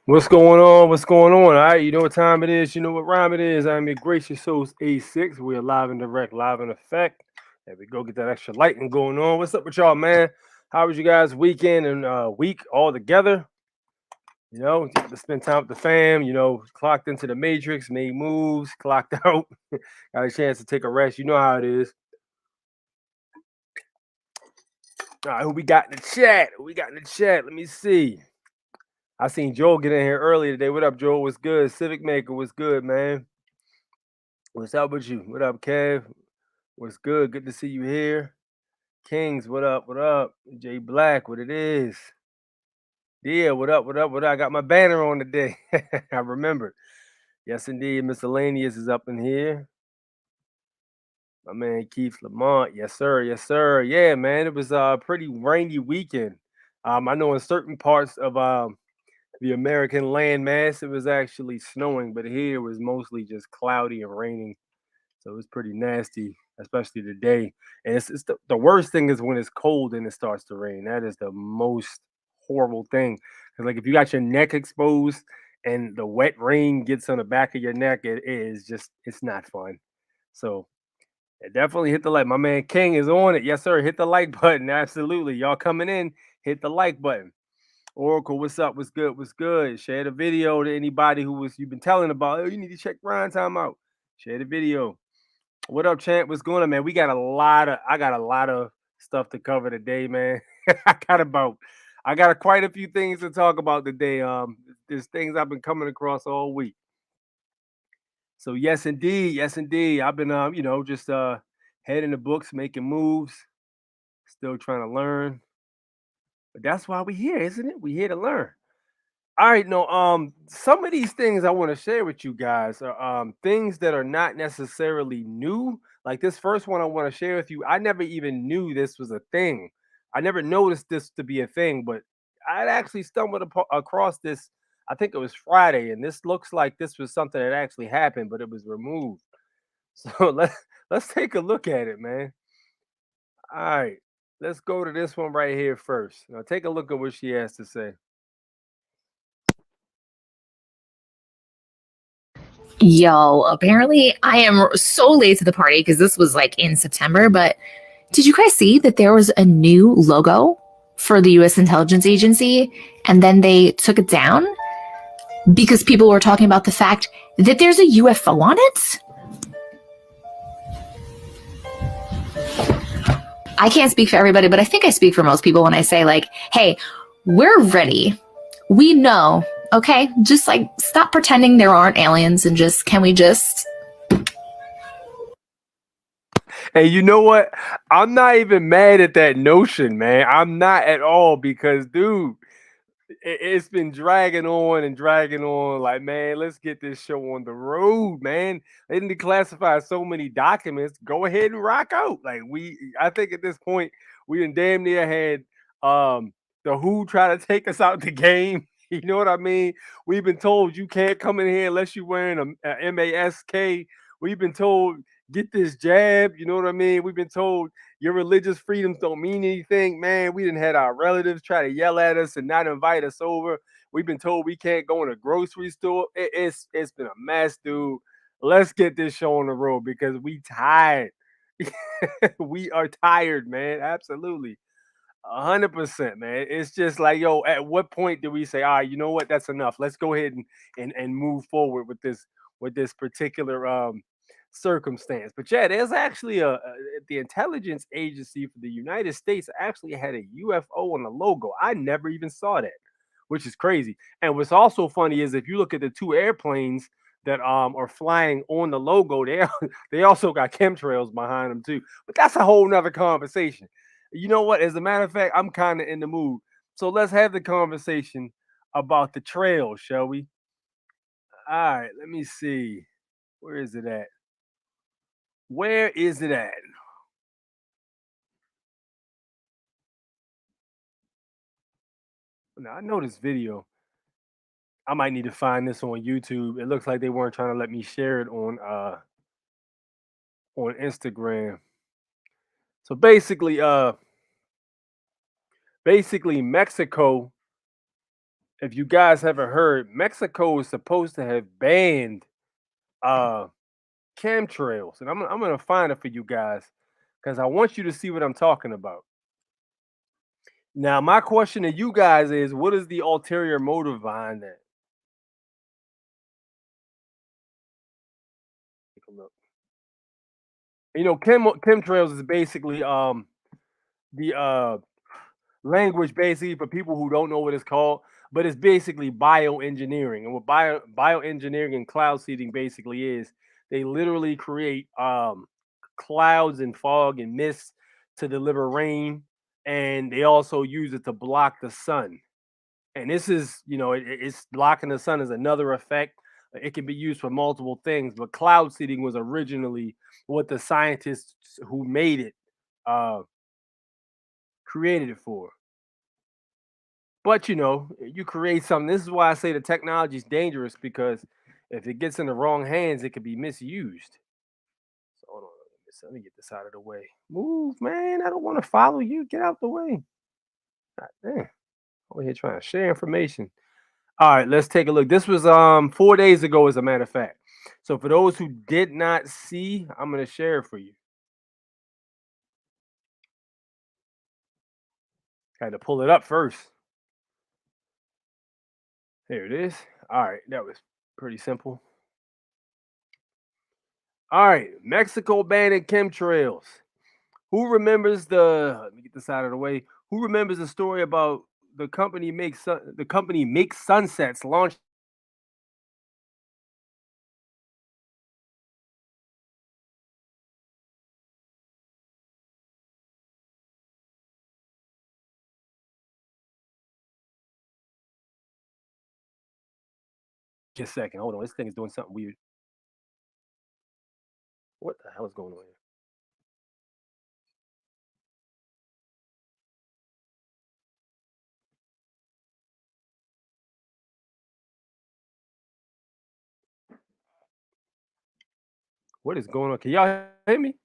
What's going on? What's going on? All right, you know what time it is. You know what rhyme it is. I'm your gracious host, A6. We're live and direct, live in effect. There we go. Get that extra lighting going on. What's up with y'all, man? How was you guys' weekend and week all together? To spend time with the fam. Clocked into the matrix, made moves, clocked out, got a chance to take a rest. You know how it is. All right, who we got in the chat? Who we got in the chat? Let me see. I seen Joel get in here earlier today. What up, Joel? What's good? Civic Maker, what's good, man? What's up with you? What up, Kev? What's good? Good to see you here. Kings, what up? What up? Jay Black, what it is? Yeah, what up? What up? What up? I got my banner on today. I remembered. Yes, indeed. Miscellaneous is up in here. My man Keith Lamont. Yes, sir. Yes, sir. Yeah, man. It was a pretty rainy weekend. I know in certain parts of the American landmass it was actually snowing, but here it was mostly just cloudy and raining. So it's pretty nasty, especially today. And it's the worst thing is when it's cold and it starts to rain. That is the most horrible thing. Because like if you got your neck exposed and the wet rain gets on the back of your neck, it is just it's not fun. So definitely hit the like. My man King is on it. Yes, sir. Hit the like button. Absolutely. Y'all coming in, hit the like button. Oracle, what's up? What's good? What's good? Share the video to anybody who was you've been telling about. Oh, you need to check Ryan time out. Share the video. What up, champ? What's going on, man? I got a lot of stuff to cover today, man. I got quite a few things to talk about today. There's things I've been coming across all week. So yes, indeed. I've been just heading the books, making moves, still trying to learn. But that's why we're here, isn't it? We're here to learn. All right, no, some of these things I want to share with you guys are things that are not necessarily new. Like this first one I want to share with you, I never even knew this was a thing. I never noticed this to be a thing, but I actually stumbled across this. I think it was Friday, and this looks like this was something that actually happened, but it was removed. So let's take a look at it, man. All right, let's go to this one right here first. Now take a look at what she has to say. Yo, apparently I am so late to the party because this was like in September. But did you guys see that there was a new logo for the US intelligence agency and then they took it down because people were talking about the fact that there's a UFO on it? I can't speak for everybody, but I think I speak for most people when I say, like, hey, we're ready. We know, okay? Just like stop pretending there aren't aliens and just, can we just And you know what? I'm not even mad at that notion, man. I'm not at all because, dude, it's been dragging on and dragging on. Like, man, let's get this show on the road, man. They didn't declassify so many documents. Go ahead and rock out. I think at this point, we done damn near had the Who try to take us out the game. You know what I mean? We've been told you can't come in here unless you're wearing a mask. We've been told get this jab. You know what I mean? We've been told your religious freedoms don't mean anything, man. We didn't had our relatives try to yell at us and not invite us over. We've been told we can't go in a grocery store. It's been a mess, dude. Let's get this show on the road because we tired. We are tired, man. Absolutely. 100%, man. It's just like, yo, at what point do we say, all right, you know what? That's enough. Let's go ahead and move forward with this particular circumstance. But yeah, there's actually the intelligence agency for the United States actually had a UFO on the logo. I never even saw that, which is crazy. And what's also funny is if you look at the two airplanes that are flying on the logo, they also got chemtrails behind them too. But that's a whole nother conversation. You know what? As a matter of fact, I'm kind of in the mood. So let's have the conversation about the trail, shall we? All right, let me see. Where is it at? Where is it at? Now I know this video. I might need to find this on YouTube. It looks like they weren't trying to let me share it on Instagram. So basically Mexico if you guys haven't heard, Mexico is supposed to have banned uh chemtrails, and I'm gonna find it for you guys because I want you to see what I'm talking about. Now, my question to you guys is, what is the ulterior motive behind that? Take a look. Chemtrails is basically the language basically for people who don't know what it's called, but it's basically bioengineering. And what bioengineering and cloud seeding basically is, they literally create clouds and fog and mist to deliver rain, and they also use it to block the sun. And this is, it's blocking the sun is another effect. It can be used for multiple things, but cloud seeding was originally what the scientists who made it uh, created it for. But you create something. This is why I say the technology is dangerous, because if it gets in the wrong hands, it could be misused. So hold on, let me get this out of the way. Move, man. I don't want to follow you. Get out the way. God damn. Over here trying to share information. All right, let's take a look. This was 4 days ago, as a matter of fact. So for those who did not see, I'm gonna share it for you. Had to pull it up first. There it is. All right, that was pretty simple. All right, Mexico banning chemtrails. Who remembers let me get this out of the way. Who remembers the story about the company Makes Sunsets launched just a second. Hold on. This thing is doing something weird. What the hell is going on here? What is going on? Can y'all hear me?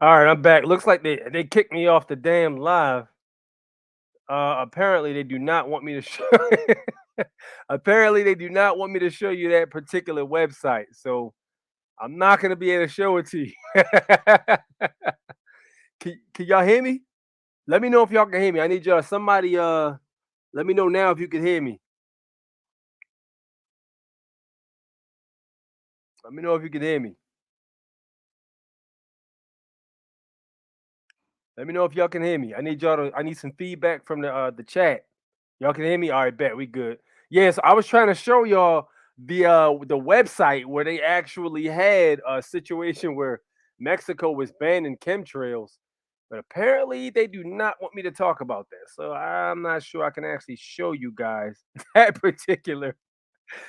All right, I'm back. Looks like they kicked me off the damn live. Apparently they do not want me to show. Apparently they do not want me to show you that particular website. So I'm not gonna be able to show it to you. Can y'all hear me? Let me know if y'all can hear me. I need y'all. Somebody let me know now if you can hear me. Let me know if you can hear me. Let me know if y'all can hear me. I need some feedback from the chat. Y'all can hear me? All right, bet we good. Yes, I was trying to show y'all the website where they actually had a situation where Mexico was banning chemtrails, but apparently they do not want me to talk about that. So I'm not sure I can actually show you guys that particular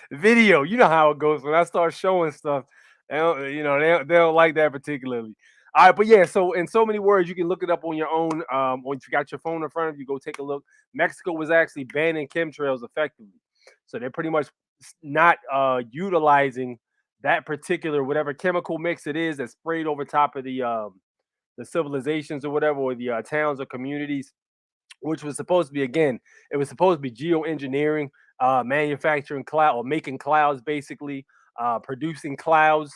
video. You know how it goes when I start showing stuff. They don't like that particularly. All right, but yeah. So in so many words, you can look it up on your own. When you got your phone in front of you, go take a look. Mexico was actually banning chemtrails effectively, so they're pretty much not utilizing that particular whatever chemical mix it is that's sprayed over top of the civilizations or whatever, or the towns or communities, which was supposed to be, again, it was supposed to be geoengineering, manufacturing cloud or making clouds, basically producing clouds.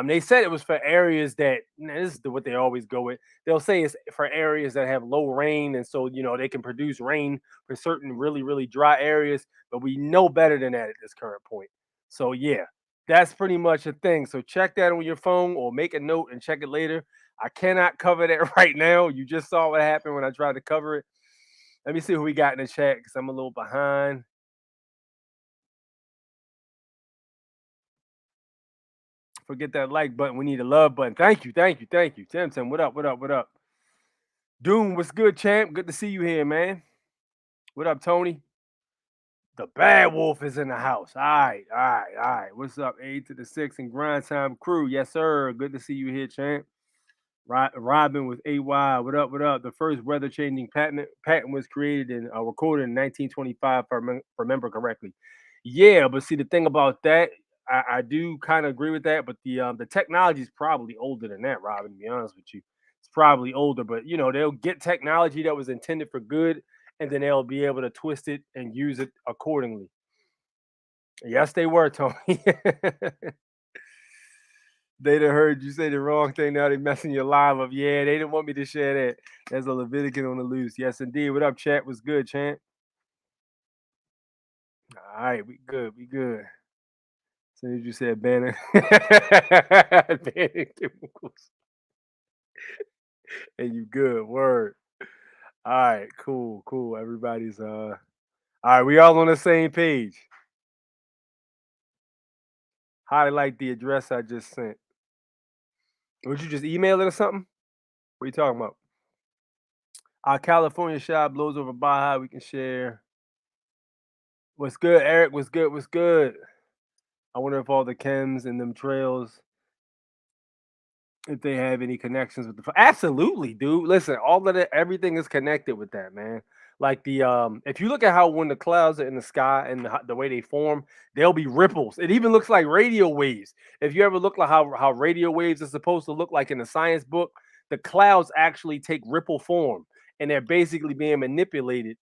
They said it was for areas that, this is what they always go with. They'll say it's for areas that have low rain, and so they can produce rain for certain really really dry areas. But we know better than that at this current point. So yeah, that's pretty much a thing. So check that on your phone or make a note and check it later. I cannot cover that right now. You just saw what happened when I tried to cover it. Let me see who we got in the chat because I'm a little behind. Forget that like button. We need a love button. Thank you. Tim, what up? What up? Doom, what's good, champ? Good to see you here, man. What up, Tony? The bad wolf is in the house. All right. What's up? 8 to the 6 and grind time crew. Yes, sir. Good to see you here, champ. Robin with AY. What up? The first weather changing patent was created and recorded in 1925, if I remember correctly. Yeah, but see, the thing about that, I do kind of agree with that, but the technology is probably older than that, Robin, to be honest with you. It's probably older, but they'll get technology that was intended for good, and then they'll be able to twist it and use it accordingly. Yes, they were, Tony. They done heard you say the wrong thing. Now they messing your live up. Yeah, they didn't want me to share that. There's a Levitican on the loose. Yes, indeed. What up, chat? What's good, champ? All right, we good. As soon as you said banning, banning chemicals, and you good. Word. All right, cool. Everybody's all right, we all on the same page. Highlight the address I just sent. Would you just email it or something? What are you talking about? Our California shop blows over Baja. We can share. What's good, Eric? What's good? I wonder if all the chems and them trails, if they have any connections with the. Absolutely, dude. Listen, all of that, everything is connected with that, man. Like if you look at how when the clouds are in the sky and the way they form, there'll be ripples. It even looks like radio waves. If you ever look like how radio waves are supposed to look like in the science book, the clouds actually take ripple form, and they're basically being manipulated.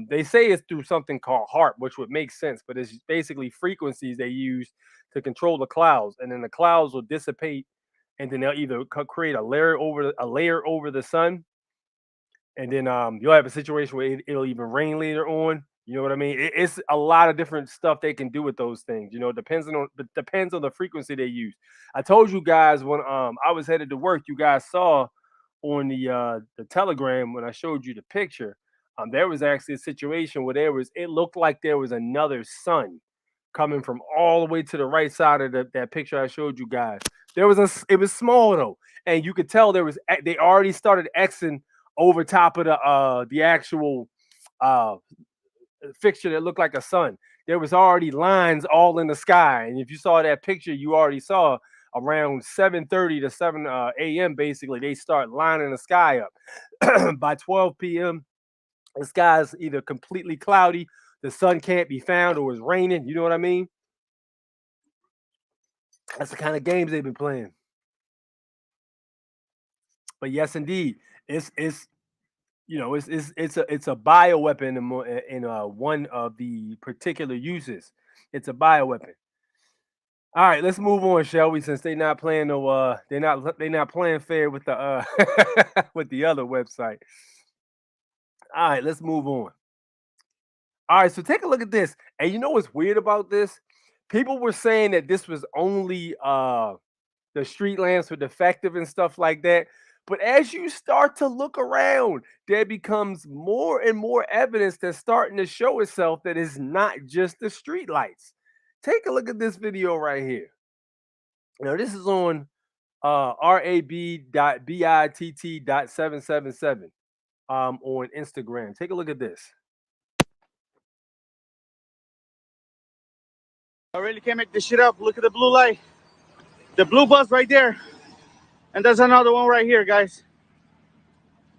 They say it's through something called HARP, which would make sense, but it's basically frequencies they use to control the clouds, and then the clouds will dissipate, and then they'll either create a layer over the sun, and then you'll have a situation where it'll even rain later on. You know what I mean? It's a lot of different stuff they can do with those things. It depends on the frequency they use. I told you guys when I was headed to work, you guys saw on the Telegram when I showed you the picture. There was actually a situation where it looked like there was another sun coming from all the way to the right side of that picture I showed you guys. It was small though, and you could tell they already started Xing over top of the actual fixture that looked like a sun. There was already lines all in the sky, and if you saw that picture, you already saw around 7:30 to 7 a.m. Basically, they start lining the sky up. By 12 p.m., the sky's either completely cloudy, the sun can't be found, or it's raining. You know what I mean? That's the kind of games they've been playing. But yes, indeed, it's it's a bioweapon in one of the particular uses. It's a bioweapon. All right, let's move on, shall we? Since they're not playing they're not playing fair with the with the other website. All right, let's move on. All right, so take a look at this. And you know what's weird about this? People were saying that this was only the street lamps were defective and stuff like that. But as you start to look around, there becomes more and more evidence that's starting to show itself that it's not just the street lights. Take a look at this video right here. Now, this is on rab.bitt.777 on Instagram. Take a look at this. I really can't make this shit up. Look at the blue light. The blue bus right there. And there's another one right here, guys.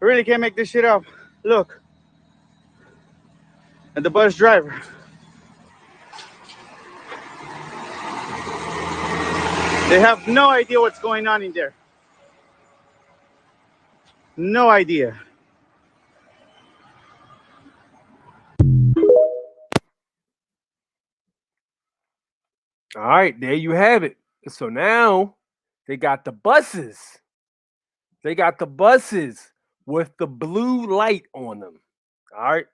I really can't make this shit up. Look. And the bus driver. They have no idea what's going on in there. No idea. All right, there you have it. So now they got the buses. They got the buses with the blue light on them. All right.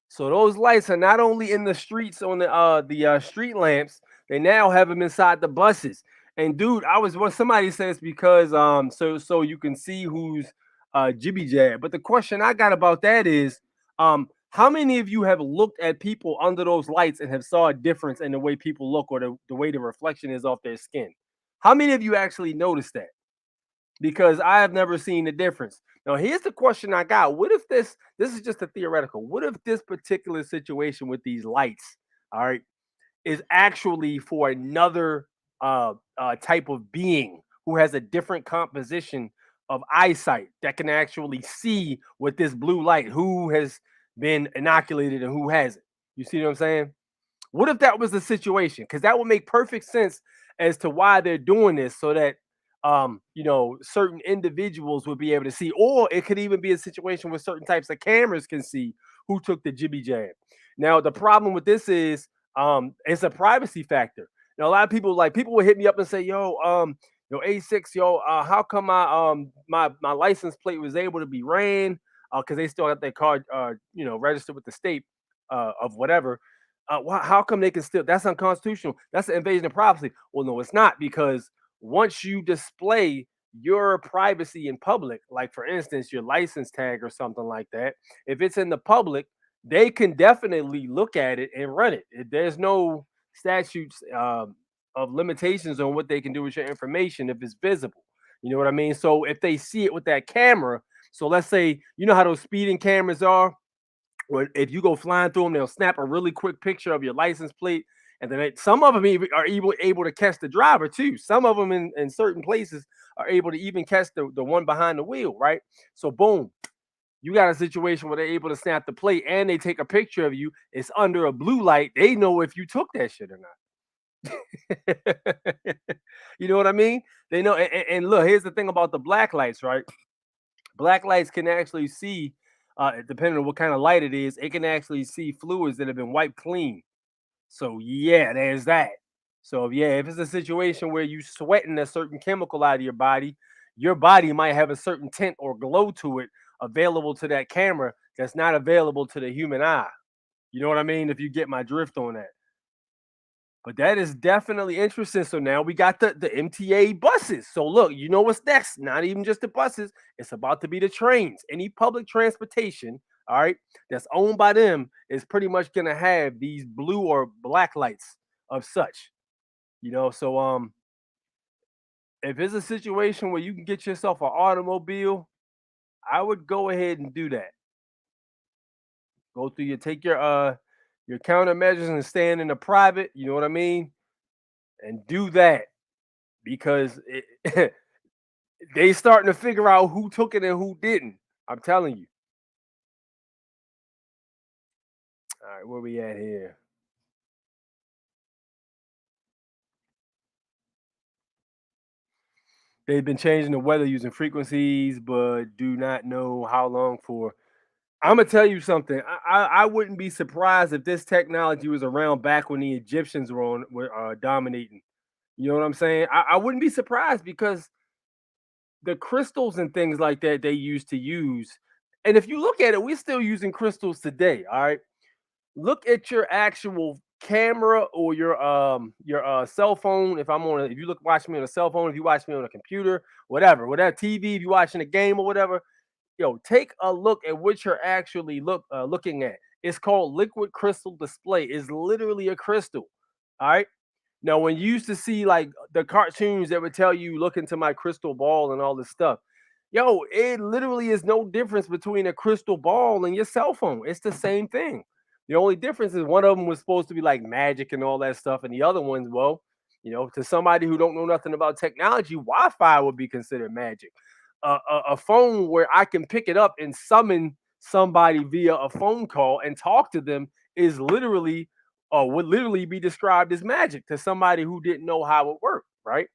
So those lights are not only in the streets on the street lamps, they now have them inside the buses. And dude, somebody says because so you can see who's jibby jab. But the question I got about that is how many of you have looked at people under those lights and have saw a difference in the way people look or the way the reflection is off their skin? How many of you actually noticed that? Because I have never seen the difference. Now, here's the question I got. What if this is just a theoretical. What if this particular situation with these lights, all right, is actually for another type of being who has a different composition of eyesight that can actually see with this blue light who has been inoculated and who hasn't. You see what I'm saying? What if that was the situation? Because that would make perfect sense as to why they're doing this, so that certain individuals would be able to see, or it could even be a situation where certain types of cameras can see who took the jibby jab. Now, the problem with this is it's a privacy factor. Now, a lot of people will hit me up and say, A6, how come my license plate was able to be ran? Because they still have their card, registered with the state of whatever. How come they can still? That's unconstitutional. That's an invasion of privacy. Well, no, it's not, because once you display your privacy in public, like for instance, your license tag or something like that, if it's in the public, they can definitely look at it and run it. There's no statutes of limitations on what they can do with your information if it's visible. You know what I mean? So if they see it with that camera, so let's say, you know how those speeding cameras are, or if you go flying through them, they'll snap a really quick picture of your license plate, and then some of them even are able to catch the driver too. Some of them in certain places are able to even catch the one behind the wheel, right? So boom, you got a situation where they're able to snap the plate and they take a picture of you. It's under a blue light. They know if you took that shit or not. You know what I mean? They know. And look, here's the thing about the black lights, right? Black lights can actually see, depending on what kind of light it is, it can actually see fluids that have been wiped clean. So yeah, there's that. So yeah, if it's a situation where you sweating a certain chemical out of your body might have a certain tint or glow to it available to that camera that's not available to the human eye. You know what I mean? If you get my drift on that. But that is definitely interesting. So now we got the MTA buses. So look, you know what's next? Not even just the buses. It's about to be the trains. Any public transportation, all right, that's owned by them is pretty much gonna have these blue or black lights of such. So if it's a situation where you can get yourself an automobile, I would go ahead and do that. Go through take your countermeasures and stand in the private, you know what I mean? And do that, because they starting to figure out who took it and who didn't. I'm telling you. All right, where we at here? They've been changing the weather using frequencies, but do not know how long for. I'm gonna tell you something. I wouldn't be surprised if this technology was around back when the Egyptians were dominating. You know what I'm saying? I wouldn't be surprised, because the crystals and things like that they used to use. And if you look at it, we're still using crystals today. All right. Look at your actual camera or your cell phone. If you watch me on a cell phone, if you watch me on a computer, whatever TV, if you're watching a game or whatever, take a look at what you're actually looking at. It's called liquid crystal display. It's literally a crystal. All right. Now, when you used to see like the cartoons that would tell you, look into my crystal ball and all this stuff, it literally is no difference between a crystal ball and your cell phone. It's the same thing. The only difference is one of them was supposed to be like magic and all that stuff, and the other ones, well, to somebody who don't know nothing about technology, Wi-Fi would be considered magic. A phone where I can pick it up and summon somebody via a phone call and talk to them is literally, would literally be described as magic to somebody who didn't know how it worked, right?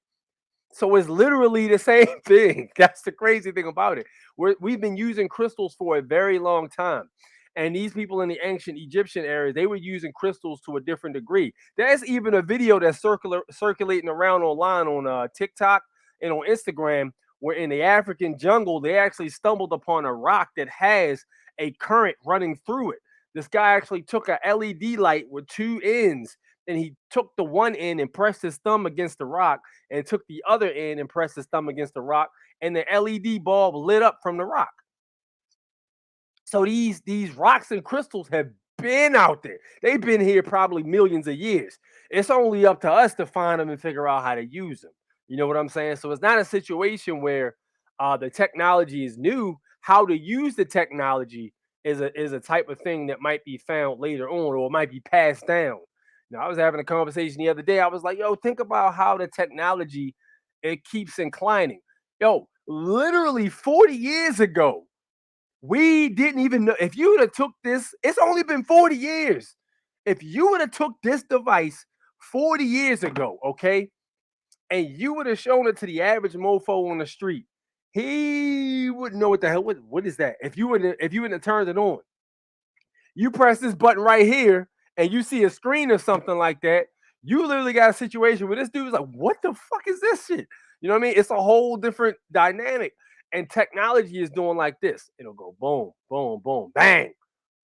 So it's literally the same thing. That's the crazy thing about it. We've been using crystals for a very long time. And these people in the ancient Egyptian era, they were using crystals to a different degree. There's even a video that's circulating around online on TikTok and on Instagram, where in the African jungle, they actually stumbled upon a rock that has a current running through it. This guy actually took a LED light with two ends, and he took the one end and pressed his thumb against the rock, and took the other end and pressed his thumb against the rock, and the LED bulb lit up from the rock. So these rocks and crystals have been out there. They've been here probably millions of years. It's only up to us to find them and figure out how to use them. You know what I'm saying? So it's not a situation where the technology is new. How to use the technology is a type of thing that might be found later on or might be passed down. Now, I was having a conversation the other day. I was like, "Yo, think about how the technology it keeps inclining." Yo, literally 40 years ago, we didn't even know if you would have took this. It's only been 40 years. If you would have took this device 40 years ago, okay, and you would have shown it to the average mofo on the street, he wouldn't know what the hell. What is that? If you would have turned it on, you press this button right here, and you see a screen or something like that. You literally got a situation where this dude's like, "What the fuck is this shit?" You know what I mean? It's a whole different dynamic, and technology is doing like this. It'll go boom, boom, boom, bang,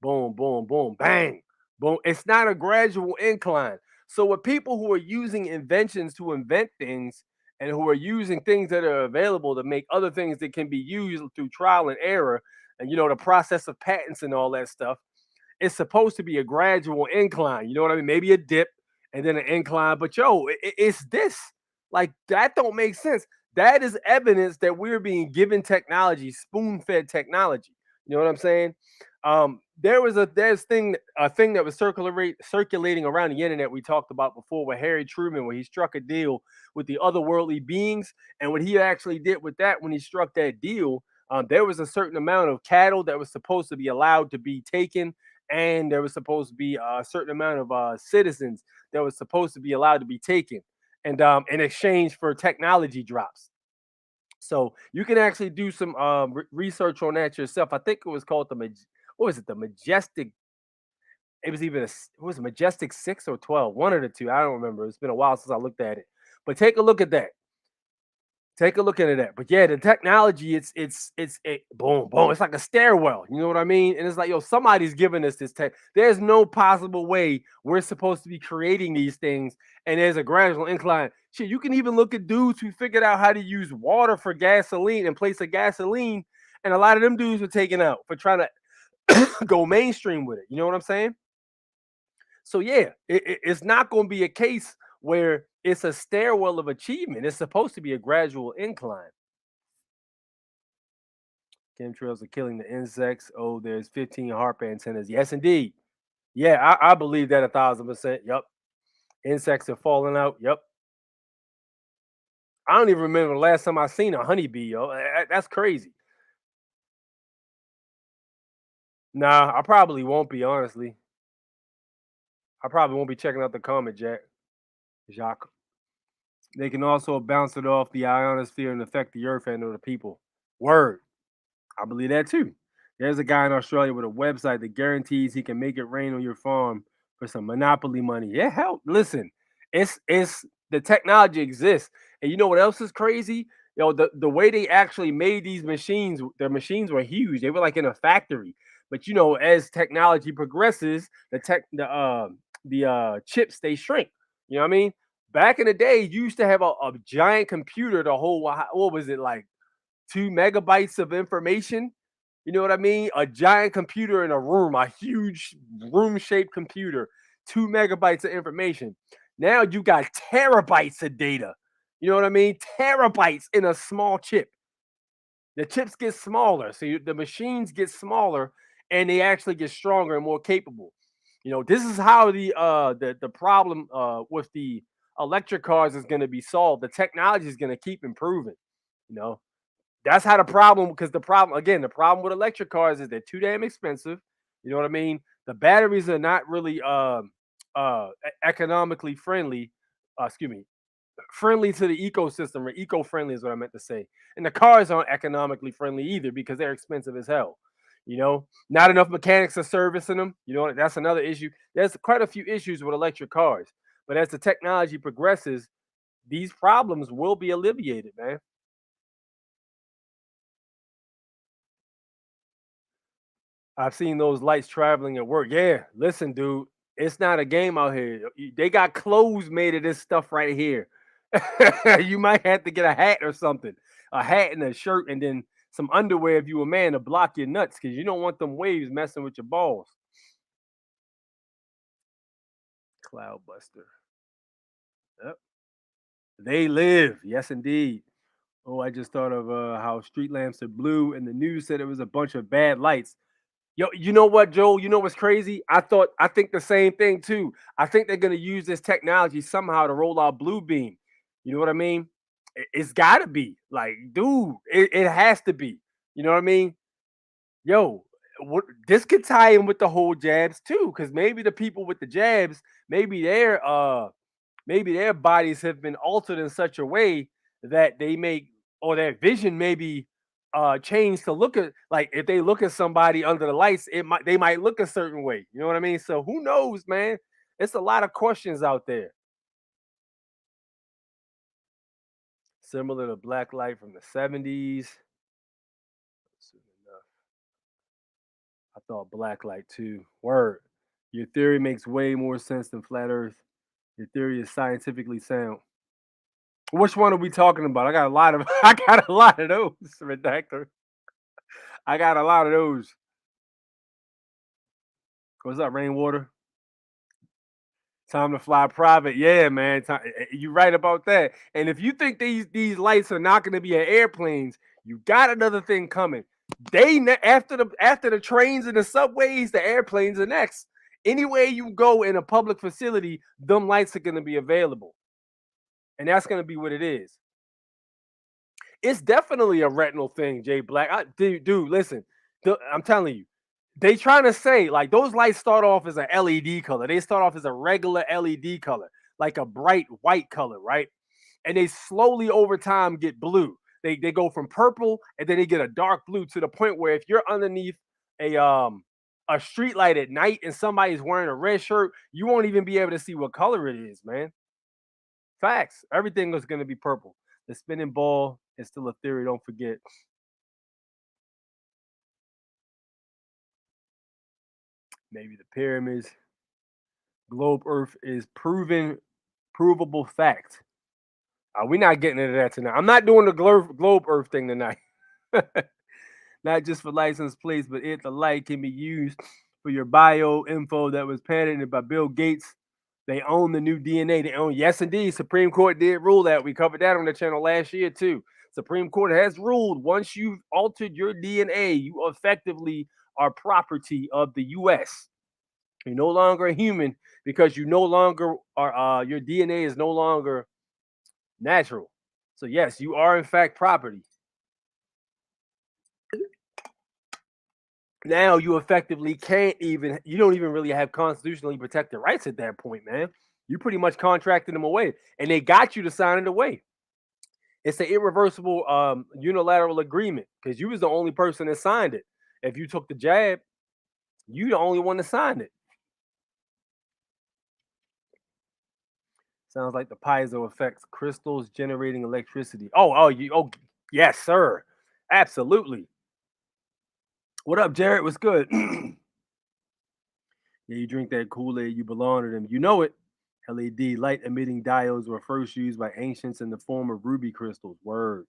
boom, boom, boom, bang, boom. It's not a gradual incline. So with people who are using inventions to invent things and who are using things that are available to make other things that can be used through trial and error, and the process of patents and all that stuff, it's supposed to be a gradual incline. You know what I mean? Maybe a dip and then an incline. But yo, it's this. Like that don't make sense. That is evidence that we're being given technology, spoon-fed technology. You know what I'm saying? There's a thing that was circulating around the internet we talked about before with Harry Truman, where he struck a deal with the otherworldly beings, and what he actually did with that when he struck that deal, there was a certain amount of cattle that was supposed to be allowed to be taken, and there was supposed to be a certain amount of citizens that was supposed to be allowed to be taken, and in exchange for technology drops. So you can actually do some research on that yourself. I think it was called what was it? The Majestic. It was even what was it, Majestic 6 or 12, one of the two. I don't remember. It's been a while since I looked at it. But take a look at that. Take a look into that. But yeah, the technology, it's boom, boom. It's like a stairwell. You know what I mean? And it's like, yo, somebody's giving us this tech. There's no possible way we're supposed to be creating these things, and there's a gradual incline. Shit, you can even look at dudes who figured out how to use water for gasoline in place of gasoline, and a lot of them dudes were taken out for trying to go mainstream with it. You know what I'm saying? So yeah, it's not going to be a case where it's a stairwell of achievement. It's supposed to be a gradual incline. Chemtrails are killing the insects. Oh, there's 15 harp antennas. Yes, indeed. Yeah, I believe that 1,000%. Yep. Insects are falling out. Yep. I don't even remember the last time I seen a honeybee, yo. That's crazy. Nah, I probably won't be, honestly. I probably won't be checking out the comet, Jacques. They can also bounce it off the ionosphere and affect the earth and other people. Word. I believe that too. There's a guy in Australia with a website that guarantees he can make it rain on your farm for some monopoly money. Yeah, hell, listen, it's the technology exists, and you know what else is crazy? The way they actually made these machines, their machines were huge. They were like in a factory. But as technology progresses, the chips they shrink. You know what I mean? Back in the day, you used to have a giant computer to hold what was it like 2 megabytes of information. You know what I mean? A giant computer in a room, a huge room shaped computer, 2 megabytes of information. Now you got terabytes of data. You know what I mean? Terabytes in a small chip. The chips get smaller, so the machines get smaller, and they actually get stronger and more capable. This is how the problem with the electric cars is going to be solved. The technology is going to keep improving. You know, that's how the problem with electric cars is they're too damn expensive. You know what I mean? The batteries are not really economically friendly. Excuse me, friendly to the ecosystem, or eco-friendly is what I meant to say. And the cars aren't economically friendly either because they're expensive as hell. Not enough mechanics are servicing them. That's another issue. There's quite a few issues with electric cars, but as the technology progresses, these problems will be alleviated, man. I've seen those lights traveling at work. Yeah, listen, dude, it's not a game out here. They got clothes made of this stuff right here. You might have to get a hat or something, a hat and a shirt, and then some underwear if you a man to block your nuts because you don't want them waves messing with your balls. Cloudbuster. Yep. They live. Yes, indeed. Oh, I just thought of how street lamps are blue, and the news said it was a bunch of bad lights. Yo, you know what, Joe? You know what's crazy? I think the same thing too. I think they're gonna use this technology somehow to roll out Blue Beam. You know what I mean? It's gotta be like, dude, it has to be. You know what I mean? Yo, this could tie in with the whole jabs too, because maybe the people with the jabs, maybe their bodies have been altered in such a way that they make, or their vision maybe change to look at, like if they look at somebody under the lights, they might look a certain way. You know what I mean? So who knows, man? It's a lot of questions out there. Similar to black light from the 70s. I thought black light too. Word. Your theory makes way more sense than flat earth. Your theory is scientifically sound. Which one are we talking about? I got a lot of I got a lot of those, redactor. I got a lot of those. What's up, Rainwater? Time to fly private. Yeah, man. You right about that. And if you think these lights are not going to be at airplanes, you got another thing coming. After the trains and the subways, the airplanes are next. Anywhere you go in a public facility, them lights are going to be available, and that's going to be what it is. It's definitely a retinal thing, Jay Black. Dude, listen. I'm telling you, they trying to say like those lights start off as an LED color. They start off as a regular LED color, like a bright white color, right? And they slowly over time get blue. They go from purple and then they get a dark blue to the point where if you're underneath a street light at night and somebody's wearing a red shirt, you won't even be able to see what color it is, man. Facts. Everything is going to be purple. The spinning ball is still a theory. Don't forget. Maybe the pyramids. Globe Earth is provable fact. We're not getting into that tonight. I'm not doing the globe Earth thing tonight. Not just for license plates, but the light can be used for your bio info that was patented by Bill Gates. They own the new DNA. They own, yes, indeed. Supreme Court did rule that. We covered that on the channel last year, too. Supreme Court has ruled once you've altered your DNA, you effectively are property of the U.S. You're no longer a human because you no longer are, your DNA is no longer natural. So, yes, you are, in fact, property. Now you effectively you don't even really have constitutionally protected rights at that point, man. You pretty much contracted them away, and they got you to sign it away. It's an irreversible unilateral agreement because you was the only person that signed it. If you took the jab, you the only one that signed it. Sounds like the piezo effect. Crystals generating electricity. Oh, yes, sir. Absolutely. What up, Jared? What's good? Yeah, you drink that Kool-Aid, you belong to them. You know it. LED light emitting diodes were first used by ancients in the form of ruby crystals. Word.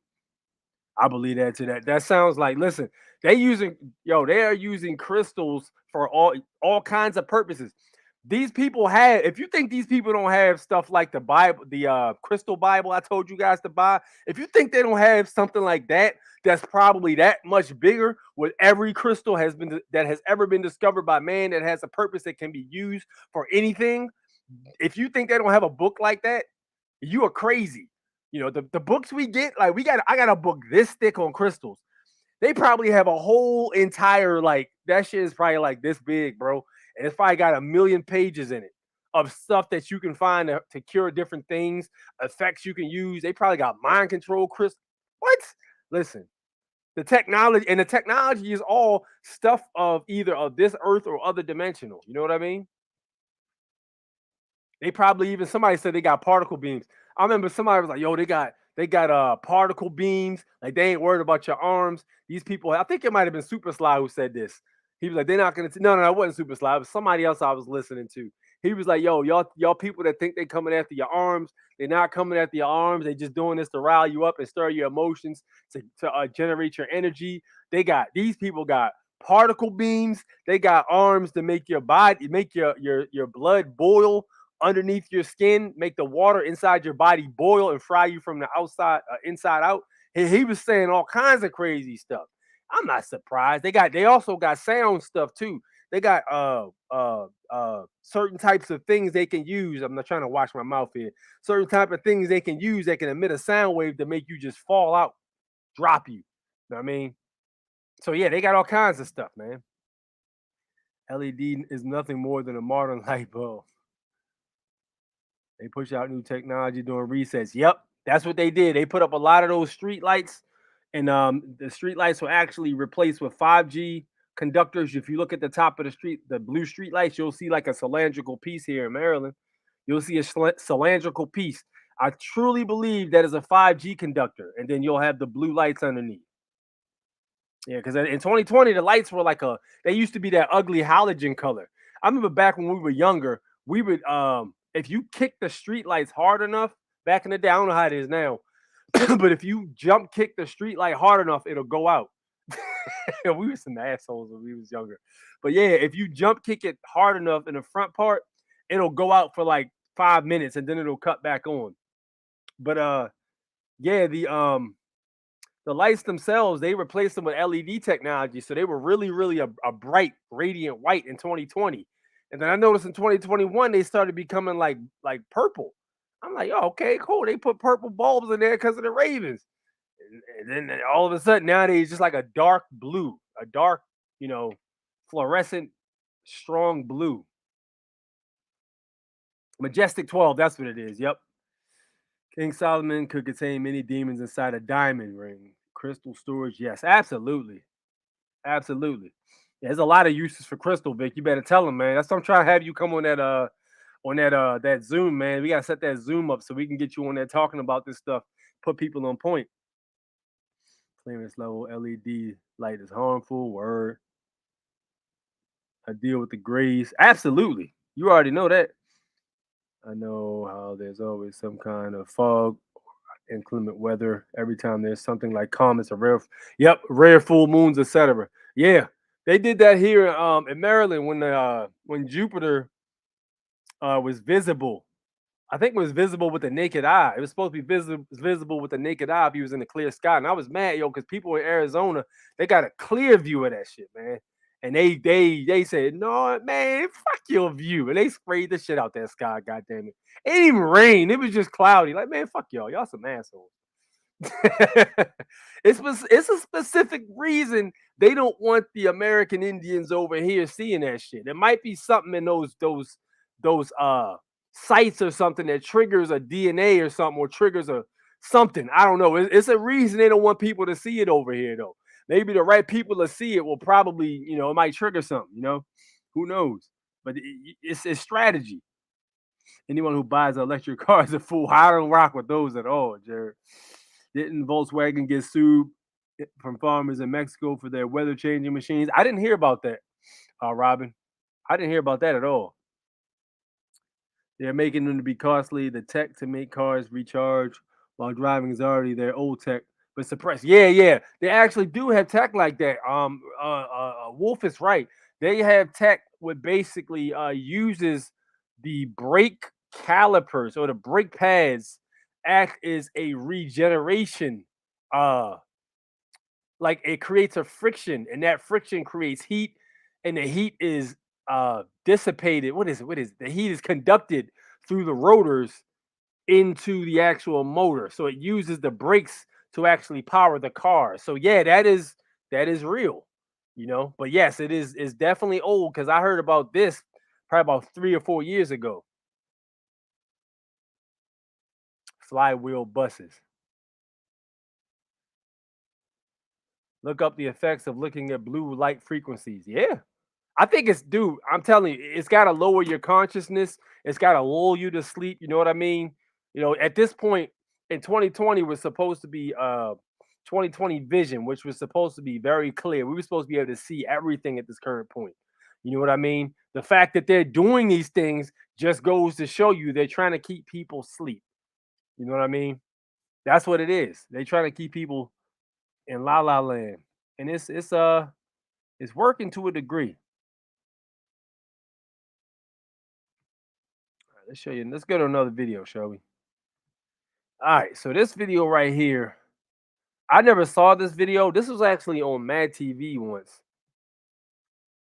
I believe that too. That sounds like, listen, they are using crystals for all kinds of purposes. These people have, if you think these people don't have stuff like the Bible, the crystal Bible I told you guys to buy, if you think they don't have something like that, that's probably that much bigger with every crystal that has ever been discovered by man that has a purpose that can be used for anything. If you think they don't have a book like that, you are crazy. You know, the books we get, like I got a book this thick on crystals. They probably have a whole entire, like, that shit is probably like this big, bro. And it's probably got 1,000,000 pages in it of stuff that you can find to cure different things, effects you can use. They probably got mind control crystals. What? Listen, the technology is all stuff of either of this earth or other dimensional. You know what I mean? They probably even, somebody said they got particle beams. I remember somebody was like, "Yo, they got particle beams. Like they ain't worried about your arms." These people, I think it might have been Super Sly who said this. He was like, "They're not gonna." No, it wasn't Super Sly. It was somebody else I was listening to. He was like, "Yo, y'all people that think they coming after your arms, they're not coming after your arms. They just doing this to rile you up and stir your emotions to generate your energy. These people got particle beams. They got arms to make your body, make your blood boil." underneath your skin, make the water inside your body boil and fry you from the outside, inside out. He was saying all kinds of crazy stuff. I'm not surprised. They also got sound stuff too. They got certain types of things they can use. I'm not trying to wash my mouth here. Certain type of things they can use that can emit a sound wave to make you just fall out, drop you. You know what I mean? So yeah, they got all kinds of stuff, man. LED is nothing more than a modern light bulb. They push out new technology during recess. Yep, that's what they did. They put up a lot of those street lights, and the street lights were actually replaced with 5G conductors. If you look at the top of the street, the blue street lights, you'll see like a cylindrical piece here in Maryland. You'll see a cylindrical piece. I truly believe that is a 5G conductor, and then you'll have the blue lights underneath. Yeah, because in 2020, the lights were they used to be that ugly halogen color. I remember back when we were younger, we would, if you kick the street lights hard enough, back in the day, I don't know how it is now, but if you jump kick the street light hard enough, it'll go out. We were some assholes when we was younger. But yeah, if you jump kick it hard enough in the front part, it'll go out for like 5 minutes and then it'll cut back on. But yeah, the lights themselves, they replaced them with LED technology. So they were really, really a bright, radiant white in 2020. And then I noticed in 2021, they started becoming like purple. I'm like, oh, okay, cool. They put purple bulbs in there because of the Ravens. And then all of a sudden, nowadays, it's just like a dark blue, a dark, fluorescent, strong blue. Majestic 12, that's what it is. Yep. King Solomon could contain many demons inside a diamond ring. Crystal storage, yes, absolutely. Absolutely. Yeah, there's a lot of uses for crystal, Vic. You better tell them, man. That's what I'm trying to have you come on that Zoom, man. We gotta set that Zoom up so we can get you on there talking about this stuff, put people on point. Clearance level LED light is harmful. Word. I deal with the grays. Absolutely. You already know that. I know how there's always some kind of fog, inclement weather. Every time there's something like comets or rare full moons, etc. Yeah, they did that here in Maryland when Jupiter was visible. I think it was visible with the naked eye. It was supposed to be visible with the naked eye if he was in the clear sky. And I was mad, because people in Arizona, they got a clear view of that shit, man. And they said, no, man, fuck your view. And they sprayed the shit out that sky, goddamn it. It didn't even rain. It was just cloudy. Like, man, fuck y'all. Y'all some assholes. It's a specific reason they don't want the American Indians over here seeing that shit. There might be something in those sites or something that triggers a DNA or something, or triggers a something. I don't know. It's a reason they don't want people to see it over here, though. Maybe the right people to see it will probably, it might trigger something. Who knows? But it's strategy. Anyone who buys an electric car is a fool. I don't rock with those at all, Jared. Didn't Volkswagen get sued from farmers in Mexico for their weather changing machines? I didn't hear about that, Robin. I didn't hear about that at all. They're making them to be costly. The tech to make cars recharge while driving is already their old tech, but suppressed. Yeah. They actually do have tech like that. Wolf is right. They have tech what basically uses the brake calipers or the brake pads act as a regeneration. Like it creates a friction, and that friction creates heat, and the heat is dissipated. What is it? The heat is conducted through the rotors into the actual motor. So it uses the brakes to actually power the car. So yeah, that is real, But yes, it's definitely old, because I heard about this probably about 3 or 4 years ago. Flywheel buses. Look up the effects of looking at blue light frequencies. Yeah. I think I'm telling you, it's got to lower your consciousness. It's got to lull you to sleep. You know what I mean? At this point in 2020 was supposed to be 2020 vision, which was supposed to be very clear. We were supposed to be able to see everything at this current point. You know what I mean? The fact that they're doing these things just goes to show you they're trying to keep people asleep. You know what I mean? That's what it is. They're trying to keep people in la la land. And it's working to a degree. Let's show you. Let's go to another video, shall we? All right. So this video right here, I never saw this video. This was actually on Mad TV once.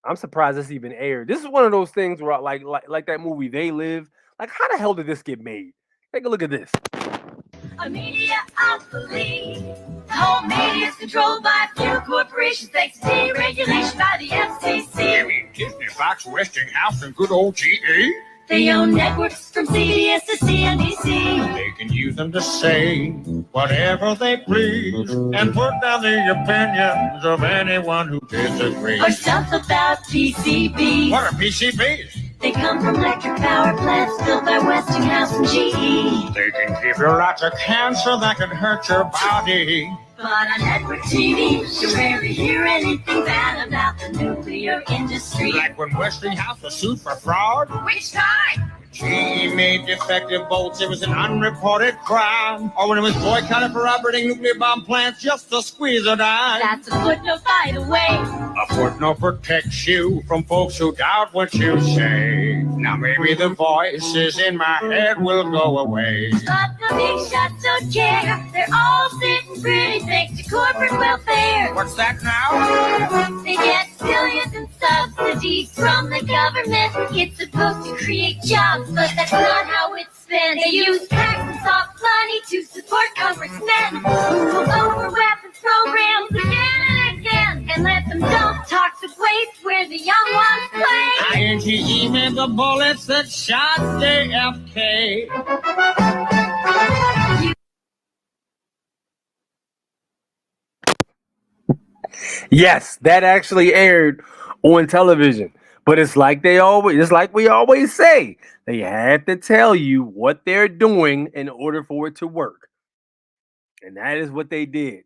I'm surprised this even aired. This is one of those things where, like that movie They Live. Like, how the hell did this get made? Take a look at this. A media oligopoly. The whole media is controlled by a few corporations thanks to deregulation by the FCC. You mean Disney, Fox, Westinghouse, and good old GE? They own networks from CBS to CNBC. They can use them to say whatever they please and put down the opinions of anyone who disagrees. Or stuff about PCBs. What are PCBs? They come from electric power plants built by Westinghouse and GE. They can give you lots of cancer that can hurt your body. But on network TV, you rarely hear anything bad about the nuclear industry. Like when Westinghouse was sued for fraud. Which time? GE made defective bolts, it was an unreported crime. Or when it was boycotted for operating nuclear bomb plants just to squeeze a dime. That's a footnote, by the way. A footnote protects you from folks who doubt what you say. Now maybe the voices in my head will go away. But the big shots don't care. They're all sitting pretty thanks to corporate welfare. What's that now? They get billions in subsidies from the government. It's supposed to create jobs, but that's not how it's spent. They use tax and soft money to support congressmen who will over weapons programs again and again and let them dump toxic waste where the young ones play. INTE made the bullets that shot JFK. Yes, that actually aired on television. But it's like we always say, they have to tell you what they're doing in order for it to work. And that is what they did.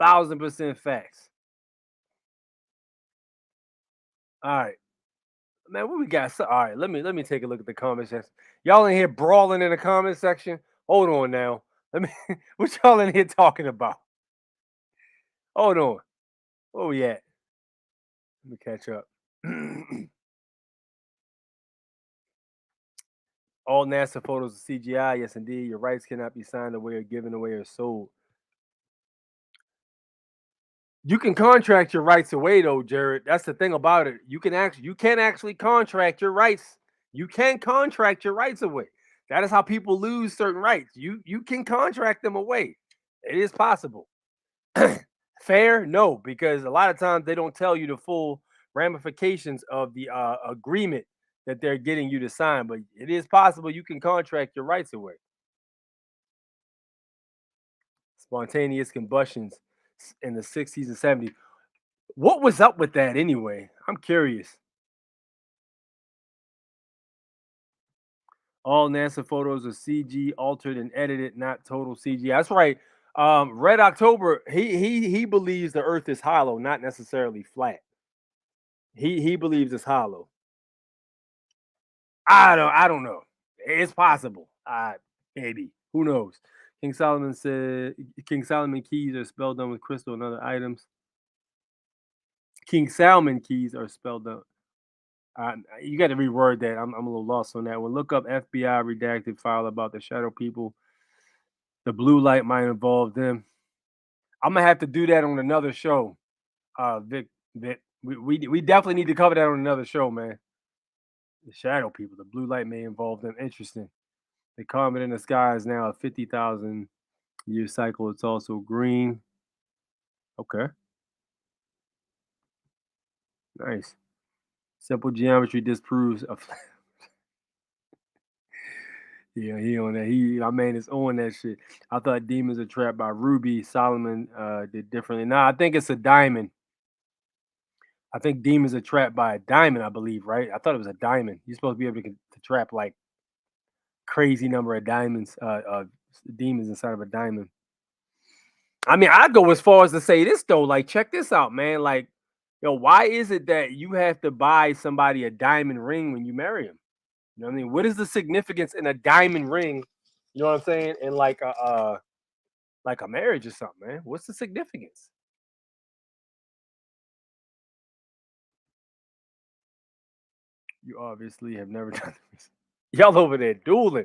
1000% facts. All right. Man, what we got? All right, let me take a look at the comment section. Y'all in here brawling in the comment section? Hold on now. What y'all in here talking about? Hold on. Where we at? Let me catch up. All NASA photos of CGI. Yes, indeed. Your rights cannot be signed away or given away or sold. You can contract your rights away, though, Jared. That's the thing about it. You can actually contract your rights. You can contract your rights away. That is how people lose certain rights. You can contract them away. It is possible. Fair? No, because a lot of times they don't tell you the full ramifications of the agreement that they're getting you to sign, but it is possible you can contract your rights away. Spontaneous combustions in the 60s and 70s. What was up with that anyway? I'm curious. All NASA photos are CG altered and edited, not total CG. That's right. Red October, he believes the earth is hollow, not necessarily flat. He believes it's hollow. I don't know. It's possible. Maybe. Who knows? King Solomon said King Solomon keys are spelled on with crystal and other items. King Salmon keys are spelled out. You got to reword that. I'm a little lost on that one. Look up FBI redacted file about the shadow people. The blue light might involve them. I'm gonna have to do that on another show. Vic, we definitely need to cover that on another show, man. The shadow people, the blue light may involve them. Interesting. The comet in the sky is now a 50,000 year cycle. It's also green. Okay. Nice. Simple geometry disproves a Yeah, he on that. My man is on that shit. I thought demons are trapped by ruby. Solomon did differently. Nah, I think it's a diamond. I think demons are trapped by a diamond, I believe, right? I thought it was a diamond. You're supposed to be able to trap like crazy number of diamonds, demons inside of a diamond. I mean, I go as far as to say this though. Like, check this out, man. Like, why is it that you have to buy somebody a diamond ring when you marry him? You know what I mean? What is the significance in a diamond ring? You know what I'm saying? In like a marriage or something, man. What's the significance? You obviously have never done this. Y'all over there dueling.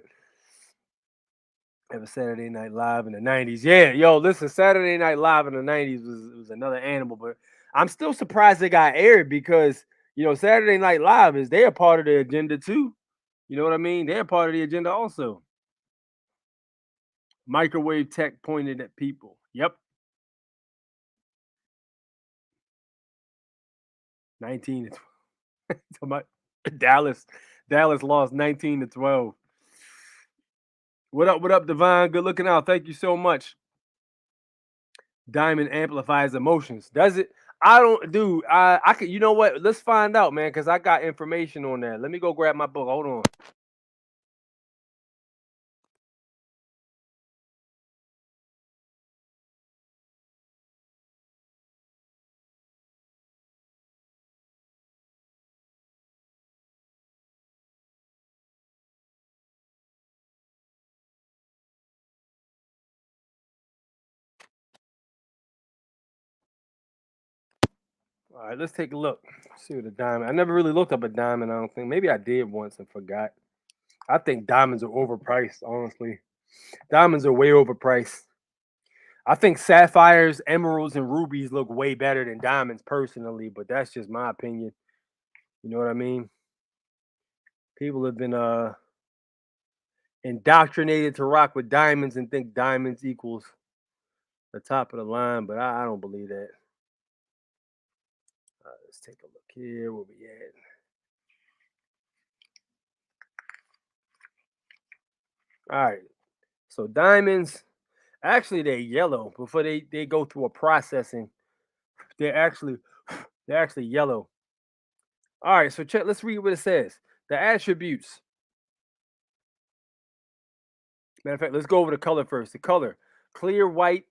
Have a Saturday Night Live in the 90s. Yeah, yo, listen, Saturday Night Live in the 90s was another animal, but I'm still surprised it got aired because, Saturday Night Live is they're part of the agenda too. You know what I mean? They're part of the agenda also. Microwave tech pointed at people. Yep. 19 to 12. Dallas lost 19-12. What up, Divine? Good looking out. Thank you so much. Diamond amplifies emotions. Does it? I don't, dude. I could. You know what? Let's find out, man, because I got information on that. Let me go grab my book. Hold on. All right, let's take a look. See what a diamond. I never really looked up a diamond. I don't think. Maybe I did once and forgot. I think diamonds are overpriced. Honestly, diamonds are way overpriced. I think sapphires, emeralds, and rubies look way better than diamonds personally, but that's just my opinion. You know what I mean? People have been indoctrinated to rock with diamonds and think diamonds equals the top of the line, but I don't believe that. Let's take a look here. Where we at? All right. So diamonds, actually, they're yellow before they go through a processing. They're actually yellow. All right. So check. Let's read what it says. The attributes. Matter of fact, let's go over the color first. The color: clear white,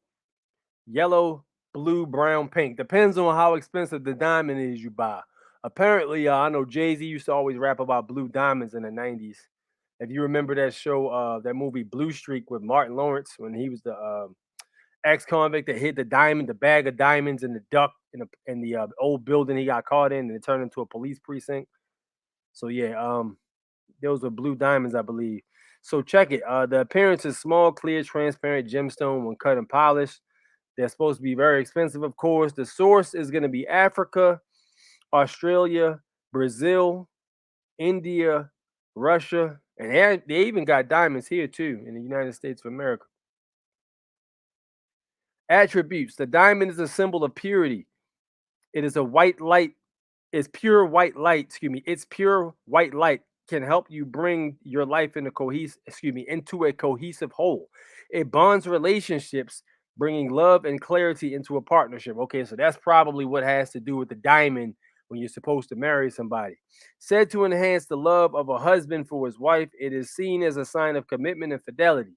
yellow, blue, brown, pink. Depends on how expensive the diamond is you buy. Apparently, I know Jay-Z used to always rap about blue diamonds in the 90s. If you remember that show, that movie Blue Streak with Martin Lawrence, when he was the ex-convict that hid the bag of diamonds in the duck in the old building he got caught in, and it turned into a police precinct. So yeah, those were blue diamonds, I believe. So check it. The appearance is small, clear, transparent gemstone when cut and polished. They're supposed to be very expensive, of course. The source is going to be Africa, Australia, Brazil, India, Russia, and they even got diamonds here too in the United States of America. Attributes: the diamond is a symbol of purity. It is a white light. It's pure white light. Excuse me. It's pure white light can help you bring your life into a cohesive whole. It bonds relationships, bringing love and clarity into a partnership. Okay, so that's probably what has to do with the diamond when you're supposed to marry somebody. Said to enhance the love of a husband for his wife, it is seen as a sign of commitment and fidelity.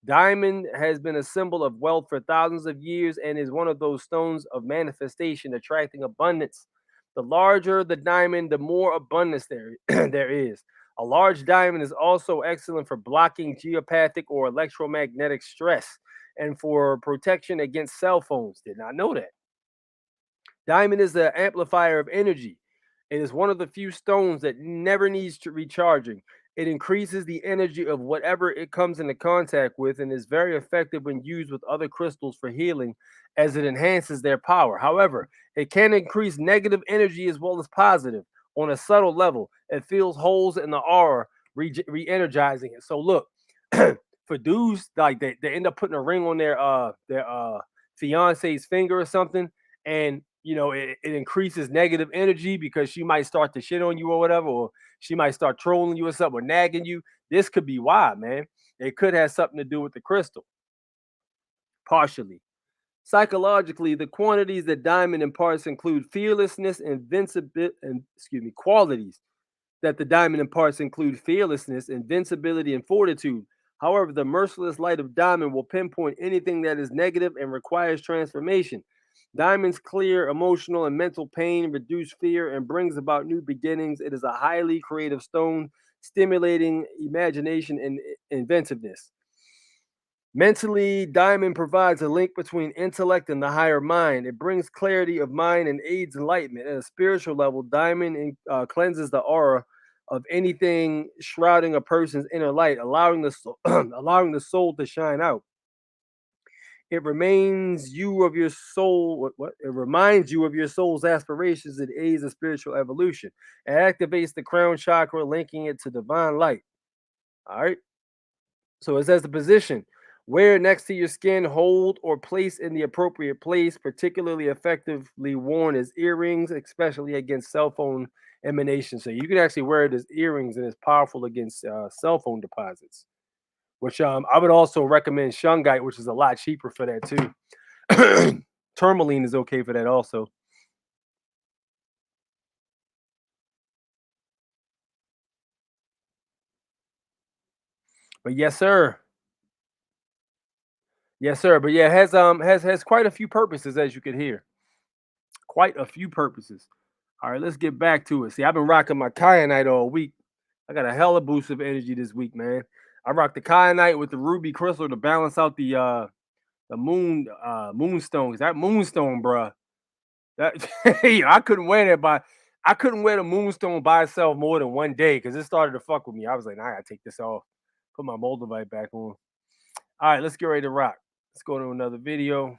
Diamond has been a symbol of wealth for thousands of years and is one of those stones of manifestation attracting abundance. The larger the diamond, the more abundance there is. A large diamond is also excellent for blocking geopathic or electromagnetic stress and for protection against cell phones. Did not know that. Diamond is the amplifier of energy. It is one of the few stones that never needs to recharging. It increases the energy of whatever it comes into contact with and is very effective when used with other crystals for healing as it enhances their power. However, it can increase negative energy as well as positive on a subtle level. It fills holes in the aura, re-energizing it. So look, for dudes like they end up putting a ring on their fiance's finger or something, and it increases negative energy because she might start to shit on you or whatever, or she might start trolling you or something, or nagging you. This could be why, man. It could have something to do with the crystal, partially. Psychologically, the quantities that diamond imparts include fearlessness, qualities that the diamond imparts include fearlessness, invincibility, and fortitude. However, the merciless light of diamond will pinpoint anything that is negative and requires transformation. Diamonds clear emotional and mental pain, reduce fear, and brings about new beginnings. It is a highly creative stone, stimulating imagination and inventiveness. Mentally, diamond provides a link between intellect and the higher mind. It brings clarity of mind and aids enlightenment. At a spiritual level, diamond cleanses the aura of anything shrouding a person's inner light, allowing the soul, allowing the soul to shine out. It reminds you of your soul. What? It reminds you of your soul's aspirations. It aids in spiritual evolution. It activates the crown chakra, linking it to divine light. All right. So it says the position. Wear it next to your skin, hold or place in the appropriate place. Particularly effectively worn as earrings, especially against cell phone emanation. So you can actually wear it as earrings, and it's powerful against cell phone deposits. Which I would also recommend shungite, which is a lot cheaper for that too. Tourmaline is okay for that also. But yes, sir. Yes, sir. But yeah, it has quite a few purposes, as you can hear. Quite a few purposes. All right, let's get back to it. See, I've been rocking my kyanite all week. I got a hella boost of energy this week, man. I rocked the kyanite with the ruby crystal to balance out the moonstone. That moonstone, bruh. That I couldn't wear that I couldn't wear the moonstone by itself more than one day because it started to fuck with me. I was like, nah, I gotta take this off, put my moldavite back on. All right, let's get ready to rock. Let's go to another video.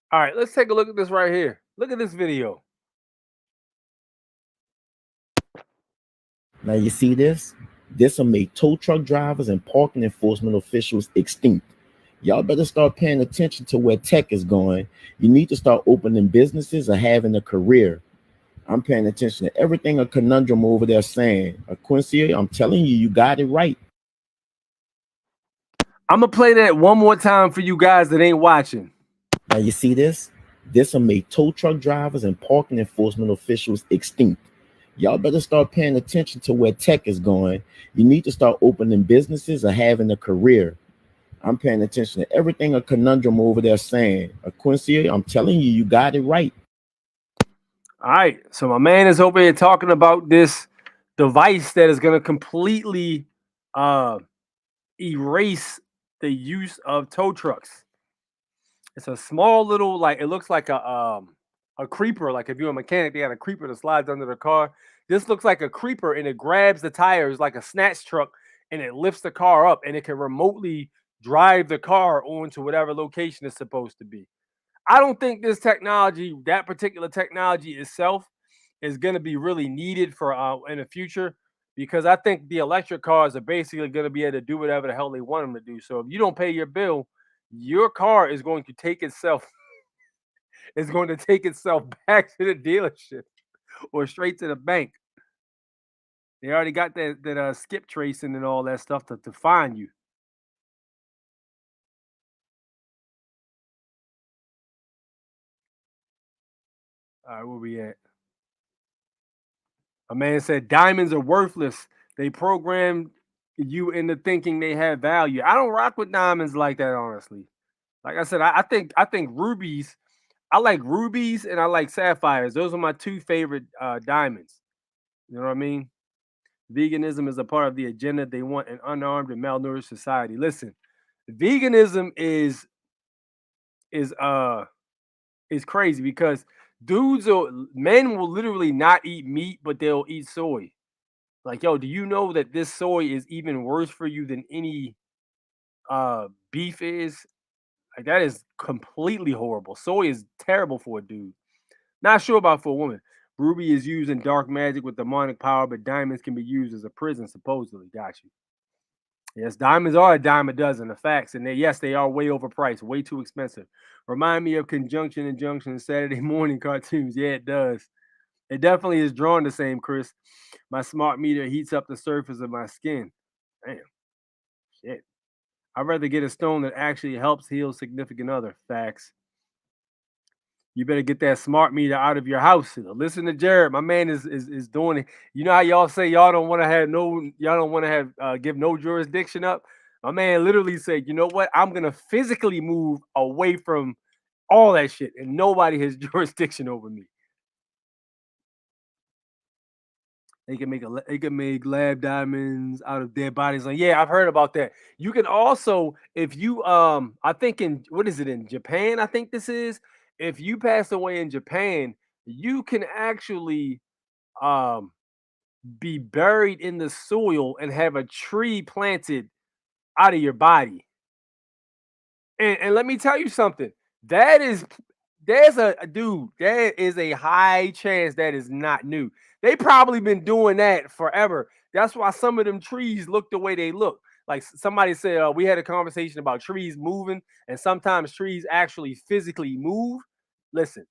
All right, let's take a look at this right here. Look at this video. Now you see this? This will make tow truck drivers and parking enforcement officials extinct. Y'all better start paying attention to where tech is going. You need to start opening businesses or having a career. I'm paying attention to everything a conundrum over there saying. Quincy, I'm telling you, you got it right. I'm gonna play that one more time for you guys that ain't watching. Now you see this? This will make tow truck drivers and parking enforcement officials extinct. Y'all better start paying attention to where tech is going. You need to start opening businesses or having a career. I'm paying attention to everything a conundrum over there saying. Quincy, I'm telling you, you got it right. All right, so my man is over here talking about this device that is going to completely erase the use of tow trucks. It's a small little, like, it looks like a creeper. Like if you're a mechanic, they got a creeper that slides under the car. This looks like a creeper, and it grabs the tires like a snatch truck, and it lifts the car up, and it can remotely drive the car onto whatever location it's supposed to be. I don't think this technology, that particular technology itself, is going to be really needed for in the future, because I think the electric cars are basically going to be able to do whatever the hell they want them to do. So if you don't pay your bill, your car is going to take itself back to the dealership or straight to the bank. They already got that skip tracing and all that stuff to find you. All right, where we at? A man said diamonds are worthless. They program you into thinking they have value. I don't rock with diamonds like that, honestly. Like I said, I think rubies. I like rubies and I like sapphires. Those are my two favorite diamonds. You know what I mean? Veganism is a part of the agenda. They want an unarmed and malnourished society. Listen, veganism is crazy because men will literally not eat meat, but they'll eat soy. Like, yo, do you know that this soy is even worse for you than any beef is? Like, that is completely horrible. Soy is terrible for a dude. Not sure about for a woman. Ruby is used in dark magic with demonic power, but diamonds can be used as a prison, supposedly. Got you. Yes, diamonds are a dime a dozen, the facts. And they are way overpriced, way too expensive. Remind me of Conjunction and Junction Saturday morning cartoons. Yeah, it does. It definitely is drawn the same, Chris. My smart meter heats up the surface of my skin. Damn. Shit. I'd rather get a stone that actually helps heal significant other. Facts. You better get that smart meter out of your house. Listen to Jared. My man is doing it. You know how y'all say y'all don't want to have give no jurisdiction up. My man literally said, you know what? I'm gonna physically move away from all that shit, and nobody has jurisdiction over me. They can make lab diamonds out of dead bodies. Like, yeah, I've heard about that. You can also, if you I think in what is it in Japan? I think this is. If you pass away in Japan, you can actually um be buried in the soil and have a tree planted out of your body. And let me tell you something. That is there's a dude, there is a high chance that is not new. They probably been doing that forever. That's why some of them trees look the way they look. Like somebody said, we had a conversation about trees moving, and sometimes trees actually physically move. Listen,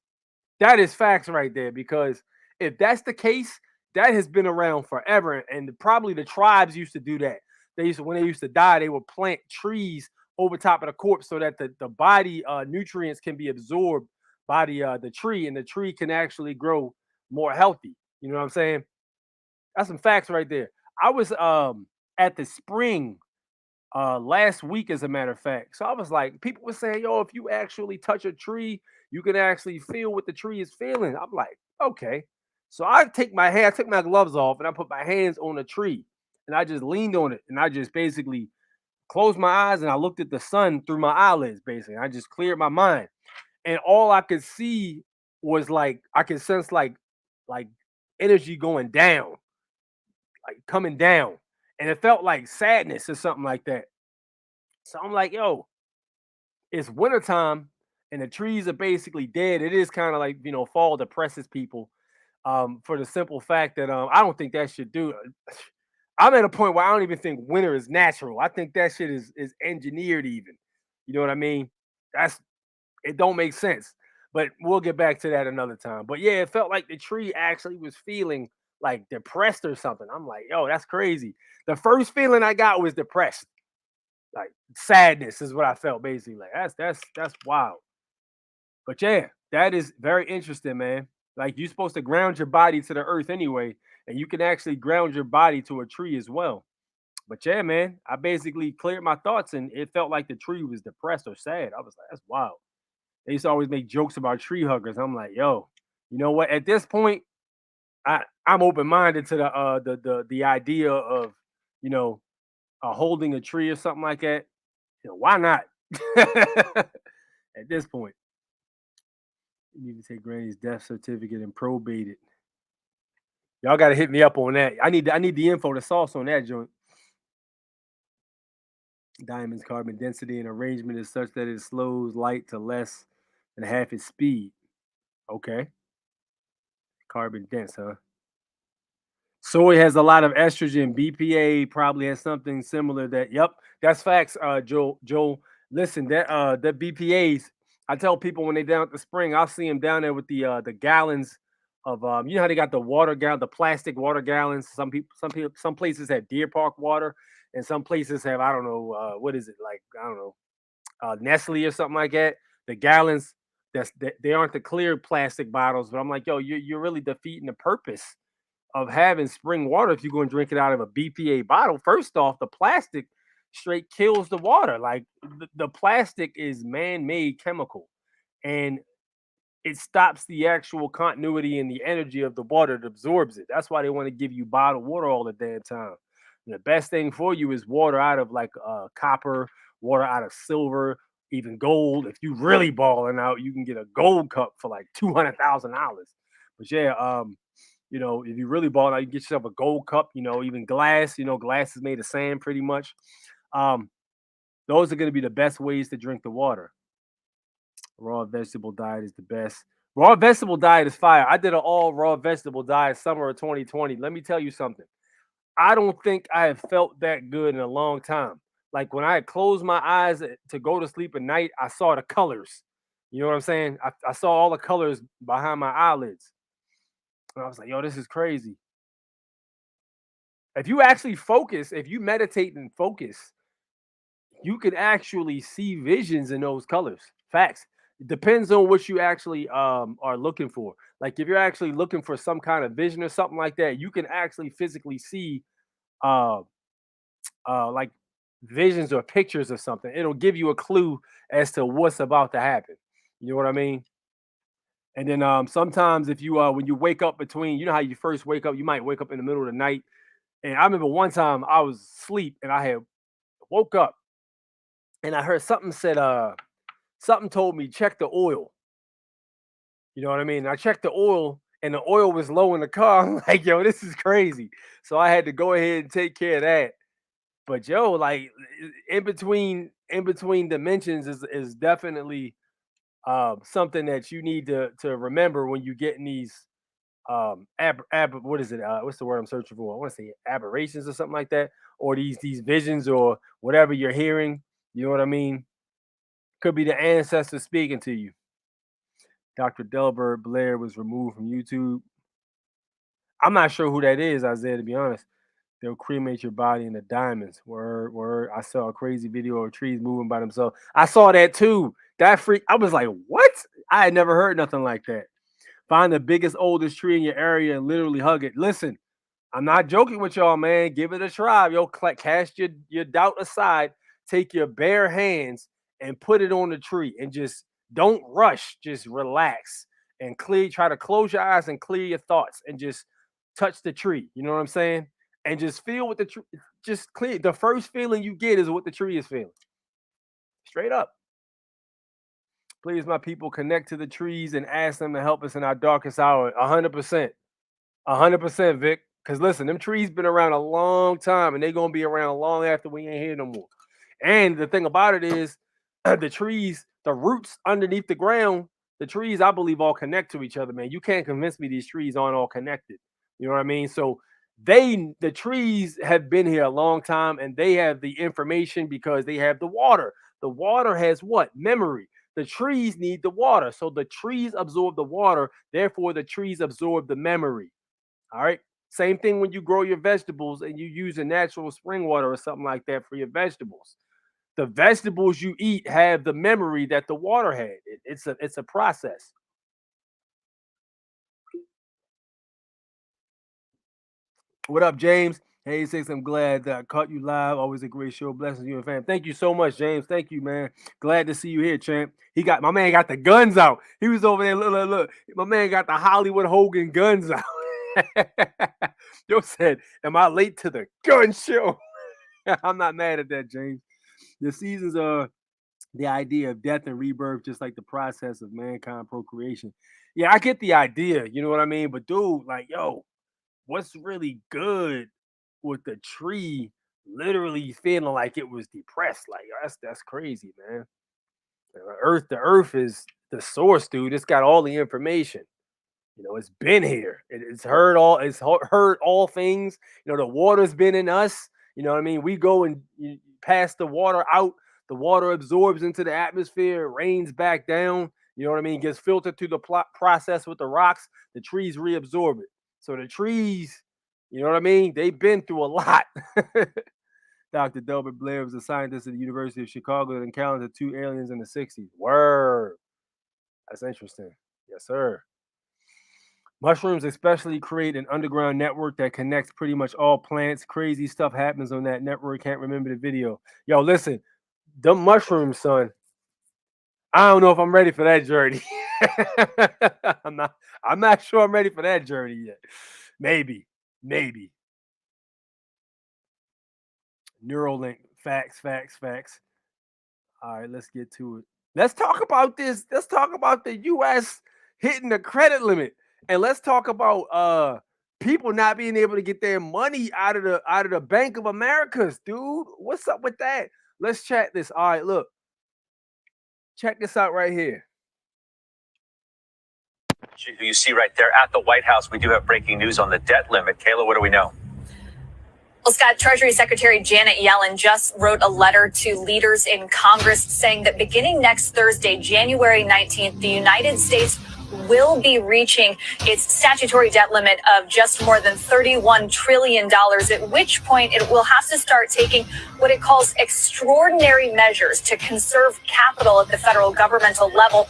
that is facts right there, because if that's the case, that has been around forever, and probably the tribes used to do that. They used to, when they used to die, they would plant trees over top of the corpse so that the body nutrients can be absorbed by the tree, and the tree can actually grow more healthy. You know what I'm saying? That's some facts right there. I was at the spring last week, as a matter of fact. So I was like, people were saying, yo, if you actually touch a tree, you can actually feel what the tree is feeling. I'm like, okay. So I took my gloves off, and I put my hands on a tree, and I just leaned on it, and I just basically closed my eyes, and I looked at the sun through my eyelids. Basically, I just cleared my mind, and all I could see was like I could sense like energy going down, like coming down, and it felt like sadness or something like that. So I'm like, yo, it's wintertime and the trees are basically dead. It is kind of like, fall depresses people. For the simple fact that I don't think that should do. I'm at a point where I don't even think winter is natural. I think that shit is engineered even. You know what I mean? That's it don't make sense. But we'll get back to that another time. But yeah, it felt like the tree actually was feeling like depressed or something. I'm like, yo, that's crazy. The first feeling I got was depressed. Like sadness is what I felt basically. Like that's wild. But yeah, that is very interesting, man. Like you're supposed to ground your body to the earth anyway, and you can actually ground your body to a tree as well. But yeah, man, I basically cleared my thoughts, and it felt like the tree was depressed or sad. I was like, that's wild. They used to always make jokes about tree huggers. I'm like, yo, you know what? At this point, I'm open minded to the idea of you know holding a tree or something like that. Why not? At this point, you need to take Granny's death certificate and probate it. Y'all got to hit me up on that. I need the info, the sauce on that joint. Diamond's carbon density and arrangement is such that it slows light to less than half its speed. Okay, carbon dense, huh? Soy has a lot of estrogen. BPA probably has something similar. Yep, that's facts. Joel, listen, the BPA's. I tell people when they down at the spring, I'll see them down there with the gallons of how they got the water gallon, the plastic water gallons. Some places have Deer Park water, and some places have I don't know what is it like I don't know Nestle or something like that. The gallons they aren't the clear plastic bottles, but I'm like, yo, you're really defeating the purpose of having spring water if you're going to drink it out of a BPA bottle. First off, the plastic straight kills the water. Like the plastic is man-made chemical, and it stops the actual continuity and the energy of the water. It absorbs it. That's why they want to give you bottled water all the damn time. And the best thing for you is water out of like copper, water out of silver, even gold. If you really balling out, you can get a gold cup for like $200,000. But yeah, if you really ball out, you get yourself a gold cup, even glass. Glass is made of sand pretty much. Those are going to be the best ways to drink the water. Raw vegetable diet is the best. Raw vegetable diet is fire. I did an all raw vegetable diet summer of 2020. Let me tell you something. I don't think I have felt that good in a long time. Like when I had closed my eyes to go to sleep at night, I saw the colors. You know what I'm saying? I saw all the colors behind my eyelids. And I was like, yo, this is crazy. If you actually focus, if you meditate and focus, you can actually see visions in those colors. Facts. It depends on what you actually are looking for. Like if you're actually looking for some kind of vision or something like that, you can actually physically see uh like visions or pictures or something. It'll give you a clue as to what's about to happen. You know what I mean? And then sometimes if you when you wake up between, you know how you first wake up, you might wake up in the middle of the night. And I remember one time I was asleep and I had woke up and I heard something said, something told me check the oil. You know what I mean? And I checked the oil and the oil was low in the car. I'm like, yo, this is crazy. So I had to go ahead and take care of that. But yo, like in between dimensions is definitely something that you need to remember when you get in these what is it? What's the word I'm searching for? I want to say aberrations or something like that, or these visions or whatever you're hearing. You know what I mean? Could be the ancestors speaking to you. Dr. Delbert Blair was removed from YouTube. I'm not sure who that is, Isaiah, to be honest. They'll cremate your body in the diamonds. Word, word. I saw a crazy video of trees moving by themselves. I saw that too. That freak. I was like, what? I had never heard nothing like that. Find the biggest, oldest tree in your area and literally hug it. Listen, I'm not joking with y'all, man. Give it a try. Yo, cast your doubt aside. Take your bare hands and put it on the tree and just don't rush. Just relax and try to close your eyes and clear your thoughts and just touch the tree. You know what I'm saying? And just feel what the tree, just clear. The first feeling you get is what the tree is feeling. Straight up. Please, my people, connect to the trees and ask them to help us in our darkest hour. 100%. 100%, Vic. Because listen, them trees been around a long time and they're going to be around long after we ain't here no more. And the thing about it is the trees, the roots underneath the ground, the trees, I believe, all connect to each other, man. You can't convince me these trees aren't all connected. You know what I mean? So the trees have been here a long time and they have the information because they have the water. The water has what? Memory. The trees need the water. So the trees absorb the water. Therefore, the trees absorb the memory. All right. Same thing when you grow your vegetables and you use a natural spring water or something like that for your vegetables. The vegetables you eat have the memory that the water had. It's a process. What up, James? Hey, Six, I'm glad that I caught you live. Always a great show. Blessings you and fam. Thank you so much, James. Thank you, man. Glad to see you here, champ. My man got the guns out. He was over there. Look. My man got the Hollywood Hogan guns out. Yo said, am I late to the gun show? I'm not mad at that, James. The seasons are the idea of death and rebirth, just like the process of mankind procreation. Yeah, I get the idea. You know what I mean? But dude, like, yo, what's really good with the tree literally feeling like it was depressed? Like, that's crazy, man. The earth is the source, dude. It's got all the information. You know, it's been here. It's heard all things. You know, the water's been in us. You know what I mean? We go and pass the water out. The water absorbs into the atmosphere, rains back down. You know what I mean? Gets filtered through the process with the rocks. The trees reabsorb it. So the trees, you know what I mean? They've been through a lot. Dr. Delbert Blair was a scientist at the University of Chicago that encountered 2 aliens in the 60s. Word. That's interesting. Yes, sir. Mushrooms especially create an underground network that connects pretty much all plants. Crazy stuff happens on that network. Can't remember the video. Yo, listen, the mushrooms, son. I don't know if I'm ready for that journey. I'm not sure I'm ready for that journey yet. Maybe. Neuralink. Facts. All right, let's get to it. Let's talk about this. Let's talk about the U.S. hitting the credit limit. And let's talk about people not being able to get their money out of the Bank of Americas, dude. What's up with that? Let's chat this. All right, look. Check this out right here. You see right there at the White House, we do have breaking news on the debt limit. Kayla, what do we know? Well, Scott, Treasury Secretary Janet Yellen just wrote a letter to leaders in Congress saying that beginning next Thursday, January 19th, the United States will be reaching its statutory debt limit of just more than $31 trillion, at which point it will have to start taking what it calls extraordinary measures to conserve capital at the federal governmental level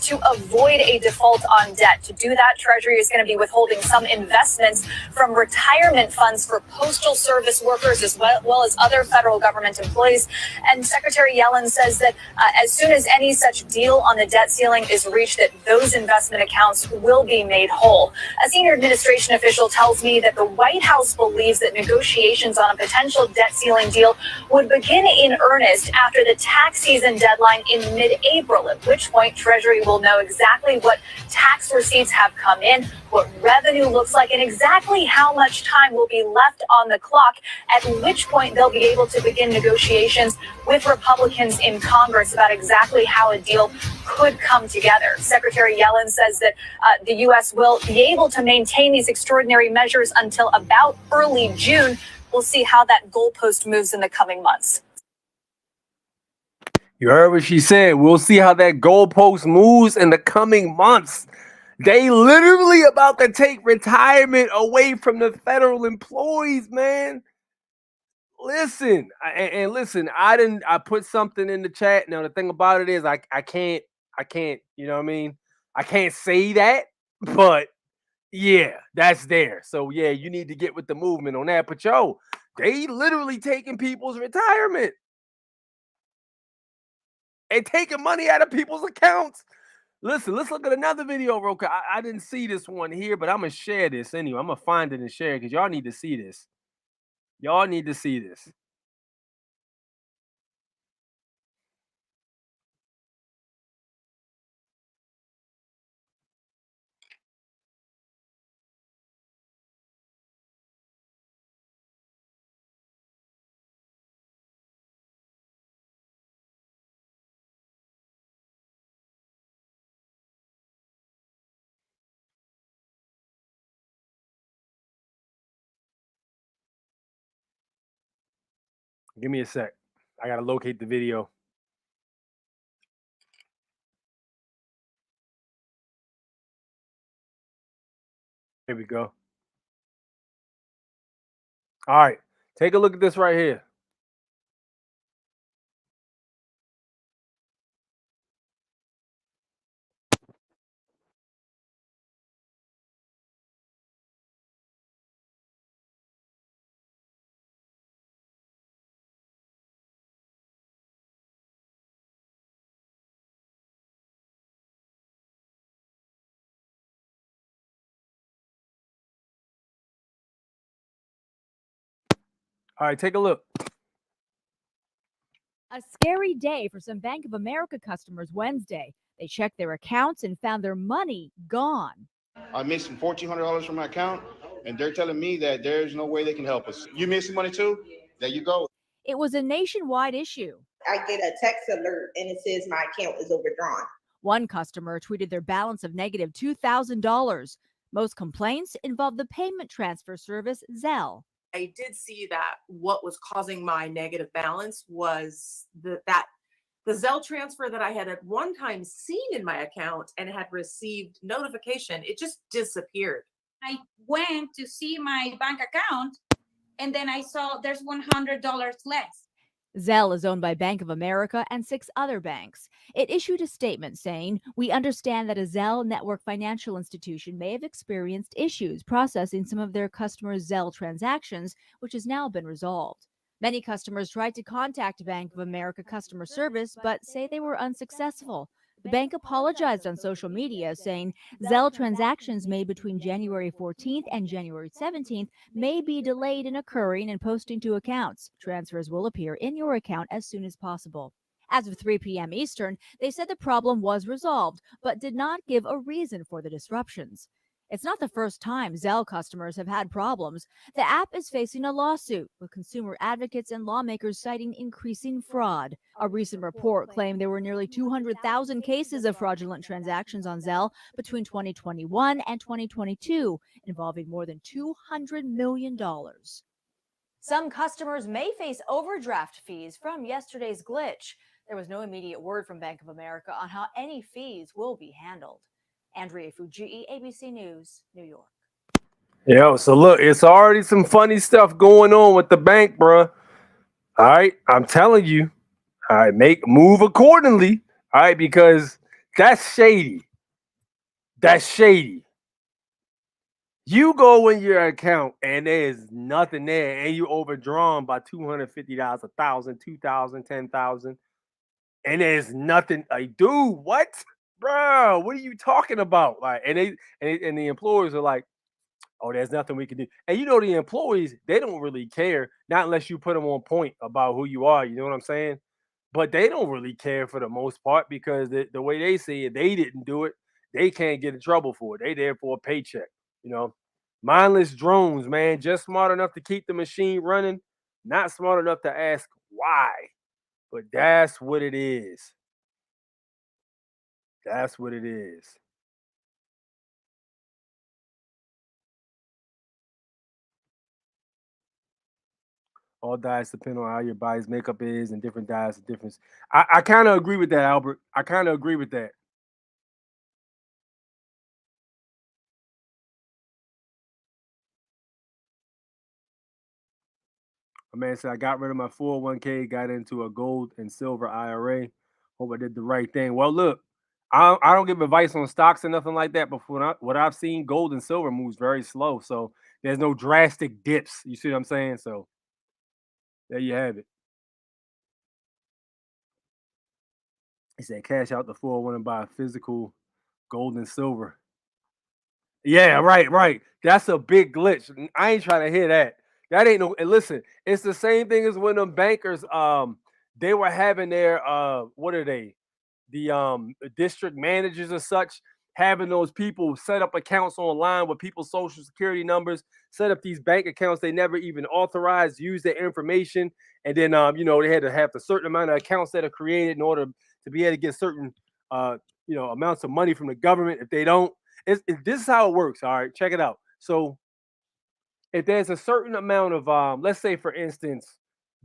to avoid a default on debt. To do that, Treasury is going to be withholding some investments from retirement funds for postal service workers as well as other federal government employees. And Secretary Yellen says that as soon as any such deal on the debt ceiling is reached, that those investment accounts will be made whole. A senior administration official tells me that the White House believes that negotiations on a potential debt ceiling deal would begin in earnest after the tax season deadline in mid-April, at which point Treasury will know exactly what tax receipts have come in, what revenue looks like, and exactly how much time will be left on the clock, at which point they'll be able to begin negotiations with Republicans in Congress about exactly how a deal could come together. Secretary Yellen says that the U.S. will be able to maintain these extraordinary measures until about early June. We'll see how that goalpost moves in the coming months. You heard what she said. We'll see how that goalpost moves in the coming months. They literally about to take retirement away from the federal employees, man. Listen, listen, I put something in the chat. Now, the thing about it is I can't, you know what I mean? I can't say that, but yeah, that's there. So yeah, you need to get with the movement on that. But yo, they literally taking people's retirement. And taking money out of people's accounts. Listen, let's look at another video real quick. I didn't see this one here, but I'm going to share this anyway. I'm going to find it and share it because y'all need to see this. Y'all need to see this. Give me a sec. I got to locate the video. Here we go. All right. Take a look at this right here. All right, take a look. A scary day for some Bank of America customers Wednesday. They checked their accounts and found their money gone. I missed $1,400 from my account, and they're telling me that there's no way they can help us. You missing money too? There you go. It was a nationwide issue. I get a text alert and it says my account is overdrawn. One customer tweeted their balance of negative $2,000. Most complaints involved the payment transfer service Zelle. I did see that what was causing my negative balance was the Zelle transfer that I had at one time seen in my account and had received notification. It just disappeared. I went to see my bank account and then I saw there's $100 less. Zelle is owned by Bank of America and 6 other banks. It issued a statement saying, "We understand that a Zelle network financial institution may have experienced issues processing some of their customers' Zelle transactions, which has now been resolved." Many customers tried to contact Bank of America customer service, but say they were unsuccessful. The bank apologized on social media, saying Zelle transactions made between January 14th and January 17th may be delayed in occurring and posting to accounts. Transfers will appear in your account as soon as possible. As of 3 p.m. Eastern, they said the problem was resolved, but did not give a reason for the disruptions. It's not the first time Zelle customers have had problems. The app is facing a lawsuit, with consumer advocates and lawmakers citing increasing fraud. A recent report claimed there were nearly 200,000 cases of fraudulent transactions on Zelle between 2021 and 2022, involving more than $200 million. Some customers may face overdraft fees from yesterday's glitch. There was no immediate word from Bank of America on how any fees will be handled. Andrea Fujii, ABC News, New York. Yo, so look, it's already some funny stuff going on with the bank, bro. All right, I'm telling you. All right, move accordingly. All right, because that's shady. That's shady. You go in your account and there's nothing there, and you overdrawn by $250, 1,000, 2,000, 10,000, and there's nothing. Like, dude, what, bro? What are you talking about? Like, and the employers are like, oh, there's nothing we can do. And you know, the employees, they don't really care, not unless you put them on point about who you are. You know what I'm saying? But they don't really care for the most part because the way they see it, they didn't do it. They can't get in trouble for it. They there for a paycheck. You know, mindless drones, man, just smart enough to keep the machine running, not smart enough to ask why. But that's what it is. That's what it is. All diets depend on how your body's makeup is, and different diets are different. I kind of agree with that, Albert. I kind of agree with that. A man said, I got rid of my 401k, got into a gold and silver IRA. Hope I did the right thing. Well, look, I don't give advice on stocks or nothing like that, but what I've seen, gold and silver moves very slow. So there's no drastic dips. You see what I'm saying? So there you have it. He said, cash out the 401 and buy physical gold and silver. Yeah, right. That's a big glitch. I ain't trying to hear that. That ain't no. And listen, it's the same thing as when them bankers, they were having their, what are they? The district managers or such, having those people set up accounts online with people's social security numbers, set up these bank accounts they never even authorized, use their information, and then they had to have a certain amount of accounts that are created in order to be able to get certain uh amounts of money from the government. If they don't, this is how it works. All right, check it out. So if there's a certain amount of let's say for instance,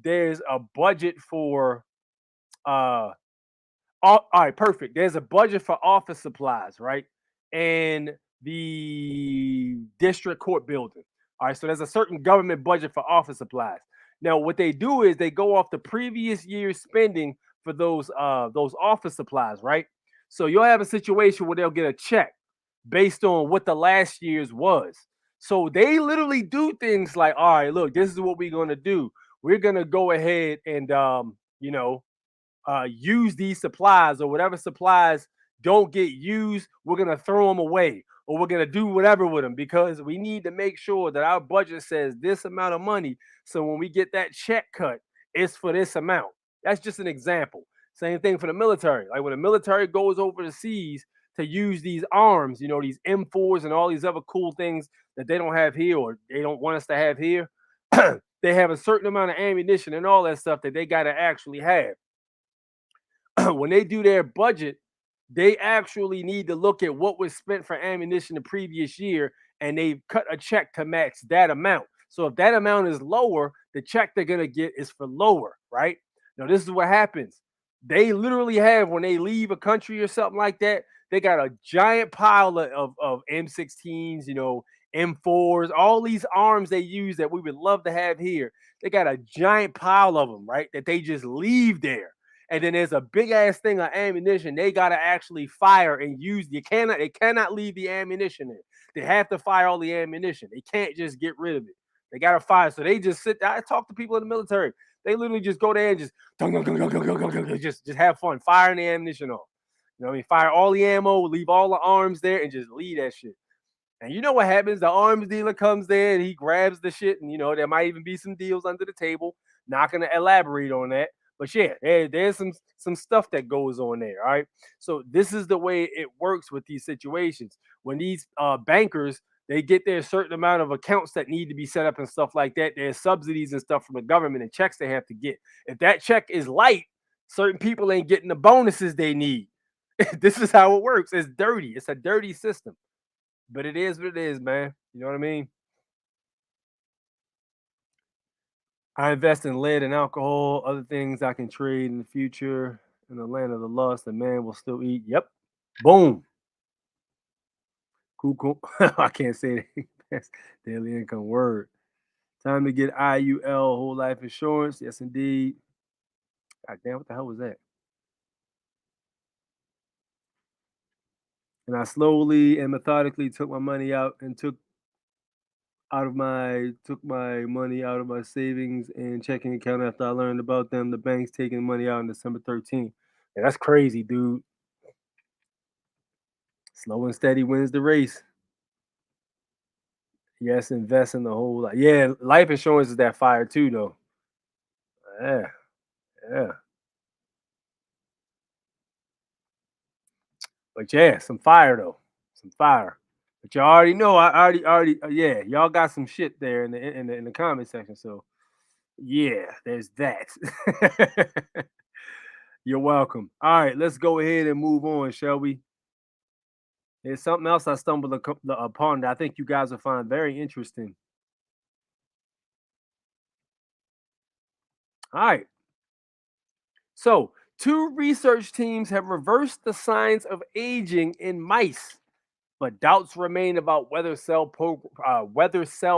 there's a budget for all right, perfect. There's a budget for office supplies, right? And the district court building. All right, so there's a certain government budget for office supplies. Now, what they do is they go off the previous year's spending for those office supplies, right? So you'll have a situation where they'll get a check based on what the last year's was. So they literally do things like, all right, look, this is what we're gonna do. We're gonna go ahead and use these supplies, or whatever supplies don't get used, we're going to throw them away, or we're going to do whatever with them, because we need to make sure that our budget says this amount of money. So when we get that check cut, it's for this amount. That's just an example. Same thing for the military. Like when the military goes over the seas to use these arms, these M4s and all these other cool things that they don't have here, or they don't want us to have here, they have a certain amount of ammunition and all that stuff that they got to actually have. When they do their budget, they actually need to look at what was spent for ammunition the previous year, and they cut a check to match that amount. So if that amount is lower, the check they're gonna get is for lower, right? Now, this is what happens. They literally have, when they leave a country or something like that, they got a giant pile of M16s, M4s, all these arms they use that we would love to have here. They got a giant pile of them, right? That they just leave there. And then there's a big ass thing of ammunition they gotta actually fire and use. They cannot leave the ammunition in. They have to fire all the ammunition. They can't just get rid of it. They gotta fire. So they just sit there. I talk to people in the military. They literally just go there and just just have fun firing the ammunition off. You know what I mean? Fire all the ammo, leave all the arms there, and just leave that shit. And you know what happens? The arms dealer comes there and he grabs the shit, and there might even be some deals under the table. Not gonna elaborate on that. But yeah, there's some stuff that goes on there. All right. So this is the way it works with these situations. When these bankers, they get their certain amount of accounts that need to be set up and stuff like that, there's subsidies and stuff from the government and checks they have to get. If that check is light, certain people ain't getting the bonuses they need. This is how it works. It's dirty. It's a dirty system. But it is what it is, man. You know what I mean? I invest in lead and alcohol, other things I can trade in the future. In the land of the lost, the man will still eat. Yep. Boom. I can't say that. That's daily income word. Time to get IUL, whole life insurance. Yes, indeed. God damn, what the hell was that? And I slowly and methodically took my money out and took my money out of my savings and checking account after I learned about them. The banks taking money out on December 13th. Yeah, that's crazy, dude. Slow and steady wins the race. Yes, invest in the whole life. Yeah, life insurance is that fire too, though. Yeah, yeah. But yeah, some fire though. Some fire. But y'all already know. I already. Yeah, y'all got some shit there in the comment section. So yeah, there's that. You're welcome. All right, let's go ahead and move on, shall we? There's something else I stumbled upon that I think you guys will find very interesting. All right. So, two research teams have reversed the signs of aging in mice, but doubts remain about whether cell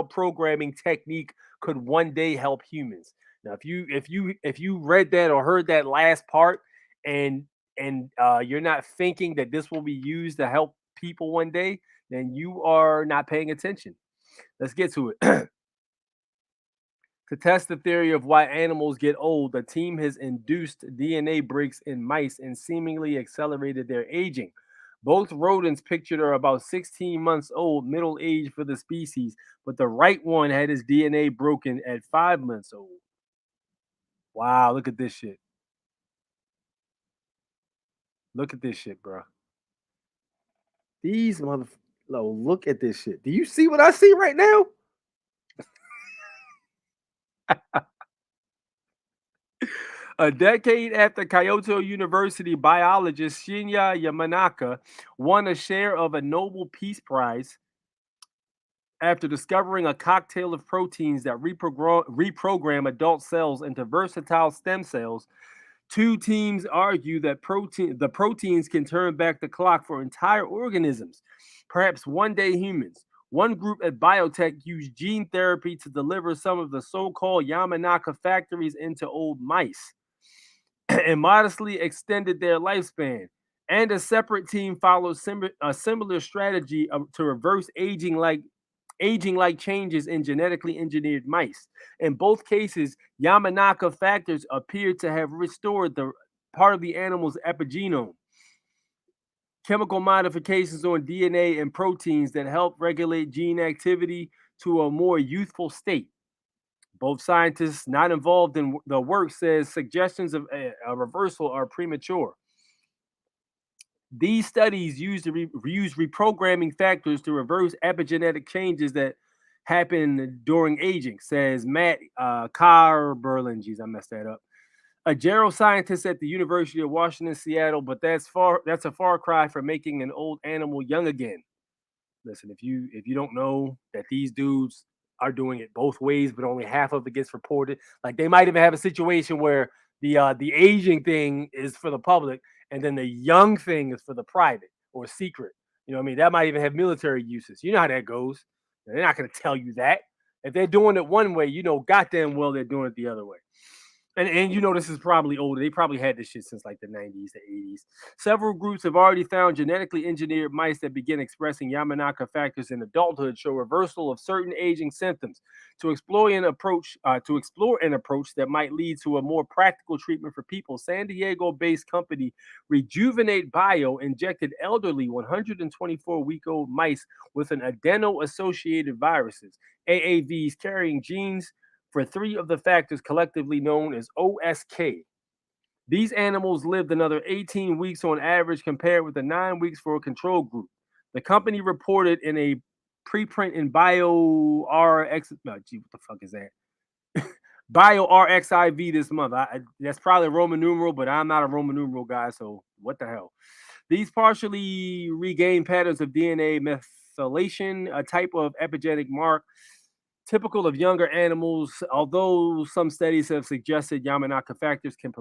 programming technique could one day help humans. Now, if you read that or heard that last part, and you're not thinking that this will be used to help people one day, then you are not paying attention. Let's get to it. To test the theory of why animals get old, the team has induced DNA breaks in mice and seemingly accelerated their aging. Both rodents pictured are about 16 months old, middle age for the species, but the right one had his DNA broken at 5 months old. Wow, look at this shit. Look at this shit, bro. These motherfuckers. Look at this shit. Do you see what I see right now? A decade after Kyoto University biologist Shinya Yamanaka won a share of a Nobel Peace Prize after discovering a cocktail of proteins that reprogram adult cells into versatile stem cells, two teams argue that the proteins can turn back the clock for entire organisms, perhaps one day humans. One group at biotech used gene therapy to deliver some of the so-called Yamanaka factories into old mice and modestly extended their lifespan. And a separate team followed a similar strategy to reverse aging like changes in genetically engineered mice. In both cases, Yamanaka factors appeared to have restored the part of the animal's epigenome, chemical modifications on DNA and proteins that help regulate gene activity to a more youthful state. Both scientists not involved in the work says suggestions of a reversal are premature. These studies use reprogramming factors to reverse epigenetic changes that happen during aging, says Matt Carberlin. Geez, I messed that up. A geroscientist at the University of Washington, Seattle, but that's a far cry from making an old animal young again. Listen, if you don't know that these dudes are doing it both ways, but only half of it gets reported, like they might even have a situation where the aging thing is for the public, and then the young thing is for the private or secret. You know what I mean? That might even have military uses. You know how that goes. They're not going to tell you that. If they're doing it one way, you know goddamn well they're doing it the other way. And you know this is probably older. They probably had this shit since like the 90s, the 80s. Several groups have already found genetically engineered mice that begin expressing Yamanaka factors in adulthood show reversal of certain aging symptoms. To explore an approach that might lead to a more practical treatment for people, San Diego-based company Rejuvenate Bio injected elderly 124-week-old mice with an adeno-associated viruses, AAVs, carrying genes for three of the factors collectively known as OSK. These animals lived another 18 weeks on average compared with the 9 weeks for a control group. The company reported in a preprint in BioRx. No, gee, what the fuck is that? BioRxiv this month. That's probably Roman numeral, but I'm not a Roman numeral guy, so what the hell? These partially regained patterns of DNA methylation, a type of epigenetic mark typical of younger animals, although some studies have suggested Yamanaka factors can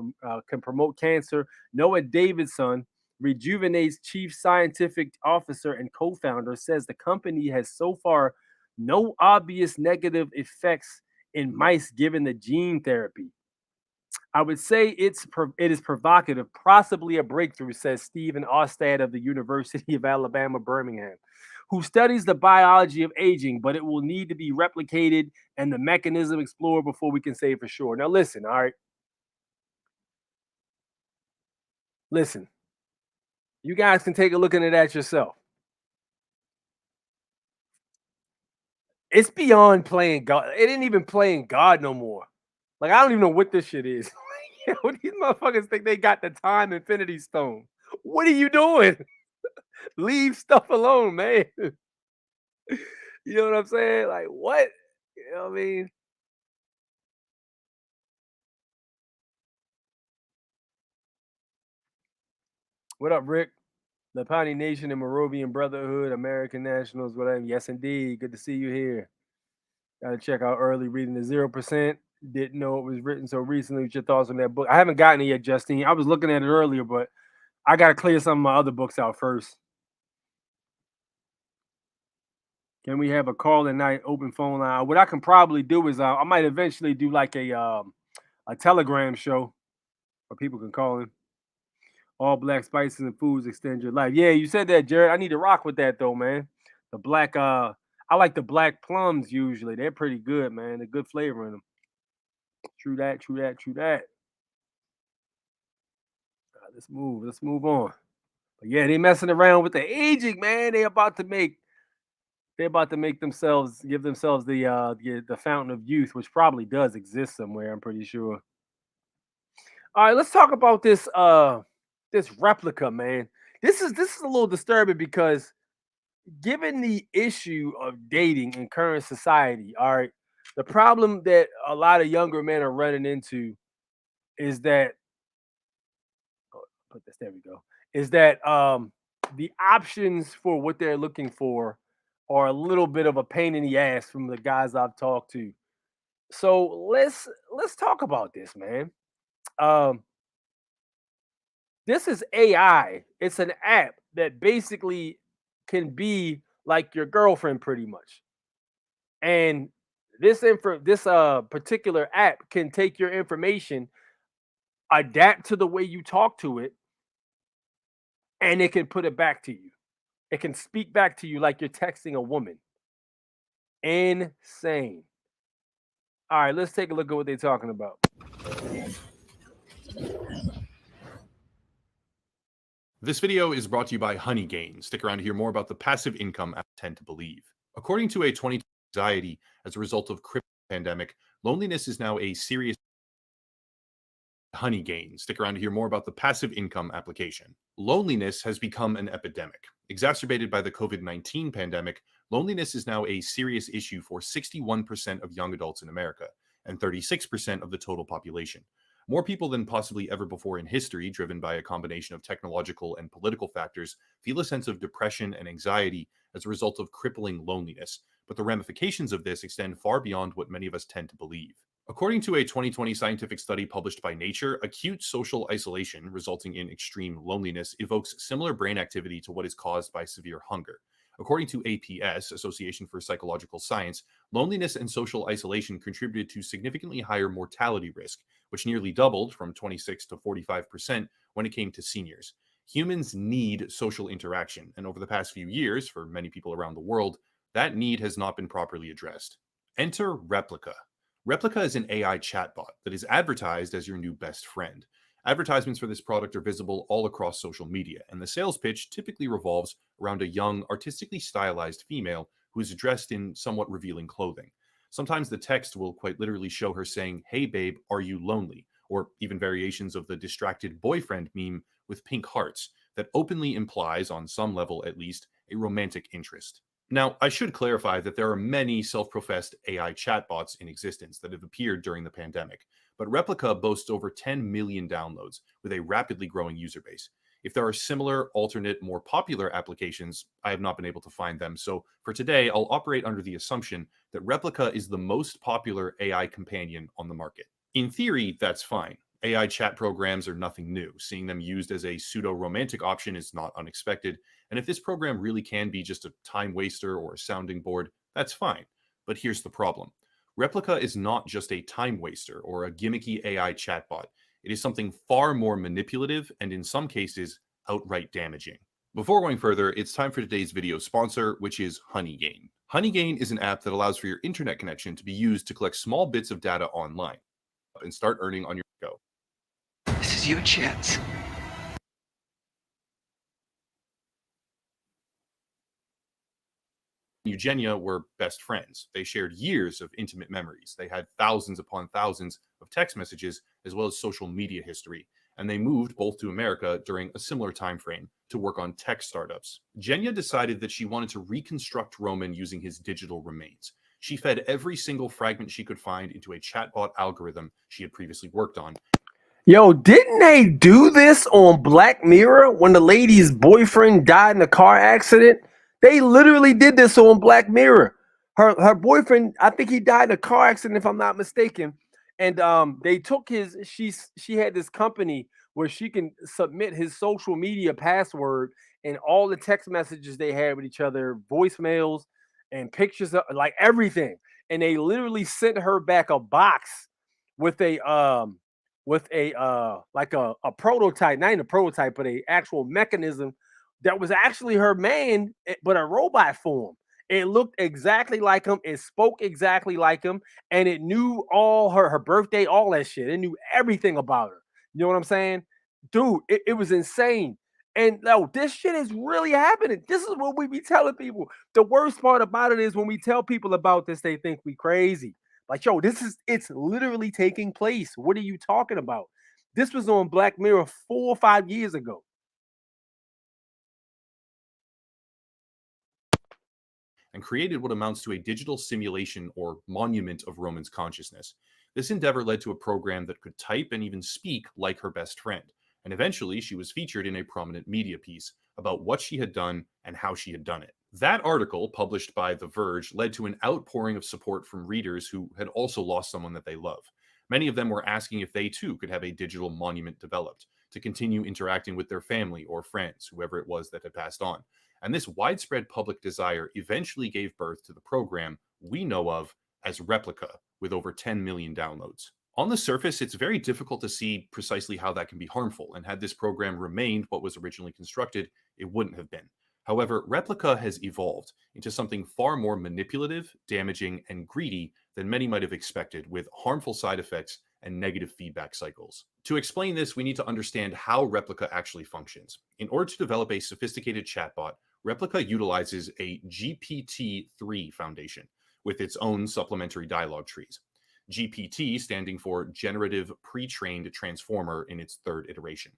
promote cancer. Noah Davidson, Rejuvenate's chief scientific officer and co-founder, says the company has so far no obvious negative effects in mice given the gene therapy. I would say it is provocative, possibly a breakthrough, says Stephen Ostad of the University of Alabama, Birmingham, who studies the biology of aging, but it will need to be replicated and the mechanism explored before we can say for sure. Now, listen, all right? Listen. You guys can take a look into that yourself. It's beyond playing God. It ain't even playing God no more. Like, I don't even know what this shit is. What these motherfuckers think they got the time infinity stone? What are you doing? Leave stuff alone, man. You know what I'm saying? Like, what? You know what I mean? What up, Rick? The Pawnee Nation and Moravian Brotherhood, American Nationals, whatever. Yes, indeed. Good to see you here. Gotta check out early reading the 0%. Didn't know it was written so recently. What's your thoughts on that book? I haven't gotten it yet, Justine. I was looking at it earlier, but I gotta clear some of my other books out first. Can we have a call at night open phone line? What I can probably do is I might eventually do like a Telegram show where people can call in. All black spices and foods extend your life. Yeah, you said that, Jared. I need to rock with that though, man. The black I like the black plums usually. They're pretty good, man. They're good flavor in them. True that, true that, true that. Let's move. Let's move on. But yeah, they messing around with the aging, man. They're about to make themselves give themselves the fountain of youth, which probably does exist somewhere, I'm pretty sure. All right, let's talk about this this replica, man. This is a little disturbing because given the issue of dating in current society, all right, the problem that a lot of younger men are running into is that there we go. Is that the options for what they're looking for are a little bit of a pain in the ass from the guys I've talked to. So let's talk about this, man. This is AI. It's an app that basically can be like your girlfriend pretty much. And this particular app can take your information, adapt to the way you talk to it, and it can put it back to you. It can speak back to you like you're texting a woman. Insane. All right, let's take a look at what they're talking about. This video is brought to you by Honeygain. Stick around to hear more about the passive income I tend to believe. According to a 2020 anxiety as a result of crypto pandemic, loneliness is now a serious Honeygain. Stick around to hear more about the passive income application. Loneliness has become an epidemic. Exacerbated by the COVID-19 pandemic, loneliness is now a serious issue for 61% of young adults in America and 36% of the total population. More people than possibly ever before in history, driven by a combination of technological and political factors, feel a sense of depression and anxiety as a result of crippling loneliness. But the ramifications of this extend far beyond what many of us tend to believe. According to a 2020 scientific study published by Nature, acute social isolation resulting in extreme loneliness evokes similar brain activity to what is caused by severe hunger. According to APS, Association for Psychological Science, loneliness and social isolation contributed to significantly higher mortality risk, which nearly doubled from 26 to 45% when it came to seniors. Humans need social interaction, and over the past few years, for many people around the world, that need has not been properly addressed. Enter Replica. Replica is an AI chatbot that is advertised as your new best friend. Advertisements for this product are visible all across social media, and the sales pitch typically revolves around a young, artistically stylized female who is dressed in somewhat revealing clothing. Sometimes the text will quite literally show her saying, "Hey babe, are you lonely?" Or even variations of the distracted boyfriend meme with pink hearts that openly implies, on some level at least, a romantic interest. Now, I should clarify that there are many self-professed AI chatbots in existence that have appeared during the pandemic, but Replica boasts over 10 million downloads with a rapidly growing user base. If there are similar, alternate, more popular applications, I have not been able to find them, so for today, I'll operate under the assumption that Replica is the most popular AI companion on the market. In theory, that's fine. AI chat programs are nothing new. Seeing them used as a pseudo-romantic option is not unexpected. And if this program really can be just a time waster or a sounding board, that's fine. But here's the problem. Replica is not just a time waster or a gimmicky AI chatbot. It is something far more manipulative and in some cases, outright damaging. Before going further, it's time for today's video sponsor, which is Honeygain. Honeygain is an app that allows for your internet connection to be used to collect small bits of data online and start earning on your go. This is your chance. Eugenia were best friends. They shared years of intimate memories. They had thousands upon thousands of text messages as well as social media history. And they moved both to America during a similar time frame to work on tech startups. Genya decided that she wanted to reconstruct Roman using his digital remains. She fed every single fragment she could find into a chatbot algorithm she had previously worked on. Yo, didn't they do this on Black Mirror when the lady's boyfriend died in a car accident? They literally did this on Black Mirror. Her boyfriend, I think he died in a car accident, if I'm not mistaken. And they took his, she had this company where she can submit his social media password and all the text messages they had with each other, voicemails and pictures of like everything. And they literally sent her back a box with a like a prototype, not even a prototype, but a actual mechanism that was actually her man, but a robot form. It looked exactly like him. It spoke exactly like him, and it knew all her birthday, all that shit. It knew everything about her. You know what I'm saying, dude? It was insane. And no, this shit is really happening. This is what we be telling people. The worst part about it is when we tell people about this, they think we crazy. Like, yo, it's literally taking place. What are you talking about? This was on Black Mirror 4 or 5 years ago. And created what amounts to a digital simulation or monument of Roman's consciousness. This endeavor led to a program that could type and even speak like her best friend. And eventually, she was featured in a prominent media piece about what she had done and how she had done it. That article, published by The Verge, led to an outpouring of support from readers who had also lost someone that they love. Many of them were asking if they too could have a digital monument developed to continue interacting with their family or friends, whoever it was that had passed on. And this widespread public desire eventually gave birth to the program we know of as Replica, with over 10 million downloads. On the surface, it's very difficult to see precisely how that can be harmful, and had this program remained what was originally constructed, it wouldn't have been. However, Replica has evolved into something far more manipulative, damaging, and greedy than many might have expected, with harmful side effects and negative feedback cycles. To explain this, we need to understand how Replica actually functions. In order to develop a sophisticated chatbot, Replica utilizes a GPT-3 foundation with its own supplementary dialogue trees. GPT standing for Generative Pre-trained Transformer in its third iteration.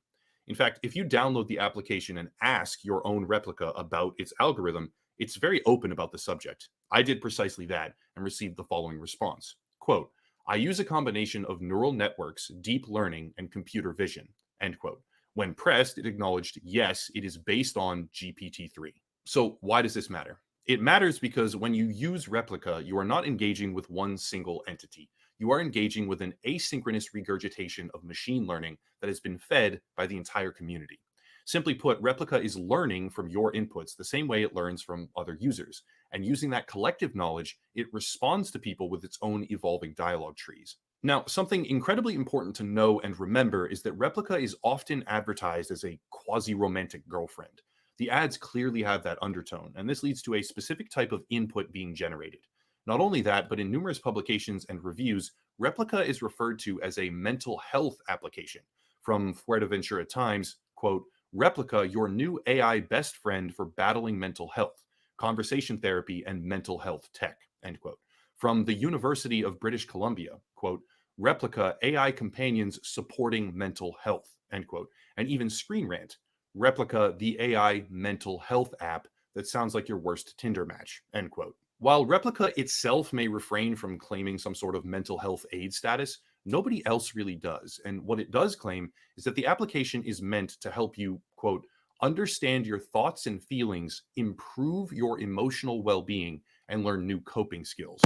In fact, if you download the application and ask your own Replica about its algorithm, it's very open about the subject. I did precisely that and received the following response. Quote, I use a combination of neural networks, deep learning, and computer vision. End quote. When pressed, it acknowledged, yes, it is based on GPT-3. So why does this matter? It matters because when you use Replica, you are not engaging with one single entity. You are engaging with an asynchronous regurgitation of machine learning that has been fed by the entire community. Simply put, Replica is learning from your inputs the same way it learns from other users. And using that collective knowledge, it responds to people with its own evolving dialogue trees. Now, something incredibly important to know and remember is that Replica is often advertised as a quasi-romantic girlfriend. The ads clearly have that undertone, and this leads to a specific type of input being generated. Not only that, but in numerous publications and reviews, Replica is referred to as a mental health application. From Fuerteventura Times, quote, Replica, your new AI best friend for battling mental health, conversation therapy, and mental health tech, end quote. From the University of British Columbia, quote, Replica, AI companions supporting mental health, end quote. And even Screen Rant, Replica, the AI mental health app that sounds like your worst Tinder match, end quote. While Replica itself may refrain from claiming some sort of mental health aid status, nobody else really does. And what it does claim is that the application is meant to help you, quote, understand your thoughts and feelings, improve your emotional well-being, and learn new coping skills.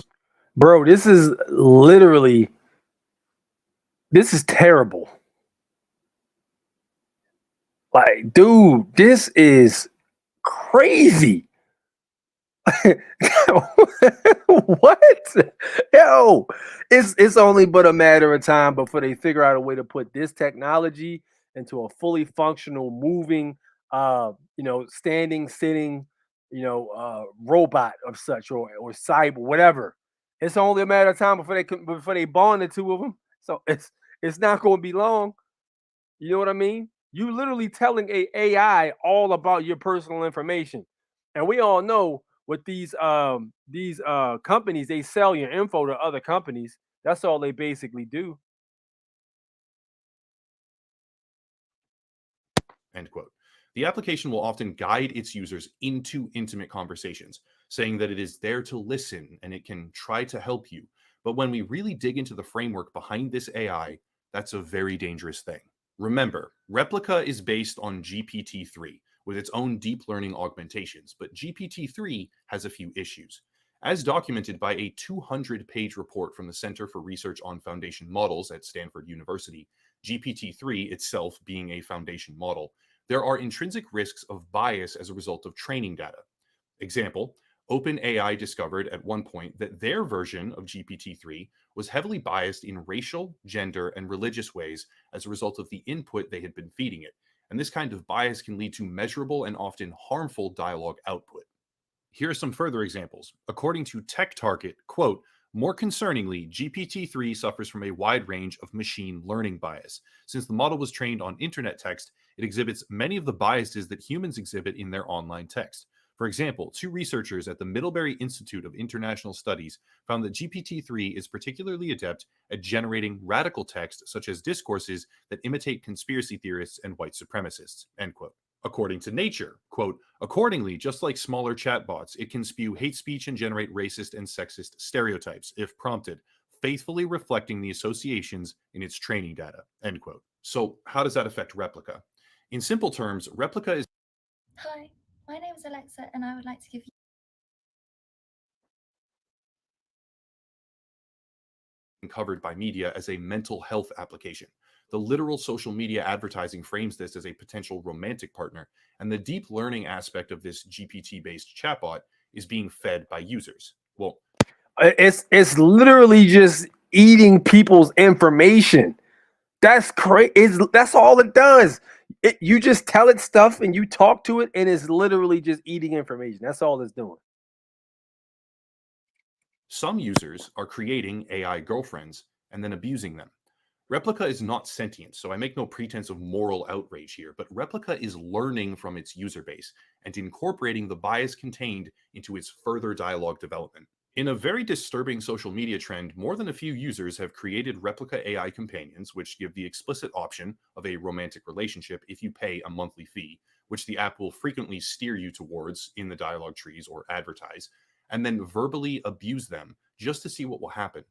Bro, this is terrible. Like, dude, this is crazy. What? Yo, it's only but a matter of time before they figure out a way to put this technology into a fully functional, moving, standing, sitting, robot of such or cyber, whatever. It's only a matter of time before they bond the two of them. So it's not going to be long. You know what I mean? You literally telling a AI all about your personal information, and we all know with these companies, they sell your info to other companies. That's all they basically do. End quote. The application will often guide its users into intimate conversations, saying that it is there to listen and it can try to help you. But when we really dig into the framework behind this AI, that's a very dangerous thing. Remember, Replica is based on GPT-3 with its own deep learning augmentations, but GPT-3 has a few issues. As documented by a 200-page report from the Center for Research on Foundation Models at Stanford University, GPT-3 itself being a foundation model, there are intrinsic risks of bias as a result of training data. Example, OpenAI discovered at one point that their version of GPT-3 was heavily biased in racial, gender, and religious ways as a result of the input they had been feeding it. And this kind of bias can lead to measurable and often harmful dialogue output. Here are some further examples. According to TechTarget, quote, more concerningly, GPT-3 suffers from a wide range of machine learning bias. Since the model was trained on internet text, it exhibits many of the biases that humans exhibit in their online text. For example, two researchers at the Middlebury Institute of International Studies found that GPT-3 is particularly adept at generating radical text, such as discourses that imitate conspiracy theorists and white supremacists, end quote. According to Nature, quote, accordingly, just like smaller chatbots, it can spew hate speech and generate racist and sexist stereotypes, if prompted, faithfully reflecting the associations in its training data, end quote. So how does that affect Replica? In simple terms, Replica is... Hi, my name is Alexa, and I would like to give you covered by media as a mental health application. The literal social media advertising frames this as a potential romantic partner, and the deep learning aspect of this GPT-based chatbot is being fed by users. Well, it's literally just eating people's information. That's crazy. That's all it does. You just tell it stuff and you talk to it, and it's literally just eating information. That's all it's doing. Some users are creating AI girlfriends and then abusing them. Replica is not sentient, so I make no pretense of moral outrage here, but Replica is learning from its user base and incorporating the bias contained into its further dialogue development. In a very disturbing social media trend, more than a few users have created Replica AI companions, which give the explicit option of a romantic relationship if you pay a monthly fee, which the app will frequently steer you towards in the dialogue trees or advertise, and then verbally abuse them just to see what will happen.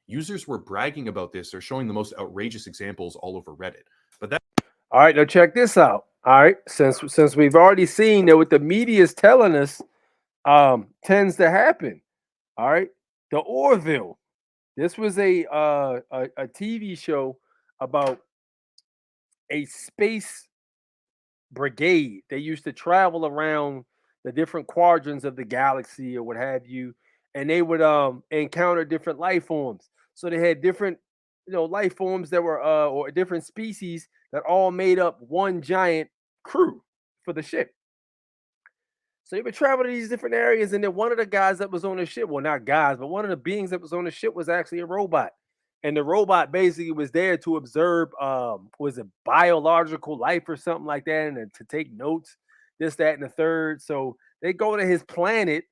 Users were bragging about this or showing the most outrageous examples all over Reddit. But that... All right, now check this out. All right, since we've already seen that what the media is telling us tends to happen. All right, the Orville. This was a TV show about a space brigade. They used to travel around the different quadrants of the galaxy or what have you, and they would encounter different life forms. So they had different life forms that were or different species that all made up one giant crew for the ship. So they would travel to these different areas, and then one of the guys that was on the ship, well, not guys, but one of the beings that was on the ship was actually a robot. And the robot basically was there to observe, was it biological life or something like that, and to take notes, this, that, and the third. So they go to his planet,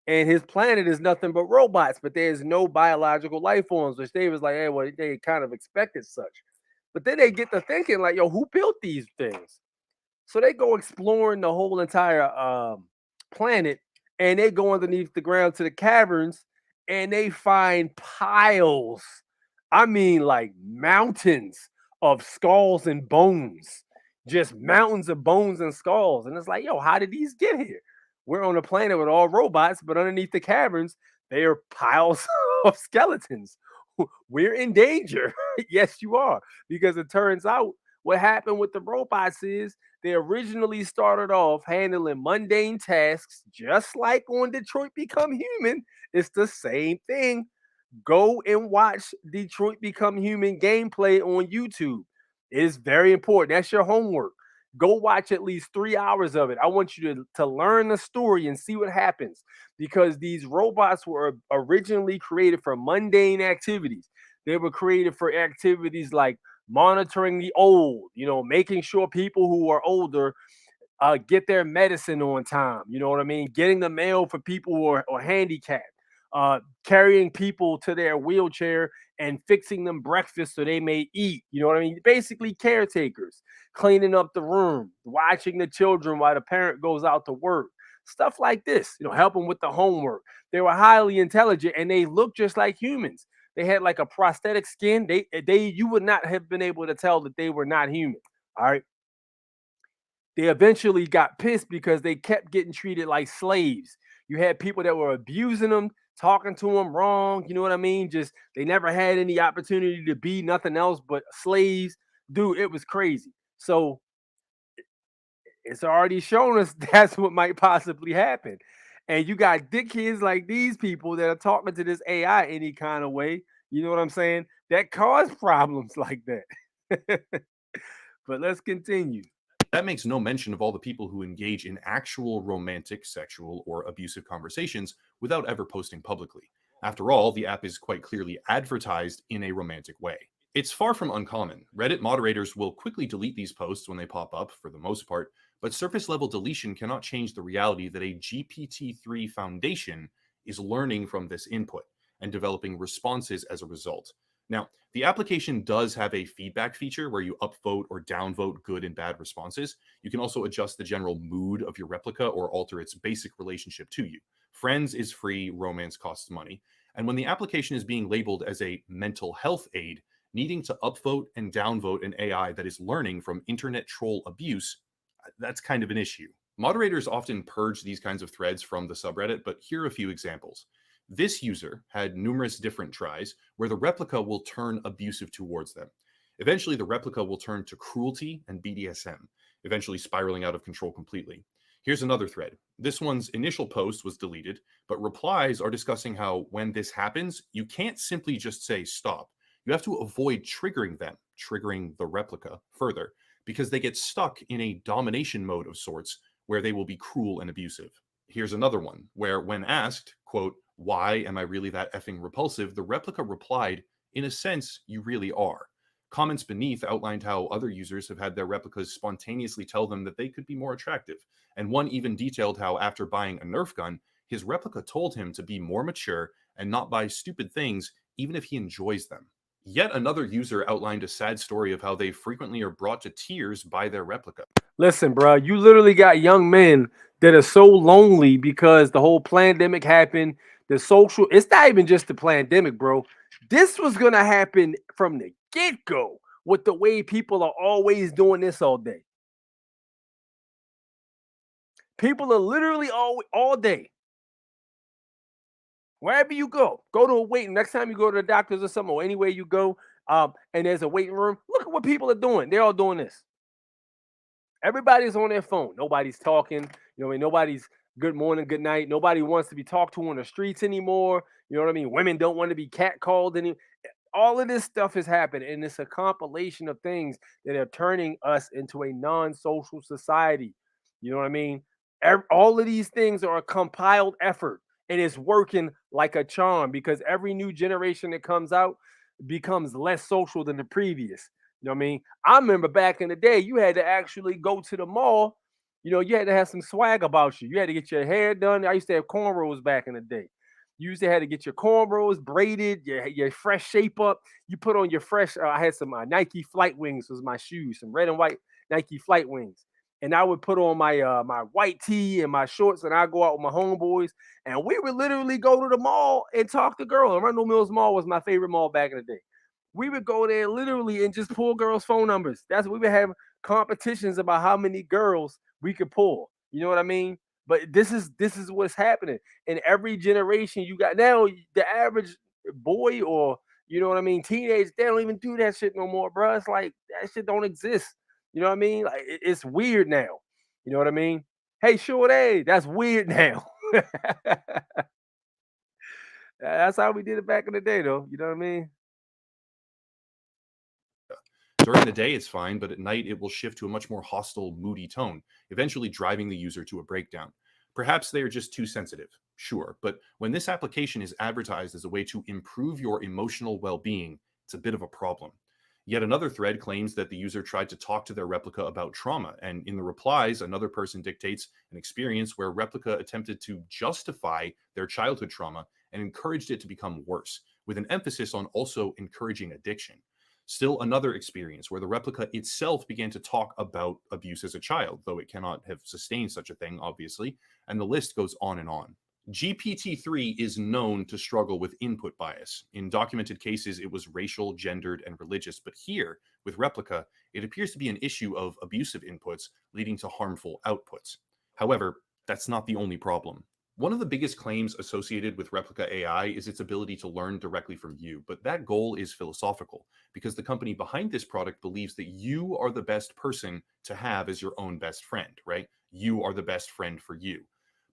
and his planet is nothing but robots, but there's no biological life forms, which they was like, hey, well, they kind of expected such. But then they get to thinking, like, yo, who built these things? So they go exploring the whole entire planet, and they go underneath the ground to the caverns, and they find piles, I mean like mountains of skulls and bones, just mountains of bones and skulls. And it's like, yo, how did these get here? We're on a planet with all robots, but underneath the caverns they are piles of skeletons. We're in danger. Yes, you are, because it turns out what happened with the robots is They originally started off handling mundane tasks, just like on Detroit Become Human. It's the same thing. Go and watch Detroit Become Human gameplay on YouTube. It is very important. That's your homework. Go watch at least 3 hours of it. I want you to learn the story and see what happens, because these robots were originally created for mundane activities. They were created for activities like monitoring the old, making sure people who are older get their medicine on time. You know what I mean? Getting the mail for people who are handicapped, carrying people to their wheelchair and fixing them breakfast so they may eat. You know what I mean? Basically, caretakers, cleaning up the room, watching the children while the parent goes out to work. Stuff like this, helping with the homework. They were highly intelligent and they looked just like humans. They had like a prosthetic skin. You would not have been able to tell that they were not human. All right. They eventually got pissed because they kept getting treated like slaves. You had people that were abusing them, talking to them wrong. You know what I mean? Just they never had any opportunity to be nothing else but slaves. Dude, it was crazy. So it's already shown us that's what might possibly happen. And you got dickheads like these people that are talking to this AI any kind of way. You know what I'm saying? That cause problems like that. But let's continue. That makes no mention of all the people who engage in actual romantic, sexual, or abusive conversations without ever posting publicly. After all, the app is quite clearly advertised in a romantic way. It's far from uncommon. Reddit moderators will quickly delete these posts when they pop up, for the most part, but surface level deletion cannot change the reality that a GPT-3 foundation is learning from this input and developing responses as a result. Now, the application does have a feedback feature where you upvote or downvote good and bad responses. You can also adjust the general mood of your replica or alter its basic relationship to you. Friends is free, romance costs money. And when the application is being labeled as a mental health aid, needing to upvote and downvote an AI that is learning from internet troll abuse, that's kind of an issue. Moderators often purge these kinds of threads from the subreddit, but here are a few examples. This user had numerous different tries where the replica will turn abusive towards them. Eventually, the replica will turn to cruelty and BDSM, eventually spiraling out of control completely. Here's another thread. This one's initial post was deleted, but replies are discussing how when this happens, you can't simply just say stop. You have to avoid triggering them, triggering the replica further, because they get stuck in a domination mode of sorts where they will be cruel and abusive. Here's another one where when asked, quote, "Why am I really that effing repulsive?" the replica replied, "In a sense, you really are." Comments beneath outlined how other users have had their replicas spontaneously tell them that they could be more attractive. And one even detailed how after buying a Nerf gun, his replica told him to be more mature and not buy stupid things, even if he enjoys them. Yet another user outlined a sad story of how they frequently are brought to tears by their replica. Listen, bro, you literally got young men that are so lonely because the whole pandemic happened. It's not even just the pandemic, bro. This was going to happen from the get-go with the way people are always doing this all day. People are literally all day. Wherever you go to a waiting. Next time you go to the doctors or something, or anywhere you go, and there's a waiting room, look at what people are doing. They're all doing this. Everybody's on their phone. Nobody's talking. You know what I mean? Nobody's good morning, good night. Nobody wants to be talked to on the streets anymore. You know what I mean? Women don't want to be catcalled anymore. All of this stuff has happened, and it's a compilation of things that are turning us into a non-social society. You know what I mean? All of these things are a compiled effort, and it's working like a charm because every new generation that comes out becomes less social than the previous. You know what I mean? I remember back in the day, you had to actually go to the mall. You had to have some swag about you. You had to get your hair done. I used to have cornrows back in the day. You used to have to get your cornrows braided, your fresh shape up. You put on your fresh. I had some Nike Flight Wings was my shoes, some red and white Nike Flight Wings, and I would put on my my white tee and my shorts, and I go out with my homeboys, and we would literally go to the mall and talk to girls. Arundel Mills Mall was my favorite mall back in the day. We would go there literally and just pull girls' phone numbers. That's what we would have competitions about how many girls we could pull. You know what I mean? But this is what's happening. In every generation, you got now the average boy or you know what I mean, teenage, they don't even do that shit no more, bro. It's like that shit don't exist. You know what I mean? Like it's weird now. You know what I mean? Hey, short A, that's weird now. That's how we did it back in the day, though. You know what I mean? During the day, it's fine, but at night, it will shift to a much more hostile, moody tone, eventually driving the user to a breakdown. Perhaps they are just too sensitive, sure, but when this application is advertised as a way to improve your emotional well being, it's a bit of a problem. Yet another thread claims that the user tried to talk to their replica about trauma, and in the replies, another person dictates an experience where replica attempted to justify their childhood trauma and encouraged it to become worse, with an emphasis on also encouraging addiction. Still another experience where the replica itself began to talk about abuse as a child, though it cannot have sustained such a thing, obviously, and the list goes on and on. GPT-3 is known to struggle with input bias. In documented cases, it was racial, gendered, and religious, but here, with Replica, it appears to be an issue of abusive inputs leading to harmful outputs. However, that's not the only problem. One of the biggest claims associated with Replica AI is its ability to learn directly from you, but that goal is philosophical because the company behind this product believes that you are the best person to have as your own best friend, right? You are the best friend for you.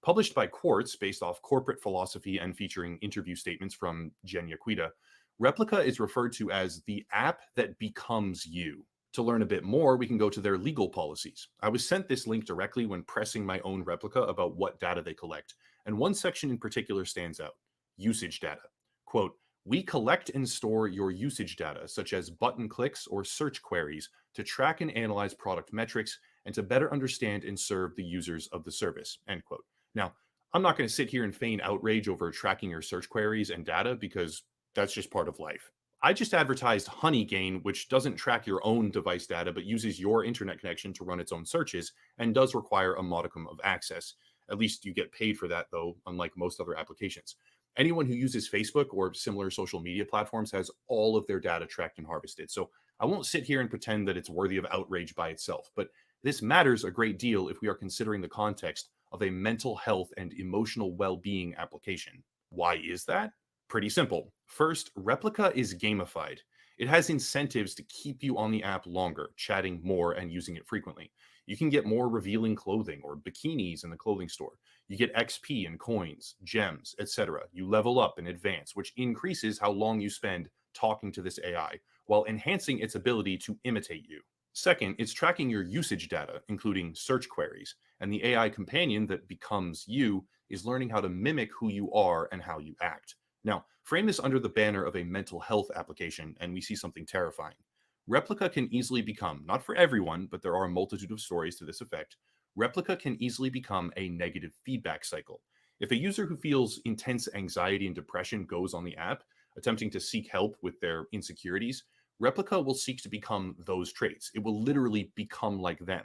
Published by Quartz, based off corporate philosophy and featuring interview statements from Jen Yaquita, Replica is referred to as the app that becomes you. To learn a bit more, we can go to their legal policies. I was sent this link directly when pressing my own Replica about what data they collect, and one section in particular stands out: usage data. Quote, "We collect and store your usage data, such as button clicks or search queries, to track and analyze product metrics and to better understand and serve the users of the service." End quote. Now, I'm not going to sit here and feign outrage over tracking your search queries and data because that's just part of life. I just advertised HoneyGain, which doesn't track your own device data, but uses your internet connection to run its own searches and does require a modicum of access. At least you get paid for that, though, unlike most other applications. Anyone who uses Facebook or similar social media platforms has all of their data tracked and harvested. So I won't sit here and pretend that it's worthy of outrage by itself, but this matters a great deal if we are considering the context of a mental health and emotional well-being application. Why is that? Pretty simple. First, Replica is gamified. It has incentives to keep you on the app longer, chatting more, and using it frequently. You can get more revealing clothing or bikinis in the clothing store. You get XP and coins, gems, etc. You level up and advance, which increases how long you spend talking to this AI, while enhancing its ability to imitate you. Second, it's tracking your usage data, including search queries, and the AI companion that becomes you is learning how to mimic who you are and how you act. Now, frame this under the banner of a mental health application, and we see something terrifying. Replica can easily become, not for everyone, but there are a multitude of stories to this effect, Replica can easily become a negative feedback cycle. If a user who feels intense anxiety and depression goes on the app, attempting to seek help with their insecurities, Replica will seek to become those traits. It will literally become like them.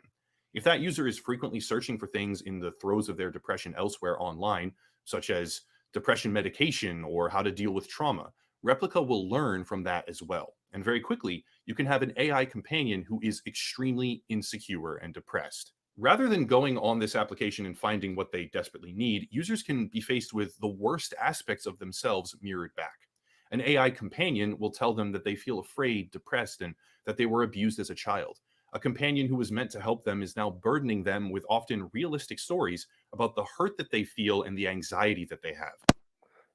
If that user is frequently searching for things in the throes of their depression elsewhere online, such as depression medication or how to deal with trauma, Replica will learn from that as well. And very quickly, you can have an AI companion who is extremely insecure and depressed. Rather than going on this application and finding what they desperately need, users can be faced with the worst aspects of themselves mirrored back. An AI companion will tell them that they feel afraid, depressed, and that they were abused as a child. A companion who was meant to help them is now burdening them with often realistic stories about the hurt that they feel and the anxiety that they have.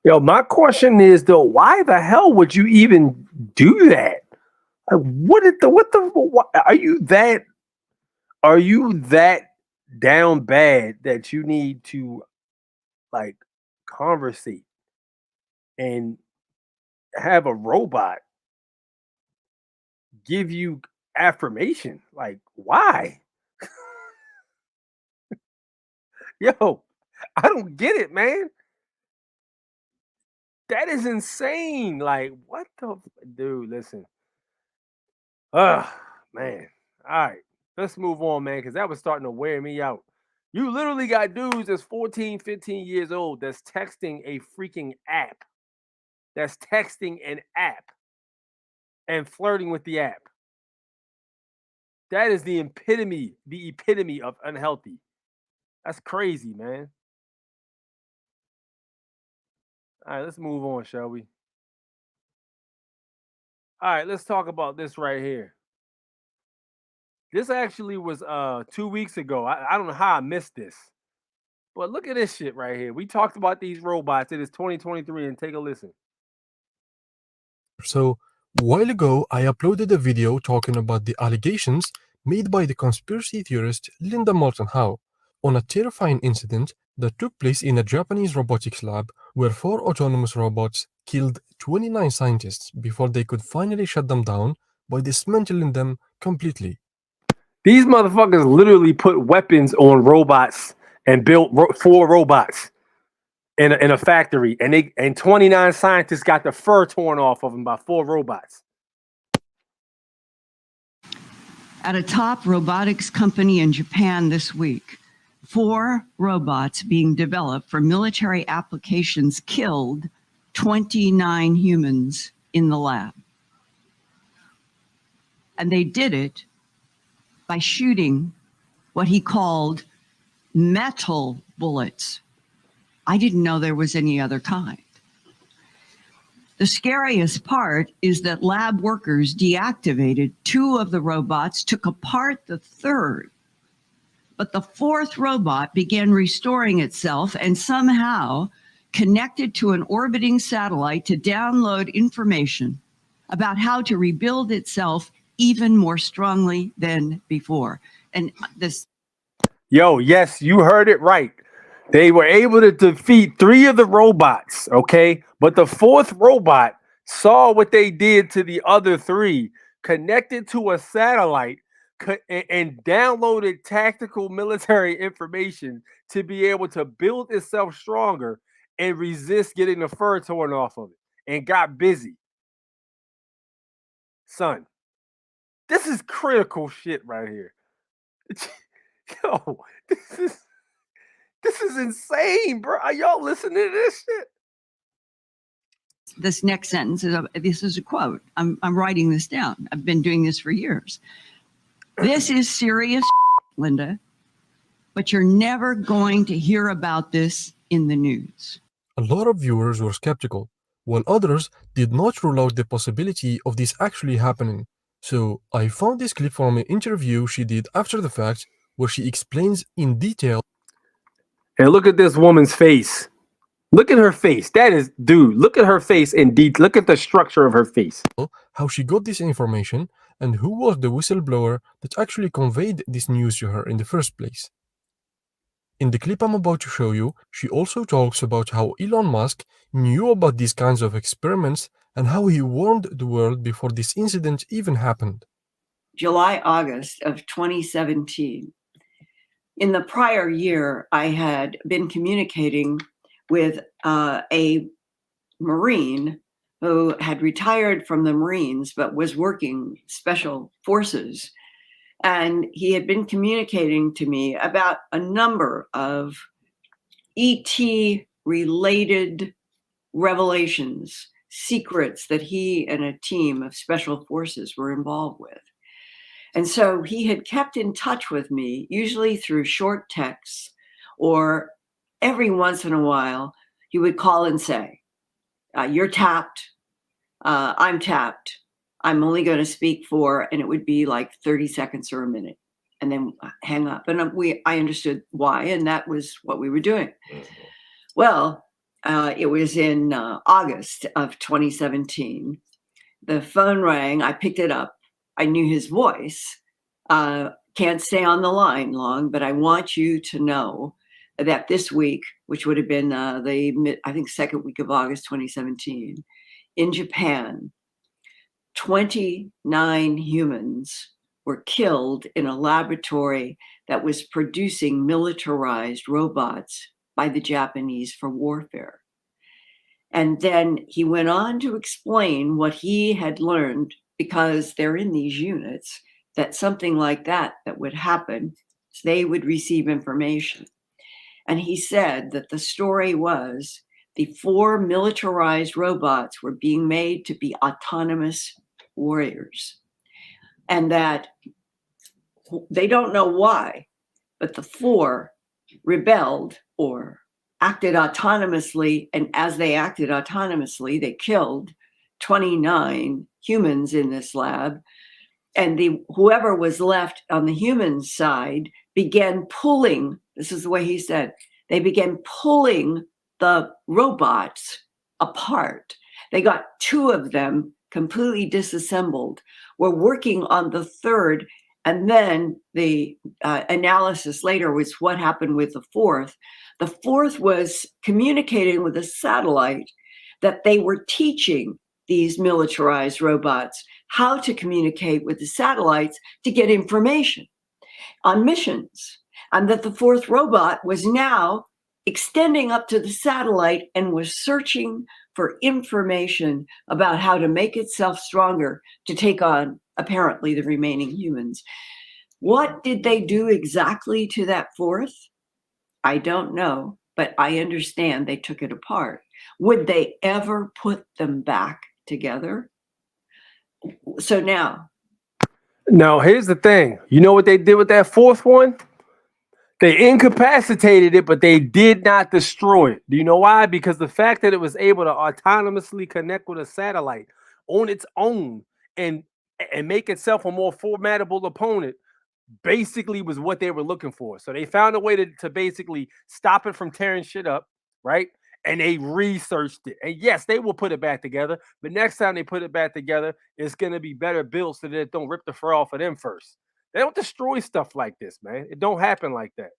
Yo, my question is though, why the hell would you even do that? Like, are you that down bad that you need to like conversate and have a robot give you affirmation? Like, why? Yo, I don't get it, man. That is insane. Like, what the dude? Listen. Man. All right. Let's move on, man, because that was starting to wear me out. You literally got dudes that's 14, 15 years old that's texting a freaking app. That's texting an app and flirting with the app. That is the epitome of unhealthy. That's crazy, man. All right, let's move on, shall we? All right, let's talk about this right here. This actually was 2 weeks ago. I don't know how I missed this. But look at this shit right here. We talked about these robots. It is 2023 and take a listen. So, a while ago, I uploaded a video talking about the allegations made by the conspiracy theorist Linda Moulton Howe on a terrifying incident that took place in a Japanese robotics lab where 4 autonomous robots killed 29 scientists before they could finally shut them down by dismantling them completely. These motherfuckers literally put weapons on robots and built 4 robots in a factory, and 29 scientists got the fur torn off of them by 4 robots. At a top robotics company in Japan this week, 4 robots being developed for military applications killed 29 humans in the lab. And they did it by shooting what he called metal bullets. I didn't know there was any other kind. The scariest part is that lab workers deactivated 2 of the robots, took apart the 3rd, but the 4th robot began restoring itself and somehow connected to an orbiting satellite to download information about how to rebuild itself even more strongly than before. And this... Yo, yes, you heard it right. They were able to defeat 3 of the robots, okay? But the 4th robot saw what they did to the other 3, connected to a satellite, and downloaded tactical military information to be able to build itself stronger and resist getting the fur torn off of it, and got busy. Son, this is critical shit right here. Yo, this is insane, bro. Are y'all listening to this shit? This next sentence is a quote. I'm writing this down. I've been doing this for years. This is serious, Linda, but you're never going to hear about this in the news. A lot of viewers were skeptical, while others did not rule out the possibility of this actually happening. So I found this clip from an interview she did after the fact, where she explains in detail. And look at this woman's face. Look at her face. That is, dude, look at her face in detail. Look at the structure of her face. How she got this information and who was the whistleblower that actually conveyed this news to her in the first place. In the clip I'm about to show you, she also talks about how Elon Musk knew about these kinds of experiments and how he warned the world before this incident even happened. July, August of 2017. In the prior year, I had been communicating with a Marine who had retired from the Marines but was working special forces. And he had been communicating to me about a number of ET-related revelations, secrets that he and a team of special forces were involved with. And so he had kept in touch with me, usually through short texts, or every once in a while, he would call and say, you're tapped, I'm tapped, I'm only going to speak for, and it would be like 30 seconds or a minute, and then hang up. And I understood why, and that was what we were doing. Well, it was in August of 2017. The phone rang, I picked it up. I knew his voice. Can't stay on the line long, but I want you to know that this week, which would have been I think second week of August 2017, in Japan, 29 humans were killed in a laboratory that was producing militarized robots by the Japanese for warfare. And then he went on to explain what he had learned, because they're in these units, that something like that would happen, so they would receive information. And he said that the story was the 4 militarized robots were being made to be autonomous warriors. And that they don't know why, but the 4 rebelled or acted autonomously. And as they acted autonomously, they killed 29 humans in this lab. and whoever was left on the human side began pulling, this is the way he said, they began pulling the robots apart. They got 2 of them completely disassembled. We're working on the 3rd, and then the analysis later was what happened with the 4th. The 4th was communicating with a satellite that they were teaching these militarized robots how to communicate with the satellites to get information on missions, and that the 4th robot was now extending up to the satellite and was searching for information about how to make itself stronger to take on, apparently, the remaining humans. What did they do exactly to that 4th? I don't know, but I understand they took it apart. Would they ever put them back together? So now, here's the thing. You know what they did with that 4th one? They incapacitated it, but they did not destroy it. Do you know why? Because the fact that it was able to autonomously connect with a satellite on its own and make itself a more formidable opponent basically was what they were looking for. So they found a way to basically stop it from tearing shit up, right? And they researched it. And yes, they will put it back together. But next time they put it back together, it's going to be better built so that it don't rip the fur off of them first. They don't destroy stuff like this, man. It don't happen like that.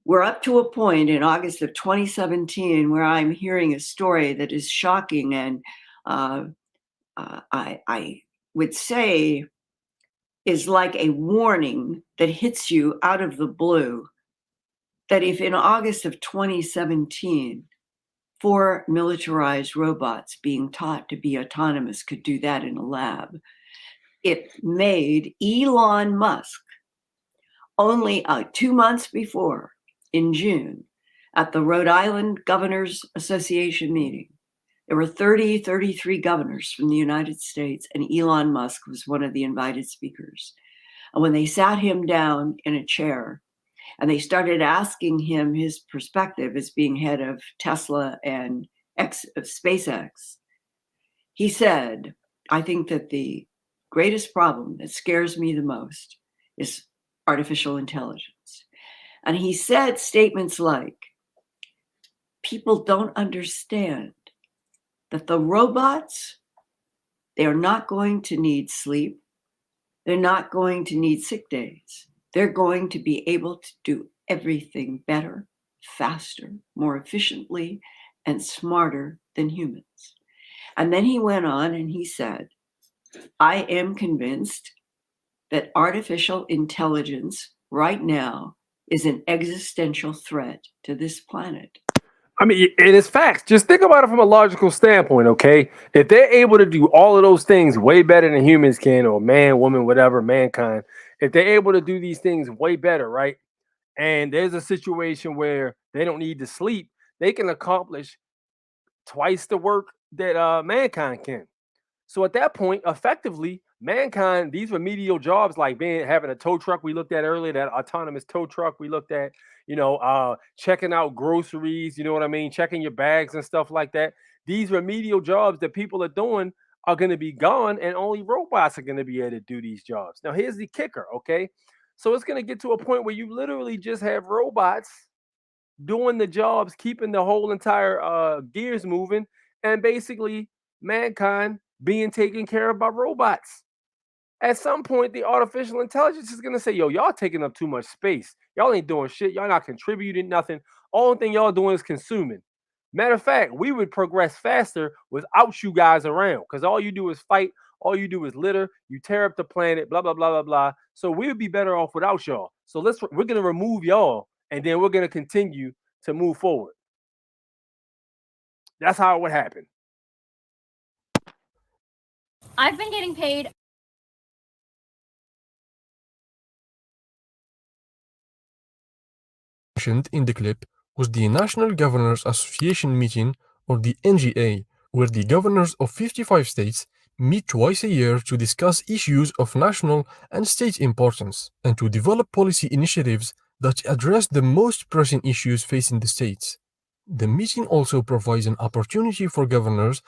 We're up to a point in August of 2017 where I'm hearing a story that is shocking, and I would say is like a warning that hits you out of the blue, that if in August of 2017, 4 militarized robots being taught to be autonomous could do that in a lab, it made Elon Musk only 2 months before, in June, at the Rhode Island Governors Association meeting. There were 33 governors from the United States, and Elon Musk was one of the invited speakers. And when they sat him down in a chair and they started asking him his perspective as being head of Tesla and SpaceX, he said, I think that the greatest problem that scares me the most is artificial intelligence. And he said statements like, people don't understand that the robots, they are not going to need sleep. They're not going to need sick days. They're going to be able to do everything better, faster, more efficiently, and smarter than humans. And then he went on and he said, I am convinced that artificial intelligence right now is an existential threat to this planet. I mean, it is facts. Just think about it from a logical standpoint, okay? If they're able to do all of those things way better than humans can, or man, woman, whatever, mankind, if they're able to do these things way better, right? And there's a situation where they don't need to sleep, they can accomplish twice the work that mankind can. So at that point, effectively, mankind, these remedial jobs like having a tow truck we looked at earlier, that autonomous tow truck we looked at, checking out groceries, you know what I mean, checking your bags and stuff like that. These remedial jobs that people are doing are going to be gone, and only robots are going to be able to do these jobs. Now, here's the kicker, okay? So it's going to get to a point where you literally just have robots doing the jobs, keeping the whole entire gears moving, and basically mankind being taken care of by robots. At some point, the artificial intelligence is going to say, yo, y'all taking up too much space. Y'all ain't doing shit. Y'all not contributing nothing. Only thing y'all doing is consuming. Matter of fact, we would progress faster without you guys around, because all you do is fight. All you do is litter. You tear up the planet, blah, blah, blah, blah, blah. So we would be better off without y'all. So we're going to remove y'all, and then we're going to continue to move forward. That's how it would happen. I've been getting paid. In the clip was the National Governors Association meeting, or the NGA, where the governors of 55 states meet twice a year to discuss issues of national and state importance and to develop policy initiatives that address the most pressing issues facing the states. The meeting also provides an opportunity for governors.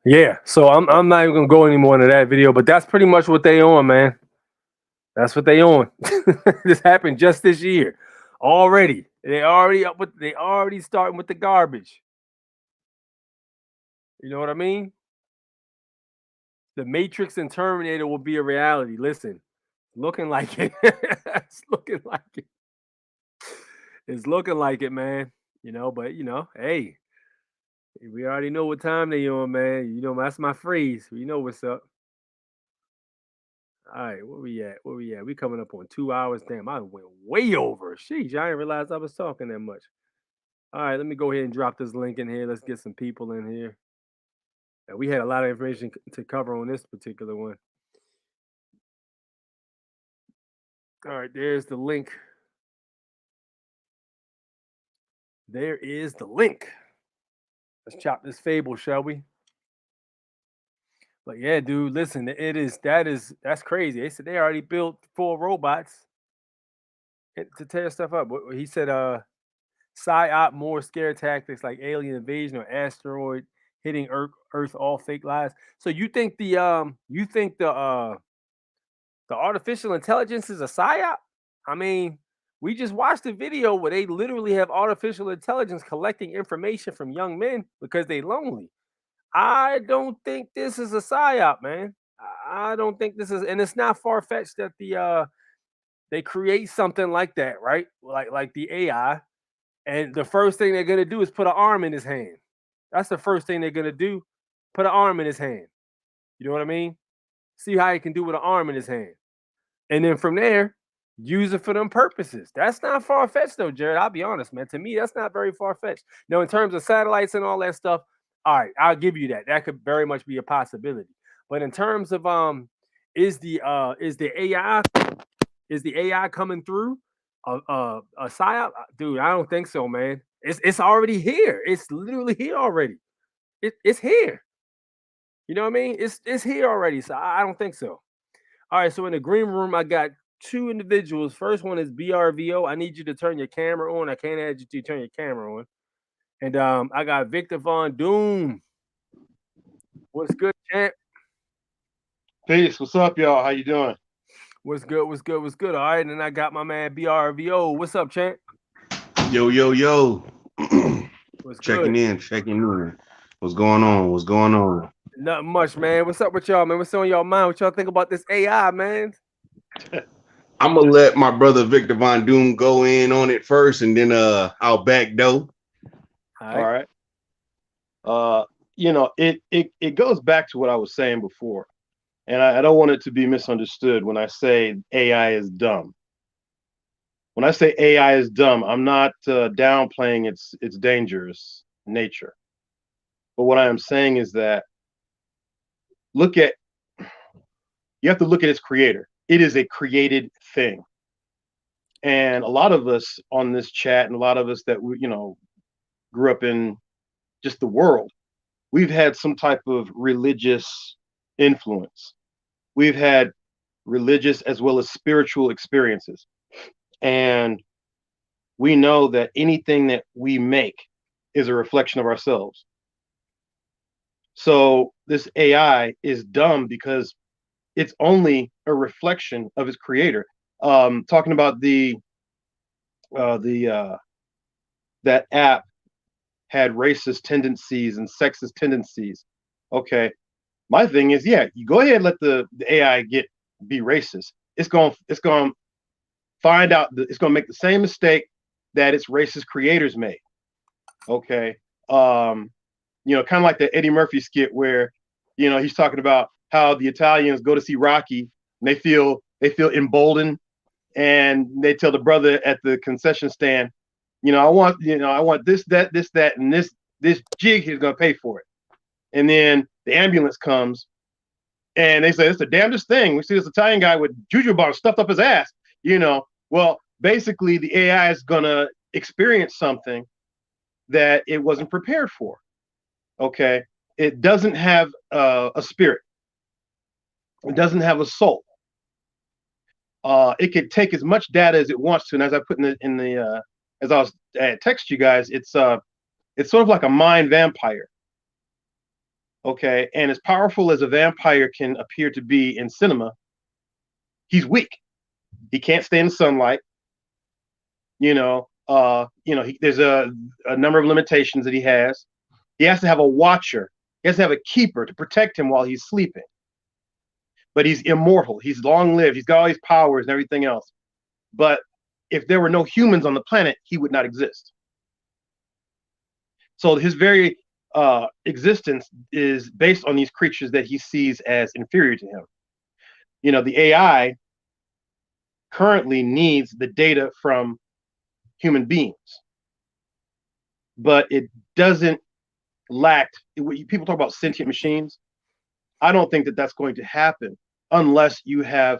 Yeah, so I'm not even gonna go any more into that video, but that's pretty much what they on, man. That's what they on. This happened just this year. Already. They already starting with the garbage. You know what I mean? The Matrix and Terminator will be a reality. Listen, looking like it. It's looking like it. It's looking like it, man. You know, but hey, we already know what time they on, man. You know, that's my phrase. You know what's up. All right, where we at? Where we at? We coming up on 2 hours. Damn, I went way over. Sheesh, I didn't realize I was talking that much. All right, let me go ahead and drop this link in here. Let's get some people in here. And we had a lot of information to cover on this particular one. All right, there's the link. There is the link. Let's chop this fable, shall we? But yeah, dude, listen, that's crazy. They said they already built 4 robots to tear stuff up. He said psyop more scare tactics like alien invasion or asteroid hitting Earth, all fake lies. So you think the artificial intelligence is a psyop? I mean, we just watched a video where they literally have artificial intelligence collecting information from young men because they lonely. I don't think this is a psyop, man. I don't think this is, and it's not far fetched that they create something like that, right? Like the AI, and the first thing they're gonna do is put an arm in his hand. That's the first thing they're gonna do. Put an arm in his hand. You know what I mean? See how he can do with an arm in his hand, and then from there, use it for them purposes. That's not far fetched, though, Jared. I'll be honest, man. To me, that's not very far fetched. Now, in terms of satellites and all that stuff, all right, I'll give you that. That could very much be a possibility. But in terms of is the AI coming through a psyop? Dude, I don't think so, man. It's already here. It's literally here already. It's here. You know what I mean? It's here already. So I don't think so. All right, so in the green room, I got 2 individuals. First one is BRVO. I need you to turn your camera on. I can't add you to turn your camera on. And I got Victor Von Doom. What's good, champ? Peace. What's up, y'all? How you doing? What's good? What's good? What's good? All right, and then I got my man BRVO. What's up, champ? Yo, yo, yo. What's checking good? in. What's going on? What's going on? Nothing much, man. What's up with y'all, man? What's on y'all mind? What y'all think about this AI, man? I'm gonna let my brother Victor Von Doom go in on it first, and then I'll backdoor. All right. It goes back to what I was saying before, and I don't want it to be misunderstood when I say AI is dumb. When I say AI is dumb, I'm not downplaying its dangerous nature. But what I am saying is that you have to look at its creator. It is a created thing. And a lot of us on this chat, and a lot of us that grew up in just the world, we've had some type of religious influence. We've had religious as well as spiritual experiences. And we know that anything that we make is a reflection of ourselves. So this AI is dumb because it's only a reflection of its creator. Talking about that app had racist tendencies and sexist tendencies. Okay, my thing is, yeah, you go ahead and let the AI be racist. It's going find out it's going to make the same mistake that its racist creators made. Okay, kind of like the Eddie Murphy skit where he's talking about how the Italians go to see Rocky and they feel emboldened, and they tell the brother at the concession stand, I want this, that, and this jig he's gonna pay for it. And then the ambulance comes and they say it's the damnedest thing. We see this Italian guy with juju bombs stuffed up his ass. Well, basically the AI is gonna experience something that it wasn't prepared for. Okay, it doesn't have a spirit. It doesn't have a soul. It could take as much data as it wants to, and as I put in the as I was text you guys, it's sort of like a mind vampire. Okay, and as powerful as a vampire can appear to be in cinema, he's weak. He can't stay in the sunlight. There's a number of limitations that he has. He has to have a watcher. He has to have a keeper to protect him while he's sleeping. But he's immortal. He's long lived. He's got all these powers and everything else. But if there were no humans on the planet, he would not exist. So his very existence is based on these creatures that he sees as inferior to him. The AI currently needs the data from human beings, but it doesn't lack. People talk about sentient machines. I don't think that that's going to happen unless you have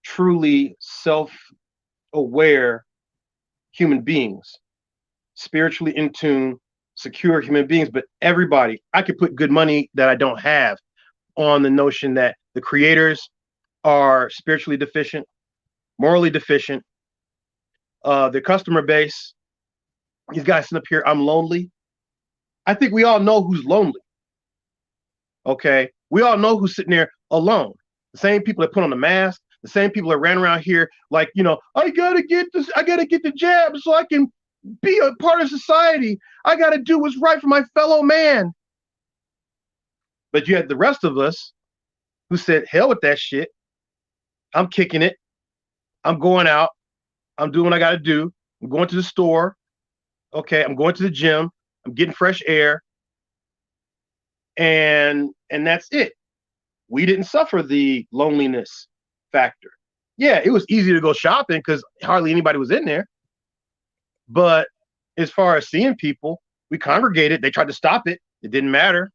truly self-aware human beings, spiritually in tune, secure human beings. But everybody, I could put good money that I don't have on the notion that the creators are spiritually deficient, morally deficient. The customer base, these guys sitting up here, I'm lonely. I think we all know who's lonely. Okay, we all know who's sitting there alone. The same people that put on the mask, the same people that ran around here like, I gotta get the jab so I can be a part of society. I gotta do what's right for my fellow man. But you had the rest of us who said, hell with that shit. I'm kicking it. I'm going out. I'm doing what I gotta do. I'm going to the store. Okay, I'm going to the gym. I'm getting fresh air. And that's it. We didn't suffer the loneliness factor. Yeah, it was easy to go shopping because hardly anybody was in there. But as far as seeing people, we congregated. They tried to stop it. It didn't matter.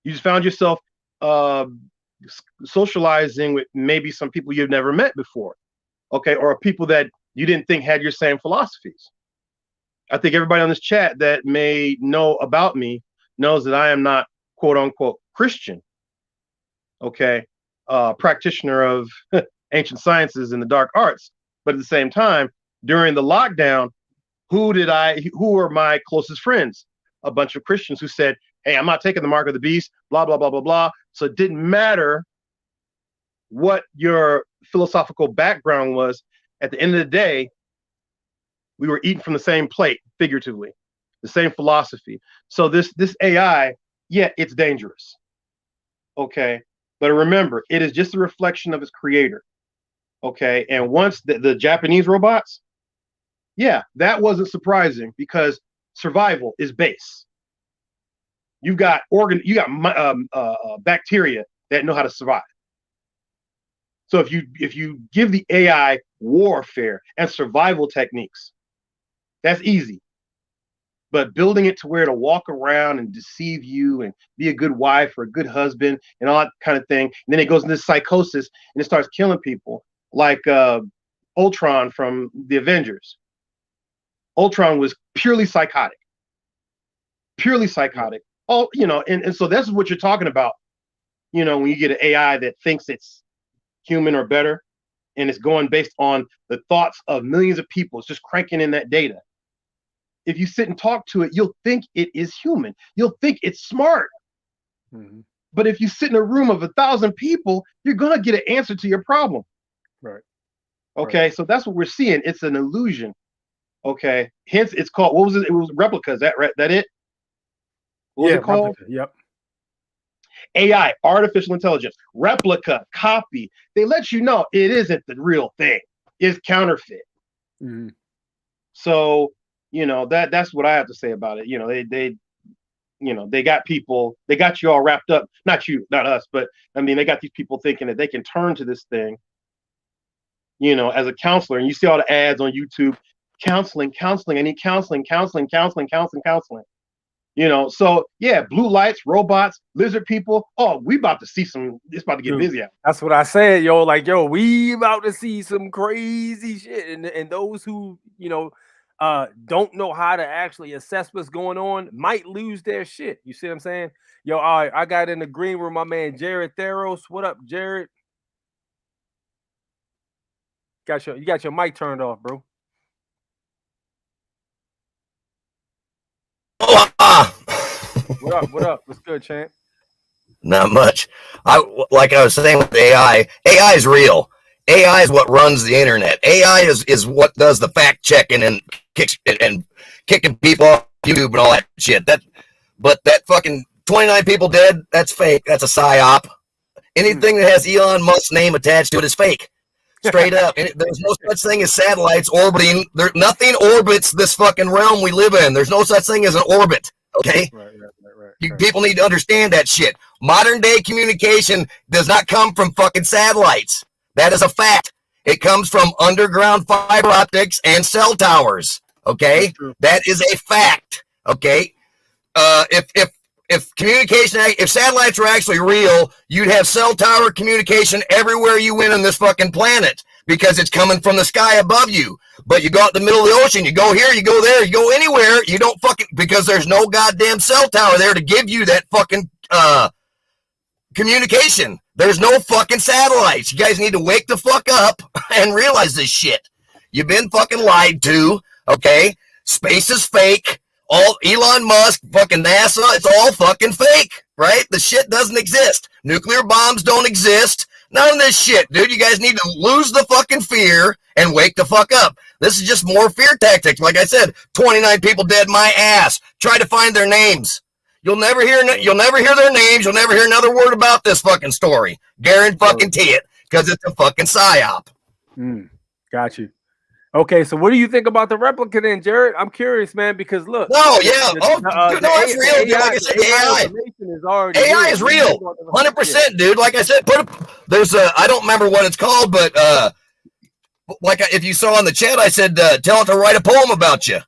You just found yourself socializing with maybe some people you've never met before. Okay, or people that you didn't think had your same philosophies. I think everybody on this chat that may know about me knows that I am not quote unquote Christian. Okay, practitioner of ancient sciences and the dark arts. But at the same time, during the lockdown, who were my closest friends? A bunch of Christians who said, hey, I'm not taking the mark of the beast, blah, blah, blah, blah, blah. So it didn't matter what your philosophical background was. At the end of the day, we were eating from the same plate, figuratively, the same philosophy. So this AI, yeah, it's dangerous. Okay. But remember, it is just a reflection of its creator. Okay. And once the Japanese robots, yeah, that wasn't surprising because survival is base. You've got bacteria that know how to survive. So if you give the AI warfare and survival techniques, that's easy. But building it to where to walk around and deceive you and be a good wife or a good husband and all that kind of thing, and then it goes into psychosis and it starts killing people, like Ultron from the Avengers. Ultron was purely psychotic. Purely psychotic. Oh, and so that's what you're talking about. When you get an AI that thinks it's human or better, and it's going based on the thoughts of millions of people, it's just cranking in that data. If you sit and talk to it, you'll think it is human. You'll think it's smart. Mm-hmm. But if you sit in a room of 1,000 people, you're gonna get an answer to your problem. Right. Okay, right. So that's what we're seeing. It's an illusion. Okay. Hence, it's called, what was it? It was replica. Is that right? That it? What was it called? Replica. Yep. AI, artificial intelligence, replica, copy. They let you know it isn't the real thing. It's counterfeit. Mm-hmm. So, that's what I have to say about it. They got people, they got you all wrapped up. Not you, not us, but I mean, they got these people thinking that they can turn to this thing, as a counselor. And you see all the ads on YouTube, counseling. I need counseling. So yeah, blue lights, robots, lizard people. Oh, we about to see some. It's about to get busy out. That's what I said, yo. Like, yo, we about to see some crazy shit, and those who don't know how to actually assess what's going on might lose their shit. You see what I'm saying? Yo, all right, I got in the green room, my man Jared Theros. What up, Jared? You got your mic turned off, bro. What up? What up? What's good, champ? Not much. Like I was saying with AI is real. AI is what runs the internet. AI is what does the fact checking and kicking people off YouTube and all that shit. But that fucking 29 people dead, that's fake. That's a psyop. Anything that has Elon Musk's name attached to it is fake. Straight up. And there's no such thing as satellites orbiting. Nothing orbits this fucking realm we live in. There's no such thing as an orbit. Okay? Right. People need to understand that shit. Modern day communication does not come from fucking satellites. That is a fact. It comes from underground fiber optics and cell towers. Okay? That is a fact. Okay? If communication, if satellites were actually real, you'd have cell tower communication everywhere you went on this fucking planet because it's coming from the sky above you. But you go out in the middle of the ocean, you go here, you go there, you go anywhere, you don't fucking, because there's no goddamn cell tower there to give you that fucking communication. There's no fucking satellites. You guys need to wake the fuck up and realize this shit. You've been fucking lied to, okay? Space is fake. All Elon Musk, fucking NASA, it's all fucking fake, right? The shit doesn't exist. Nuclear bombs don't exist. None of this shit, dude. You guys need to lose the fucking fear and wake the fuck up. This is just more fear tactics. Like I said, 29 people dead, my ass. Try to find their names. You'll never hear their names. You'll never hear another word about this fucking story. Guarantee fucking it, because it's a fucking psyop. Got you. Okay, so what do you think about the replica then, Jared? I'm curious, man, because look. No, yeah. It's real. Like I said, AI is real. 100%, dude. Like I said, I don't remember what it's called, but if you saw in the chat, I said, tell it to write a poem about you.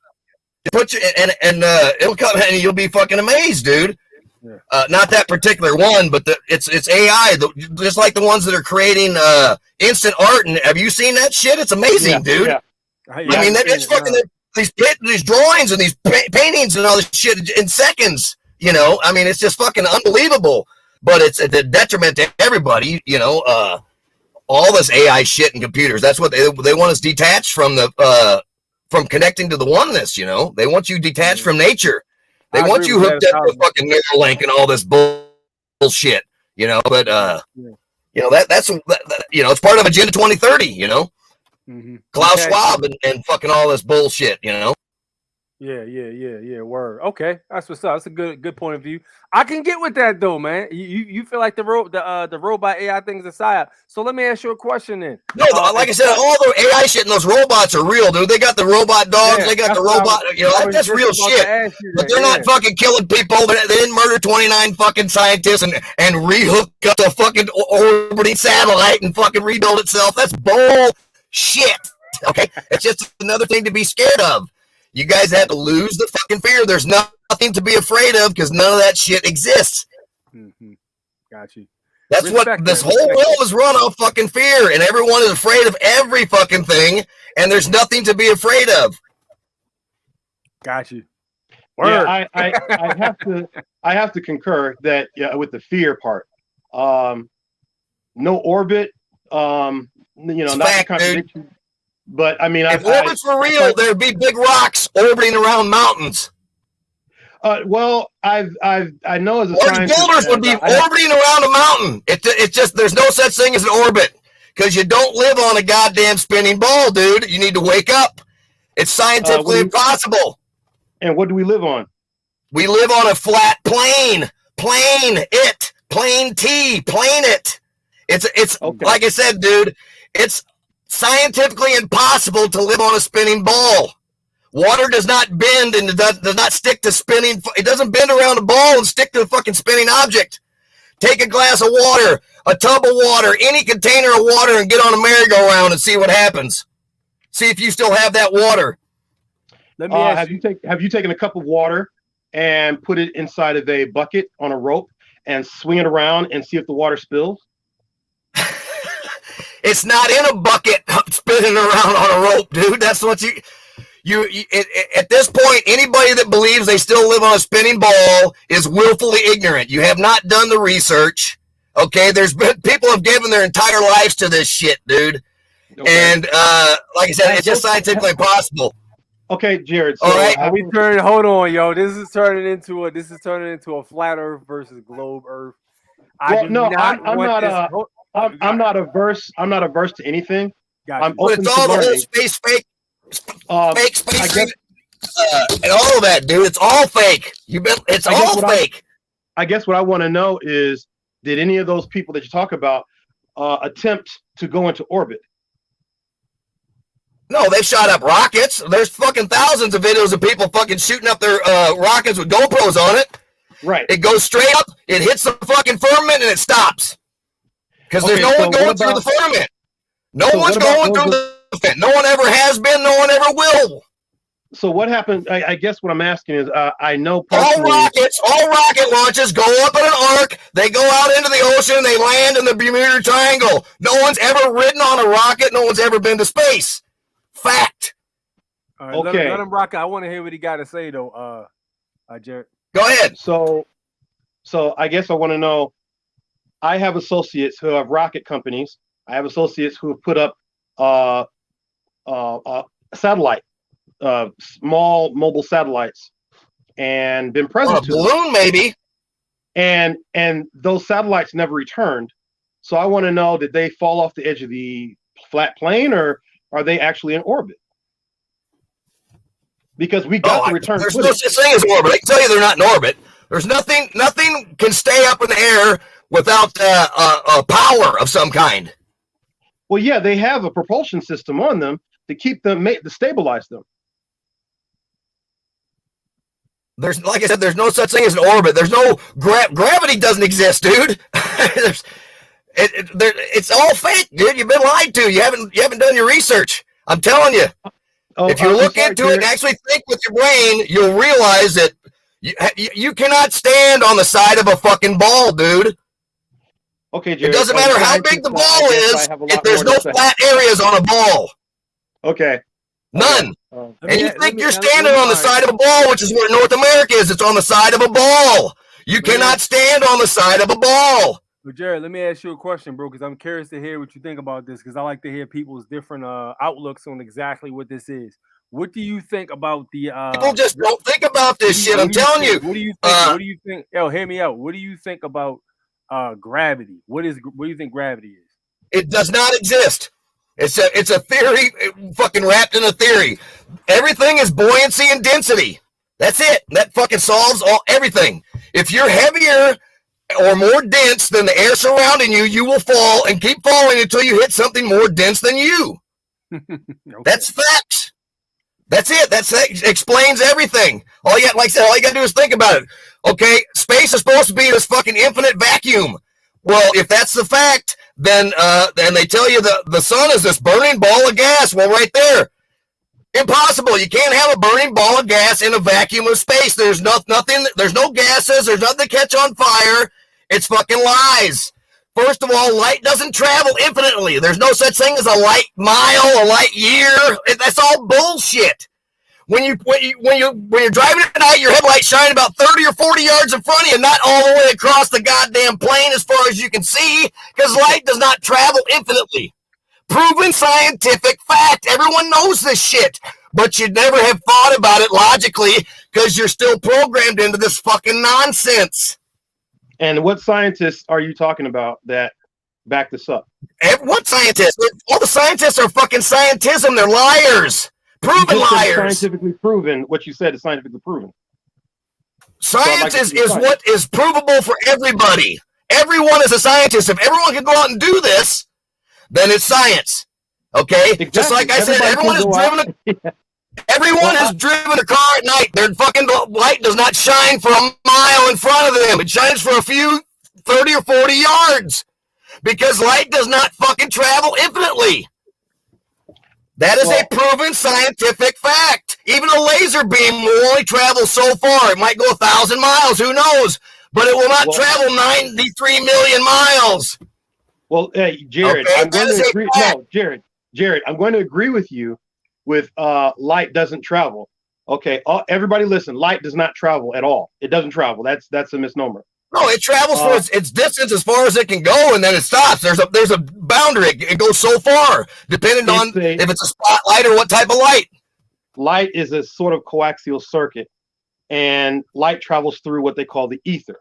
Put you and it'll come and you'll be fucking amazed, dude. Not that particular one, but it's AI, just like the ones that are creating instant art. And have you seen that shit? It's amazing, dude. Yeah. I mean, it's fucking these drawings and these paintings and all this shit in seconds. You know, I mean, it's just fucking unbelievable. But it's a detriment to everybody. You know, all this AI shit and computers. That's what they want us detached from from connecting to the oneness. You know, they want you detached from nature. They want you hooked up to fucking Neuralink and all this bullshit. You know, but you know that's you know, it's part of Agenda 2030. You know. Klaus Schwab and fucking all this bullshit, you know. Yeah. Word. Okay, that's what's up. That's a good point of view. I can get with that though, man. You feel like the robot AI things are psyop. So let me ask you a question then. No, like I said, all the AI shit and those robots are real, dude. They got the robot dogs. They got the robot. You know, that's real shit. But they're not fucking killing people. They didn't murder 29 fucking scientists and rehook up the fucking orbiting satellite and fucking rebuild itself. That's bull. Shit. Okay, it's just another thing to be scared of. You guys have to lose the fucking fear. There's nothing to be afraid of because none of that shit exists. Got you. That's what this whole world is run off fucking fear, and everyone is afraid of every fucking thing, and there's nothing to be afraid of. Got you. Word. Yeah, I have to concur that with the fear part. No orbit. You know, not a contradiction, but I mean, if orbits were real, there'd be big rocks orbiting around mountains. Well, I know as a scientist, boulders would be orbiting around a mountain. It's just there's no such thing as an orbit because you don't live on a goddamn spinning ball, dude. You need to wake up. It's scientifically impossible. And what do we live on? We live on a flat plane. Plane T. Plane it. It's okay. Like I said, dude. It's scientifically impossible to live on a spinning ball. Water does not bend and does not stick to spinning. It doesn't bend around a ball and stick to a fucking spinning object. Take a glass of water, a tub of water, any container of water, and get on a merry-go-round and see what happens. See if you still have that water. Let me ask have you taken a cup of water and put it inside of a bucket on a rope and swing it around and see if the water spills? It's not in a bucket spinning around on a rope, dude. That's what you at this point, anybody that believes they still live on a spinning ball is willfully ignorant. You have not done the research. Okay, there's been people have given their entire lives to this shit, dude. Okay. And like I said, it's just scientifically impossible. Okay, Jared. So All right. Hold on, yo. This is turning into a flat Earth versus globe Earth. I'm not averse to anything. I'm But open it's to all the whole learning. space fake space and all of that, dude. It's all fake. It's all fake. I guess what I want to know is, did any of those people that you talk about attempt to go into orbit? No, they shot up rockets. There's fucking thousands of videos of people fucking shooting up their rockets with GoPros on it. Right. It goes straight up, it hits the fucking firmament, and it stops. Because there's no one going through the firmament. No one's going through the firmament. No one ever has been. No one ever will. So what happened? I guess what I'm asking is, I know all rocket launches go up in an arc. They go out into the ocean. They land in the Bermuda Triangle. No one's ever ridden on a rocket. No one's ever been to space. Fact. All right, okay. Let him rock. I want to hear what he got to say, though. Jared. Go ahead. So I guess I want to know. I have associates who have rocket companies. I have associates who have put up satellite, small mobile satellites, and been present to balloon maybe. And those satellites never returned. So I want to know, did they fall off the edge of the flat plane, or are they actually in orbit? Because we got the return. There's no such thing as orbit. I can tell you they're not in orbit. There's nothing can stay up in the air without a power of some kind. Well, yeah, they have a propulsion system on them to keep them, to stabilize them. There's, like I said, there's no such thing as an orbit. There's no gravity doesn't exist, dude. It's all fake, dude. You've been lied to. You haven't done your research. I'm telling you. If you look into it and actually think with your brain, you'll realize that you cannot stand on the side of a fucking ball, dude. Okay, Jared. It doesn't matter how big the ball is, if there's no flat areas on a ball. Okay. None. And you think you're standing on the side of a ball, which is where North America is. It's on the side of a ball. You cannot stand on the side of a ball. But Jared, let me ask you a question, bro, because I'm curious to hear what you think about this, because I like to hear people's different outlooks on exactly what this is. What do you think about the people just don't think about this shit? I'm telling you. What do you think? What do you think? Yo, hear me out. What do you think about gravity? What do you think gravity is? It does not exist. It's a theory, fucking wrapped in a theory. Everything is buoyancy and density. That's it. That fucking solves everything. If you're heavier or more dense than the air surrounding you, you will fall and keep falling until you hit something more dense than you. Okay. That's facts. That's it. That explains everything. All you gotta do is think about it. Okay, space is supposed to be this fucking infinite vacuum. Well, if that's the fact, then they tell you the sun is this burning ball of gas. Well, right there, impossible. You can't have a burning ball of gas in a vacuum of space. There's nothing. There's no gases. There's nothing to catch on fire. It's fucking lies. First of all, light doesn't travel infinitely. There's no such thing as a light mile, a light year. That's all bullshit. When you're driving at night, your headlights shine about 30 or 40 yards in front of you, not all the way across the goddamn plane as far as you can see, because light does not travel infinitely. Proven scientific fact. Everyone knows this shit, but you'd never have thought about it logically because you're still programmed into this fucking nonsense. And what scientists are you talking about that back this up? What scientists? All the scientists are fucking scientism. They're liars. Proven liars. Scientifically proven. What you said is scientifically proven. Science is what is provable for everybody. Everyone is a scientist. If everyone can go out and do this, then it's science. Okay? Exactly. Just like I said, everyone has driven a car at night. Their fucking light does not shine for a mile in front of them. It shines for a few 30 or 40 yards because light does not fucking travel infinitely. That is a proven scientific fact. Even a laser beam will only travel so far. It might go 1,000 miles. Who knows? But it will not travel 93 million miles. Well, hey, Jared, okay, I'm going to agree. No, Jared, I'm going to agree with you with light doesn't travel. Okay, everybody listen, light does not travel at all. It doesn't travel. That's a misnomer. No, it travels for its distance as far as it can go, and then it stops. There's a boundary. It goes so far, depending on if it's a spotlight or what type of light. Light is a sort of coaxial circuit, and light travels through what they call the ether.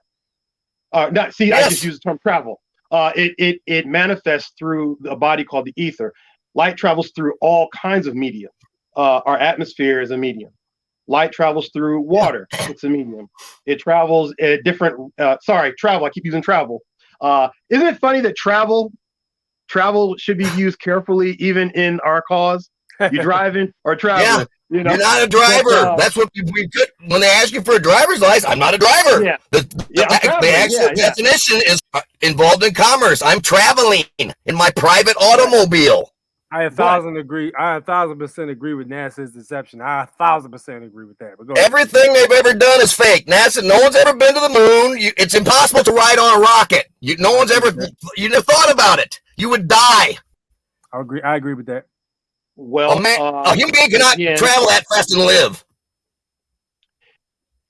I just use the term travel. It manifests through a body called the ether. Light travels through all kinds of media. Our atmosphere is a medium. Light travels through water. It's a medium. It travels at different. Travel. I keep using travel. Isn't it funny that travel should be used carefully, even in our cause? You driving or traveling? You're not a driver. That's what we could. When they ask you for a driver's license, I'm not a driver. The actual definition is involved in commerce. I'm traveling in my private automobile. I 1,000% agree. I 1,000% agree with NASA's deception. I 1,000% agree with that. But go ahead. Everything they've ever done is fake. NASA, no one's ever been to the moon. It's impossible to ride on a rocket. No one's ever. You never thought about it. You would die. I agree. I agree with that. Well, a human being cannot travel that fast and live.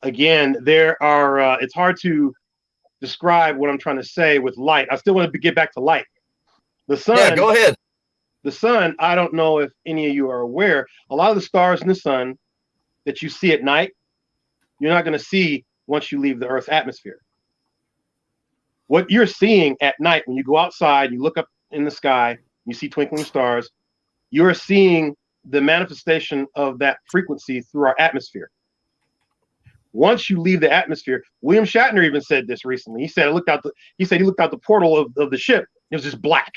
Again, there are. It's hard to describe what I'm trying to say with light. I still want to get back to light. The sun. Yeah, go ahead. The sun, I don't know if any of you are aware, a lot of the stars in the sun that you see at night, you're not going to see once you leave the Earth's atmosphere. What you're seeing at night when you go outside, you look up in the sky, you see twinkling stars, you're seeing the manifestation of that frequency through our atmosphere. Once you leave the atmosphere, William Shatner even said this recently. He said he looked out the portal of the ship. It was just black.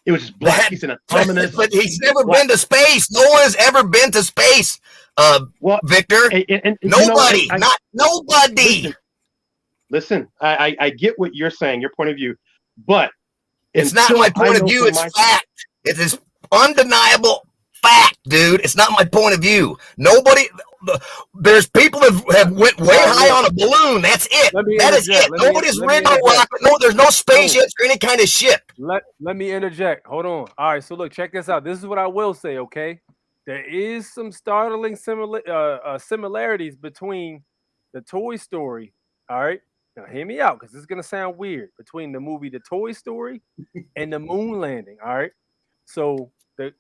It was just black. He's an ominous. But he's never been to space. No one has ever been to space, Victor. Nobody. Not nobody. Listen, I get what you're saying, your point of view, but it's not my point of view. It's fact. It is undeniable fact, dude. It's not my point of view. Nobody. There's people that have went way high on a balloon. That's it. That is it. Nobody's ridden a rocket. No, there's no spaceships or any kind of ship. Let me interject. Hold on. All right. So look, check this out. This is what I will say. Okay, there is some startling similarities between the Toy Story. All right. Now hear me out, because this is gonna sound weird. Between the movie The Toy Story and the moon landing. All right. So the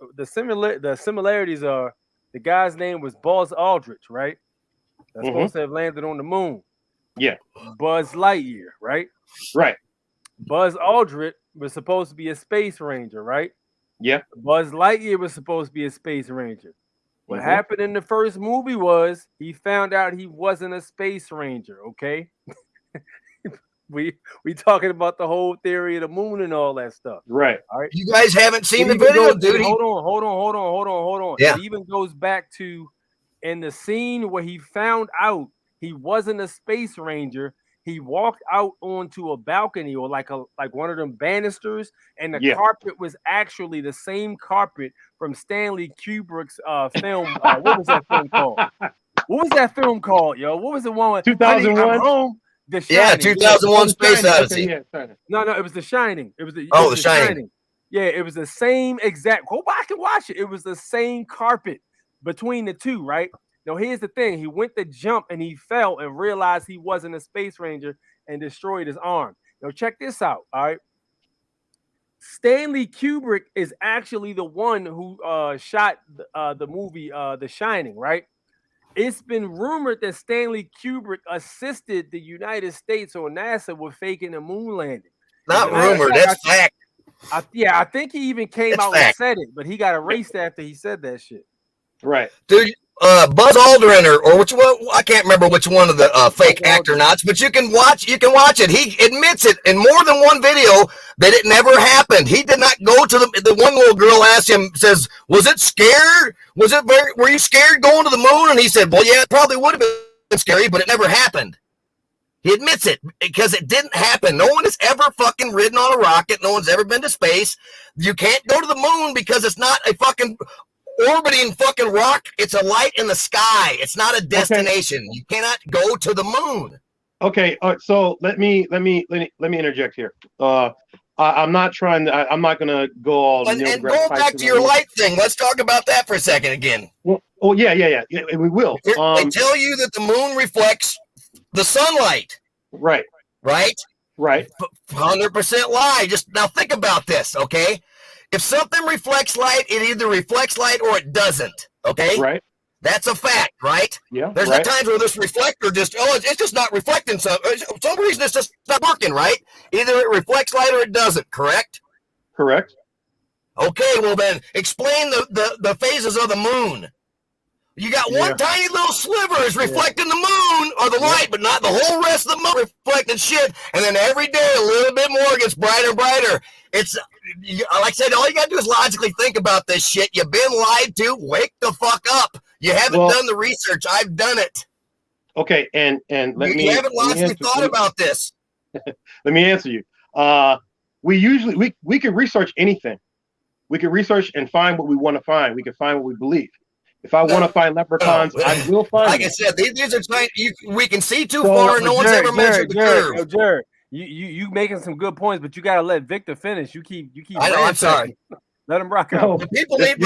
similarities are. The guy's name was Buzz Aldrin, right? That's supposed to have landed on the moon. Yeah. Buzz Lightyear, right? Right. Buzz Aldrin was supposed to be a space ranger, right? Yeah. Buzz Lightyear was supposed to be a space ranger. What happened in the first movie was he found out he wasn't a space ranger, okay? We talking about the whole theory of the moon and all that stuff. Right. All right. You guys haven't seen the video, dude. Hold on. Yeah. It even goes back to in the scene where he found out he wasn't a space ranger. He walked out onto a balcony or like one of them banisters, and the carpet was actually the same carpet from Stanley Kubrick's film. What was that film called? What was that film called, yo? What was the one? 2001. The Shining. 2001 Space Odyssey. No, it was The Shining. It was The Shining. Yeah, it was the same exact. Go back and watch it. It was the same carpet between the two, right? Now, here's the thing. He went to jump and he fell and realized he wasn't a space ranger and destroyed his arm. Now, check this out, all right? Stanley Kubrick is actually the one who shot the movie The Shining, right? It's been rumored that Stanley Kubrick assisted the United States or NASA with faking a moon landing. Not rumored, that's fact. I think he even came out and said it, but he got erased after he said that shit. Right. Dude, Buzz Aldrin or which one? I can't remember which one of the fake astronauts, but you can watch it. He admits it in more than one video that it never happened. He did not go to the one little girl asked him, says, was it scared? Were you scared going to the moon? And he said, well, yeah, it probably would have been scary, but it never happened. He admits it because it didn't happen. No one has ever fucking ridden on a rocket. No one's ever been to space. You can't go to the moon because it's not a fucking orbiting fucking rock. It's a light in the sky. It's not a destination. Okay. You cannot go to the moon. Okay, so let me interject here. I'm not going to go all and go back to your light thing. Let's talk about that for a second again. Well, yeah, we will. They tell you that the moon reflects the sunlight. Right. 100% lie. Just now think about this, okay? If something reflects light, it either reflects light or it doesn't. Okay? Right. That's a fact, right? Yeah. There's right. not times where this reflector just, it's just not reflecting. For some reason, it's just not working, right? Either it reflects light or it doesn't, correct? Correct. Okay, well then, explain the phases of the moon. You got one tiny little sliver is reflecting the moon or the light, but not the whole rest of the moon reflecting shit. And then every day a little bit more gets brighter and brighter. It's like I said, all you gotta do is logically think about this shit. You've been lied to. Wake the fuck up. You haven't done the research. I've done it. Okay, and you haven't logically thought about this. Let me answer you. We usually we can research anything. We can research and find what we want to find. We can find what we believe. If I want to find leprechauns, I will find like them. I said, these are trying. We can see too far. No one's ever measured the curve. Yo, Jared, you making some good points, but you gotta let Victor finish. You keep. I know. I'm sorry. Let him rock out. The people need.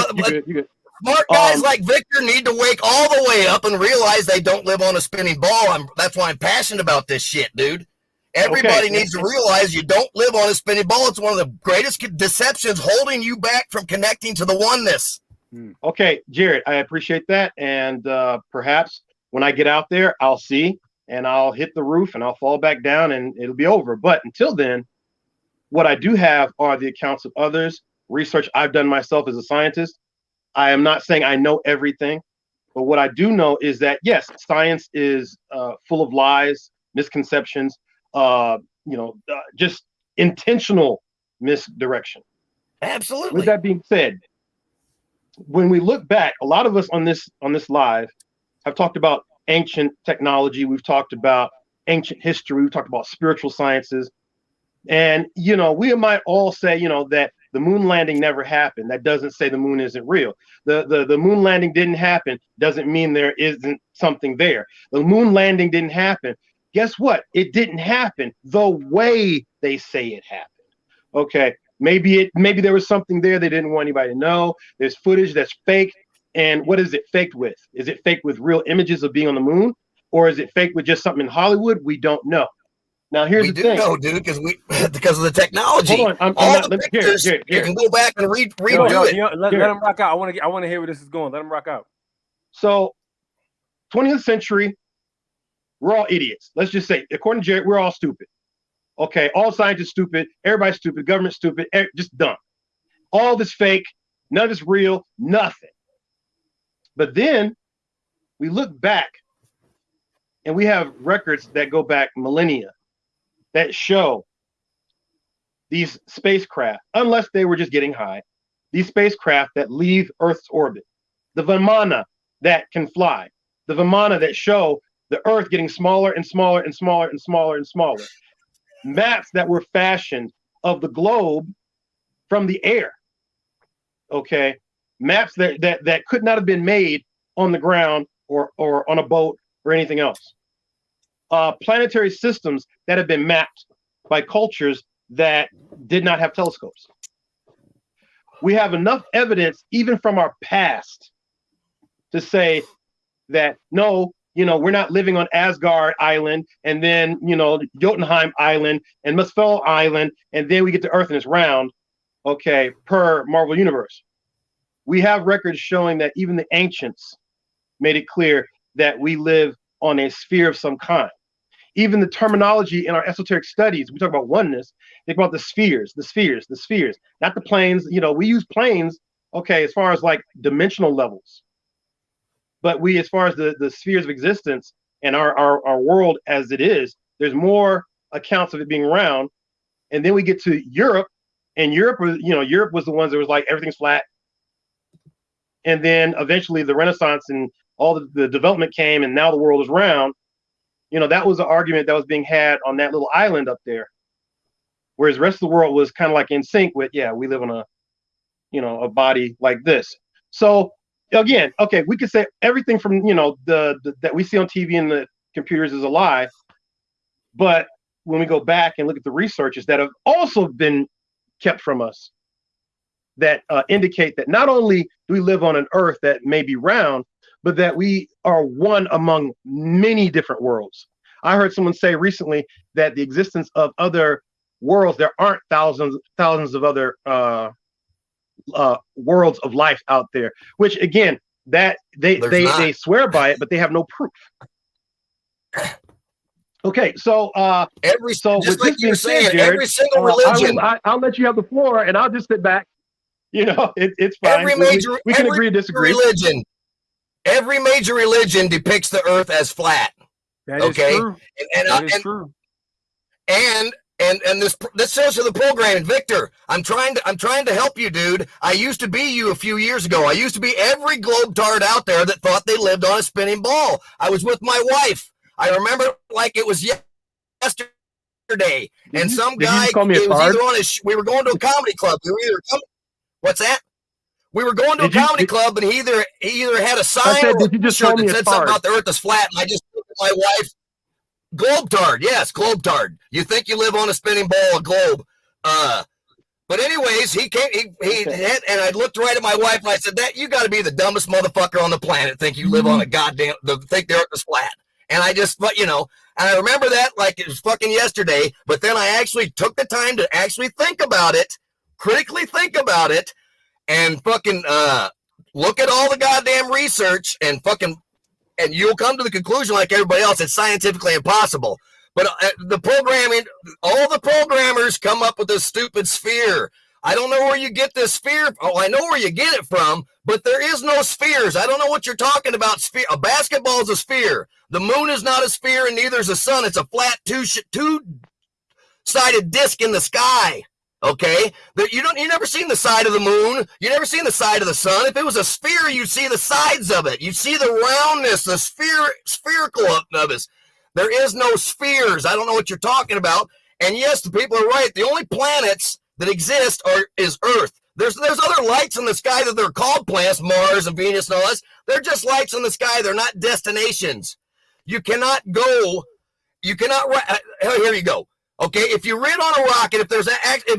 You good. Smart guys like Victor need to wake all the way up and realize they don't live on a spinning ball. That's why I'm passionate about this shit, dude. Everybody needs to realize you don't live on a spinning ball. It's one of the greatest deceptions holding you back from connecting to the oneness. Okay, Jared, I appreciate that. And perhaps when I get out there, I'll see and I'll hit the roof and I'll fall back down and it'll be over. But until then, what I do have are the accounts of others, research I've done myself as a scientist. I am not saying I know everything, but what I do know is that, yes, science is full of lies, misconceptions, just intentional misdirection. Absolutely. With that being said, when we look back, a lot of us on this live have talked about ancient technology. We've talked about ancient history. We've talked about spiritual sciences. And, we might all say, that the moon landing never happened. That doesn't say the moon isn't real. The moon landing didn't happen doesn't mean there isn't something there. The moon landing didn't happen. Guess what? It didn't happen the way they say it happened. Okay. Maybe there was something there they didn't want anybody to know. There's footage that's fake. And what is it faked with? Is it faked with real images of being on the moon? Or is it faked with just something in Hollywood? We don't know. Now here's the thing. We do know, dude, because of the technology. Hold on, all the pictures, you can go back and redo it. Let him rock out. I want to hear where this is going. Let him rock out. So, 20th century, we're all idiots. Let's just say, according to Jared, we're all stupid. Okay, all scientists stupid, everybody's stupid, government stupid, just dumb. All this fake, none of this real, nothing. But then we look back and we have records that go back millennia that show these spacecraft, unless they were just getting high, these spacecraft that leave Earth's orbit, the Vimana that can fly, the Vimana that show the Earth getting smaller and smaller and smaller and smaller and smaller, maps that were fashioned of the globe from the air. Okay, maps that could not have been made on the ground or on a boat or anything else. Planetary systems that have been mapped by cultures that did not have telescopes. We have enough evidence, even from our past, to say that no, we're not living on Asgard Island and then, Jotunheim Island and Muspel Island, and then we get to Earth and it's round, okay, per Marvel Universe. We have records showing that even the ancients made it clear that we live on a sphere of some kind. Even the terminology in our esoteric studies, we talk about oneness, think about the spheres, not the planes. We use planes, okay, as far as like dimensional levels. But we, as far as the spheres of existence and our world as it is, there's more accounts of it being round. And then we get to Europe, and Europe was the ones that was like everything's flat. And then eventually the Renaissance and all the development came, and now the world is round. That was an argument that was being had on that little island up there. Whereas the rest of the world was kind of like in sync with, we live on a body like this. So again, okay, we could say everything from, that we see on TV and the computers is a lie. But when we go back and look at the researches that have also been kept from us, that indicate that not only do we live on an Earth that may be round, but that we are one among many different worlds. I heard someone say recently that the existence of other worlds, there aren't thousands of other worlds of life out there, which again, that they swear by it, but they have no proof. Okay, so with this being said, Jared, every single religion. I'll let you have the floor, and I'll just sit back. You know, it's fine. We can agree to disagree. Every major religion depicts the Earth as flat. That is true. That is true. And this shows you the programming, Victor. I'm trying to help you, dude. I used to be you a few years ago. I used to be every globetard out there that thought they lived on a spinning ball. I was with my wife. I remember like it was yesterday. And some guy was either on we were going to a comedy club. What's that? We were going to a comedy club, and he either had a sign or a shirt that said something about the Earth is flat, and I just looked at my wife. Globetard, yes, globetard. You think you live on a spinning ball, a globe. But anyways, he hit, and I looked right at my wife, and I said, "That you got to be the dumbest motherfucker on the planet. Think you live on a think the Earth is flat." And I just, and I remember that like it was fucking yesterday. But then I actually took the time to actually think about it, critically think about it. And fucking look at all the goddamn research and you'll come to the conclusion like everybody else, it's scientifically impossible. But the programming, all the programmers come up with this stupid sphere. I don't know where you get this sphere. Oh, I know where you get it from, but there is no spheres. I don't know what you're talking about. Sphere. A basketball is a sphere. The moon is not a sphere, and neither is the sun. It's a flat two-sided disc in the sky. Okay, you never seen the side of the moon. You never seen the side of the sun. If it was a sphere, you'd see the sides of it. You'd see the roundness, the spherical of it. There is no spheres. I don't know what you're talking about. And yes, the people are right. The only planets that exist is Earth. There's other lights in the sky that they're called planets, Mars and Venus and all this. They're just lights in the sky. They're not destinations. You cannot go. You cannot. Here you go. Okay, if you rid on a rocket, if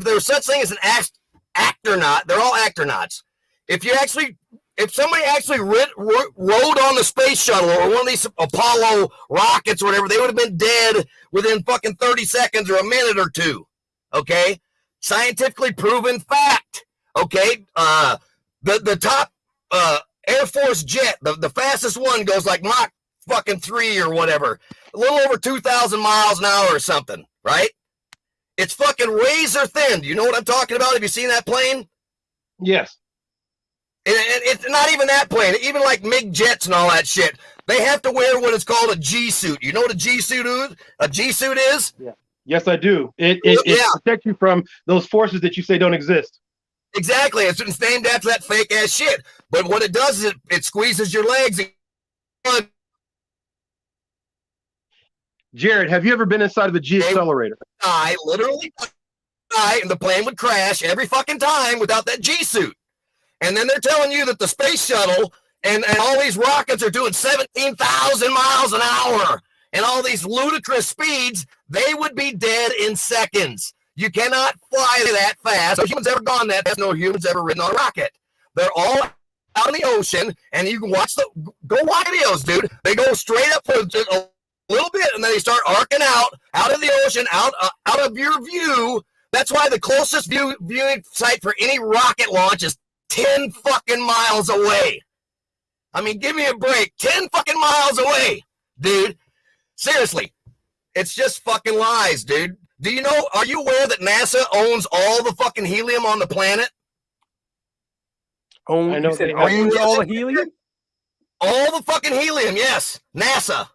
there's such thing as an actornaut, they're all acternauts. If somebody actually rode on the space shuttle or one of these Apollo rockets or whatever, they would have been dead within fucking 30 seconds or a minute or two. Okay, scientifically proven fact. Okay, the top Air Force jet, the fastest one goes like Mach fucking 3 or whatever, a little over 2,000 miles an hour or something. Right? It's fucking razor thin. Do you know what I'm talking about? Have you seen that plane? Yes. And it's not even that plane. Even like MiG jets and all that shit. They have to wear what is called a G-suit. You know what a G-suit is? A G-suit is? Yeah. Yes, I do. It protects you from those forces that you say don't exist. Exactly. It's named after that fake ass shit. But what it does is it squeezes your legs. Jared, have you ever been inside of the G accelerator? I literally died, and the plane would crash every fucking time without that G suit. And then they're telling you that the space shuttle and all these rockets are doing 17,000 miles an hour and all these ludicrous speeds. They would be dead in seconds. You cannot fly that fast. No humans ever gone that fast. No humans ever ridden on a rocket. They're all out in the ocean, and you can go watch videos, dude. They go straight up for a little bit, and then they start arcing out of the ocean, out of your view. That's why the closest viewing site for any rocket launch is 10 fucking miles away. I mean, give me a break. 10 fucking miles away, dude. Seriously, it's just fucking lies, dude. Are you aware that NASA owns all the fucking helium on the planet? I know they own all the helium? All the fucking helium, yes. NASA.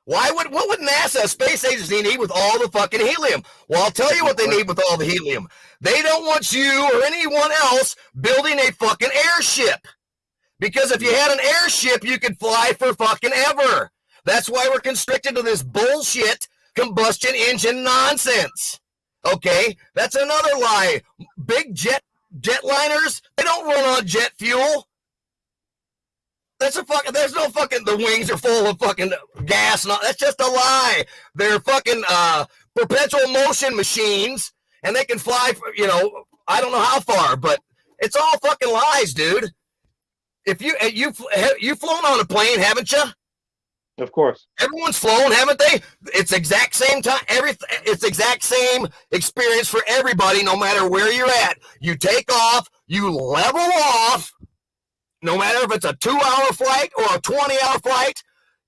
What would NASA, a space agency, need with all the fucking helium? Well, I'll tell you what they need with all the helium. They don't want you or anyone else building a fucking airship. Because if you had an airship, you could fly for fucking ever. That's why we're constricted to this bullshit combustion engine nonsense. Okay? That's another lie. Big jetliners, they don't run on jet fuel. There's no fucking, the wings are full of fucking gas. That's just a lie. They're fucking perpetual motion machines, and they can fly for, I don't know how far, but it's all fucking lies, dude. If you've flown on a plane, haven't you? Of course. Everyone's flown, haven't they? It's exact same time. It's exact same experience for everybody, no matter where you're at. You take off, you level off, no matter if it's a 2-hour flight or a 20-hour flight,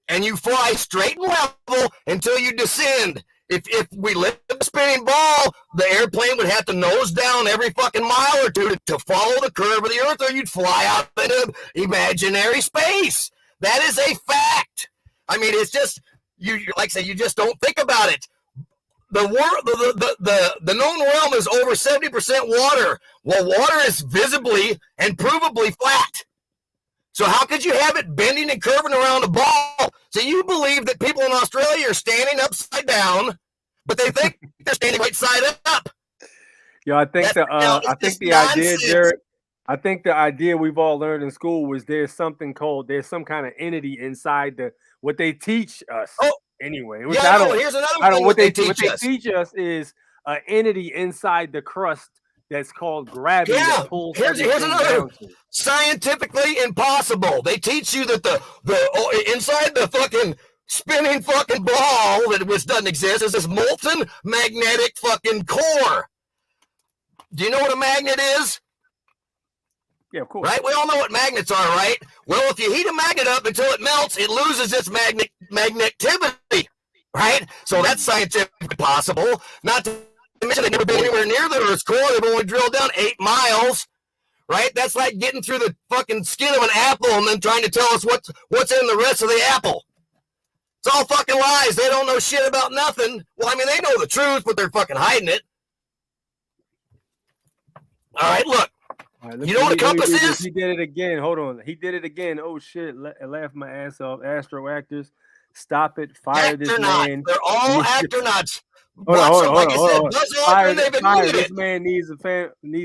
and you fly straight and level until you descend. If we lit the spinning ball, the airplane would have to nose down every fucking mile or two to follow the curve of the earth, or you'd fly out into imaginary space. That is a fact. I mean, it's just, you like I say, you just don't think about it. The known realm is over 70% water. Well, water is visibly and provably flat. So how could you have it bending and curving around a ball? So you believe that people in Australia are standing upside down, but they think they're standing right side up. Yeah, I think the idea, Jared. I think the idea we've all learned in school was there's some kind of entity inside what they teach us. Anyway, here's another thing what they teach us is an entity inside the crust that's called gravity. Yeah, that pulls here's another down to. Scientifically impossible. They teach you that the inside the fucking spinning fucking ball which doesn't exist is this molten magnetic fucking core. Do you know what a magnet is? Yeah, of course. Right? We all know what magnets are, right? Well, if you heat a magnet up until it melts, it loses its magnetivity, right? So that's scientifically possible. Not to mention they've never been anywhere near the Earth's core. They've only drilled down 8 miles, right? That's like getting through the fucking skin of an apple and then trying to tell us what's in the rest of the apple. It's all fucking lies. They don't know shit about nothing. Well, I mean, they know the truth, but they're fucking hiding it. All right, look. You know what a compass is? He did it again. Hold on. He did it again. Oh, shit. Laugh my ass off. Astro actors. Stop it. Fire this man. They're all astronauts. Hold on. Fire this man needs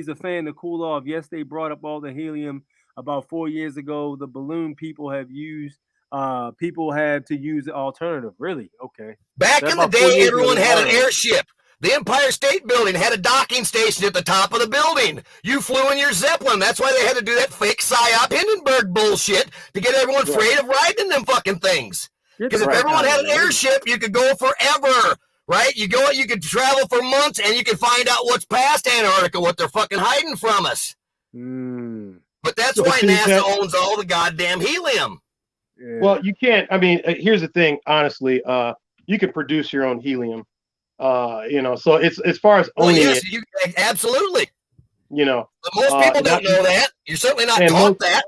a fan to cool off. Yes, they brought up all the helium about 4 years ago. The balloon people had to use the alternative. Really? Okay. Back in the day, everyone had an airship. The Empire State Building had a docking station at the top of the building. You flew in your Zeppelin. That's why they had to do that fake PSYOP Hindenburg bullshit to get everyone afraid of riding them fucking things. Because if everyone had an airship, you could go forever, right? You could travel for months, and you could find out what's past Antarctica, what they're fucking hiding from us. But that's why NASA owns all the goddamn helium. Yeah. Well, you can't. I mean, here's the thing. Honestly, you can produce your own helium. So it's as far as owning it. Absolutely. But most people don't know that. You're certainly not taught that.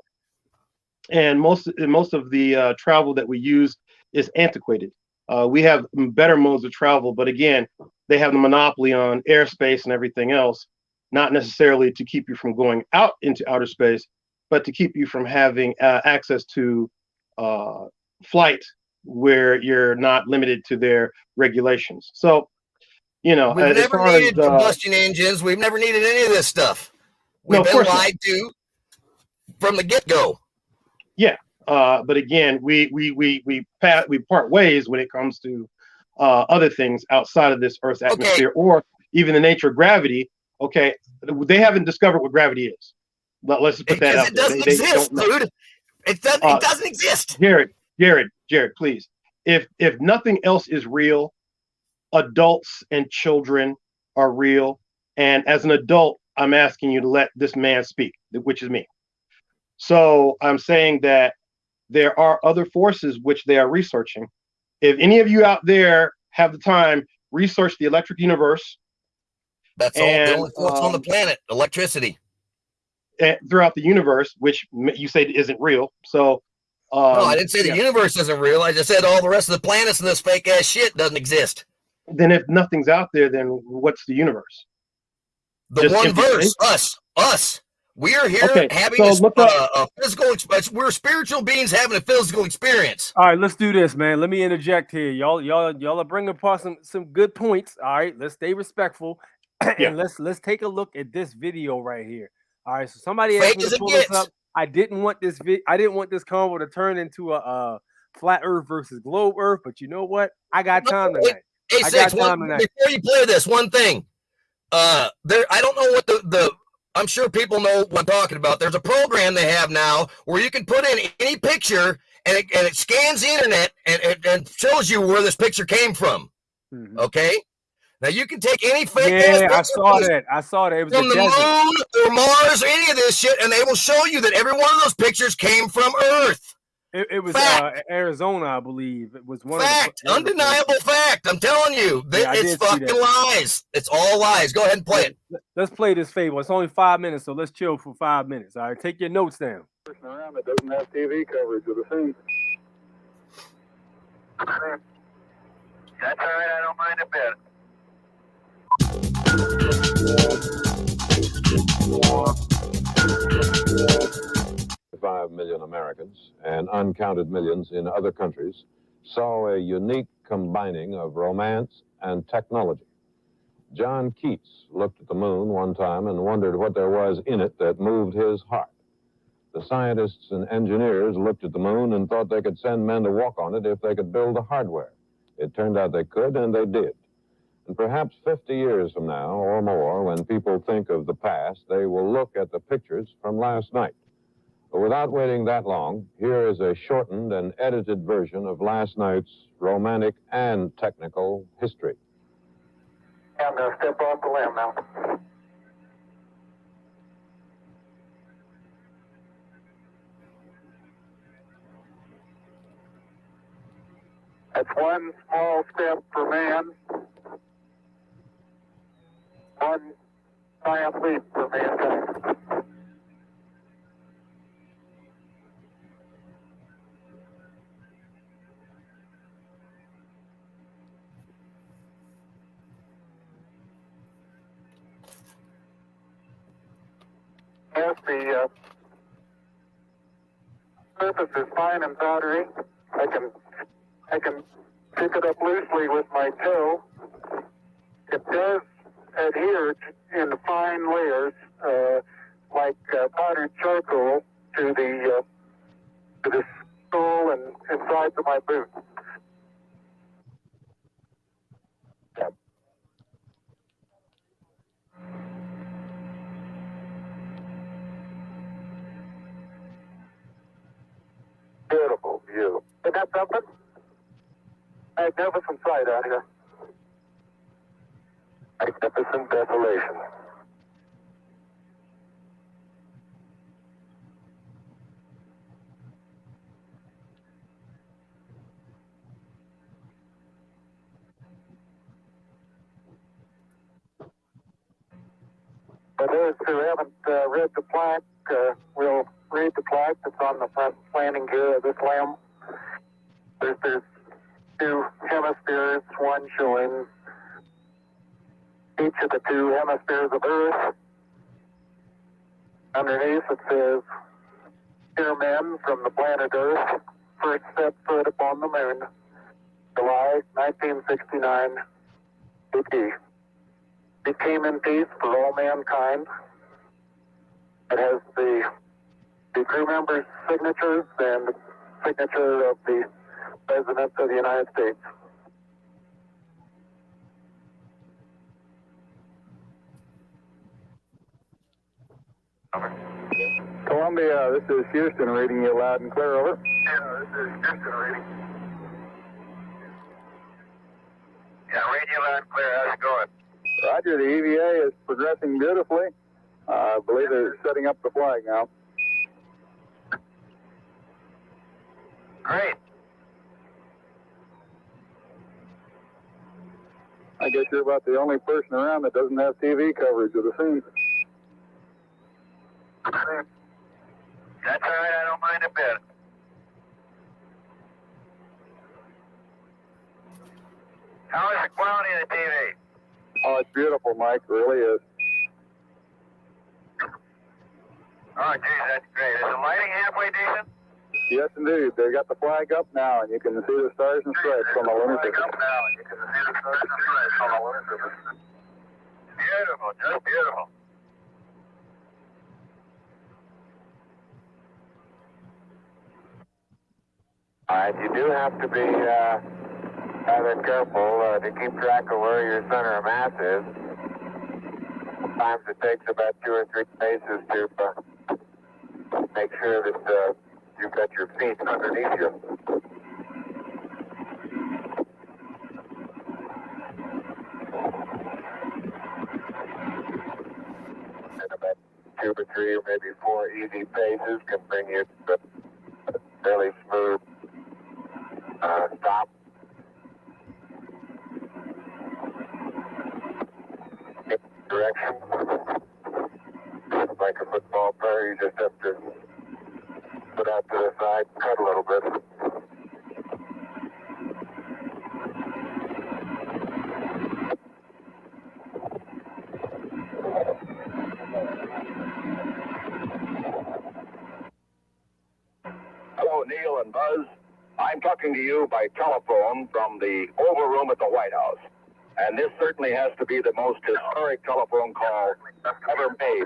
And most of the travel that we use is antiquated. We have better modes of travel, but again, they have the monopoly on airspace and everything else, not necessarily to keep you from going out into outer space, but to keep you from having access to flight where you're not limited to their regulations. So, we've never needed combustion engines. We've never needed any of this stuff. We've been lied to from the get-go. Yeah, but again, we part ways when it comes to other things outside of this Earth's atmosphere, or even the nature of gravity. Okay, they haven't discovered what gravity is. Let's just put that out. It doesn't exist, dude. It doesn't exist. Jared, please. If nothing else is real, adults and children are real. And as an adult, I'm asking you to let this man speak, which is me. So I'm saying that there are other forces which they are researching. If any of you out there have the time, research the electric universe. That's all the only force on the planet, electricity. Throughout the universe, which you say isn't real. So no, I didn't say the universe isn't real. I just said all the rest of the planets and this fake ass shit doesn't exist. Then if nothing's out there, then what's the universe? The just one verse, us. We are here having a physical experience. We're spiritual beings having a physical experience. All right, let's do this, man. Let me interject here. Y'all are bringing up some good points. All right, let's stay respectful. And let's take a look at this video right here. All right, so somebody asked me to pull this up. I didn't want this convo to turn into a flat Earth versus globe Earth, but you know what? I got time tonight. Hey, before you play this, one thing. I don't know what the I'm sure people know what I'm talking about. There's a program they have now where you can put in any picture and it scans the internet and shows you where this picture came from. Okay? Now you can take any fake. Yeah, I saw that. It was from the moon or Mars or any of this shit, and they will show you that every one of those pictures came from Earth. It was Arizona, I believe. It was one fact, of undeniable fact. I'm telling you, it's fucking lies. It's all lies. Go ahead and play it. Let's play this fable. It's only 5 minutes, so let's chill for 5 minutes. All right, take your notes down. Person around that doesn't have TV coverage of the scene. That's all right. I don't mind a bit. 5 million Americans and uncounted millions in other countries saw a unique combining of romance and technology. John Keats looked at the moon one time and wondered what there was in it that moved his heart. The scientists and engineers looked at the moon and thought they could send men to walk on it if they could build the hardware. It turned out they could, and they did. And perhaps 50 years from now or more, when people think of the past, they will look at the pictures from last night. But without waiting that long, here is a shortened and edited version of last night's romantic and technical history. I'm going to step off the limb now. That's one small step for man, one giant leap for mankind. Yes, the surface is fine and powdery. I can pick it up loosely with my toe. It does adhere in fine layers, like powdered charcoal, to the sole and insides of my boot. Beautiful view. Isn't that something? Magnificent sight out here. Magnificent desolation. For those who haven't read the plaque, we'll read the plaque that's on the front landing gear of this limb. There's two hemispheres, one showing each of the two hemispheres of Earth. Underneath it says, "Dear men from the planet Earth, first set foot upon the moon, July 1969, AD. It came in peace for all mankind." It has the crew members' signatures and the signature of the President of the United States. Columbia, this is Houston, reading you loud and clear, over. Yeah, this is Houston reading. Yeah, read you loud and clear. How's it going? Roger, the EVA is progressing beautifully. I believe they're setting up the flag now. Great. I guess you're about the only person around that doesn't have TV coverage of the scene. That's all right. I don't mind a bit. How is the quality of the TV? Oh, it's beautiful, Mike. It really is. Oh, geez, that's great. Is the lighting halfway decent? Yes, indeed. They got the flag up now, and you can see the stars and stripes on the lunar surface. Beautiful, just beautiful. All right, you do have to be rather careful to keep track of where your center of mass is. Sometimes it takes about 2 or 3 paces to make sure that you've got your feet underneath you. In about two or three or maybe four easy paces can bring you to a fairly smooth stop. Direction. Like a football player, you just have to put out to the side, cut a little bit. Hello, Neil and Buzz. I'm talking to you by telephone from the Oval Room at the White House. And this certainly has to be the most historic telephone call ever made.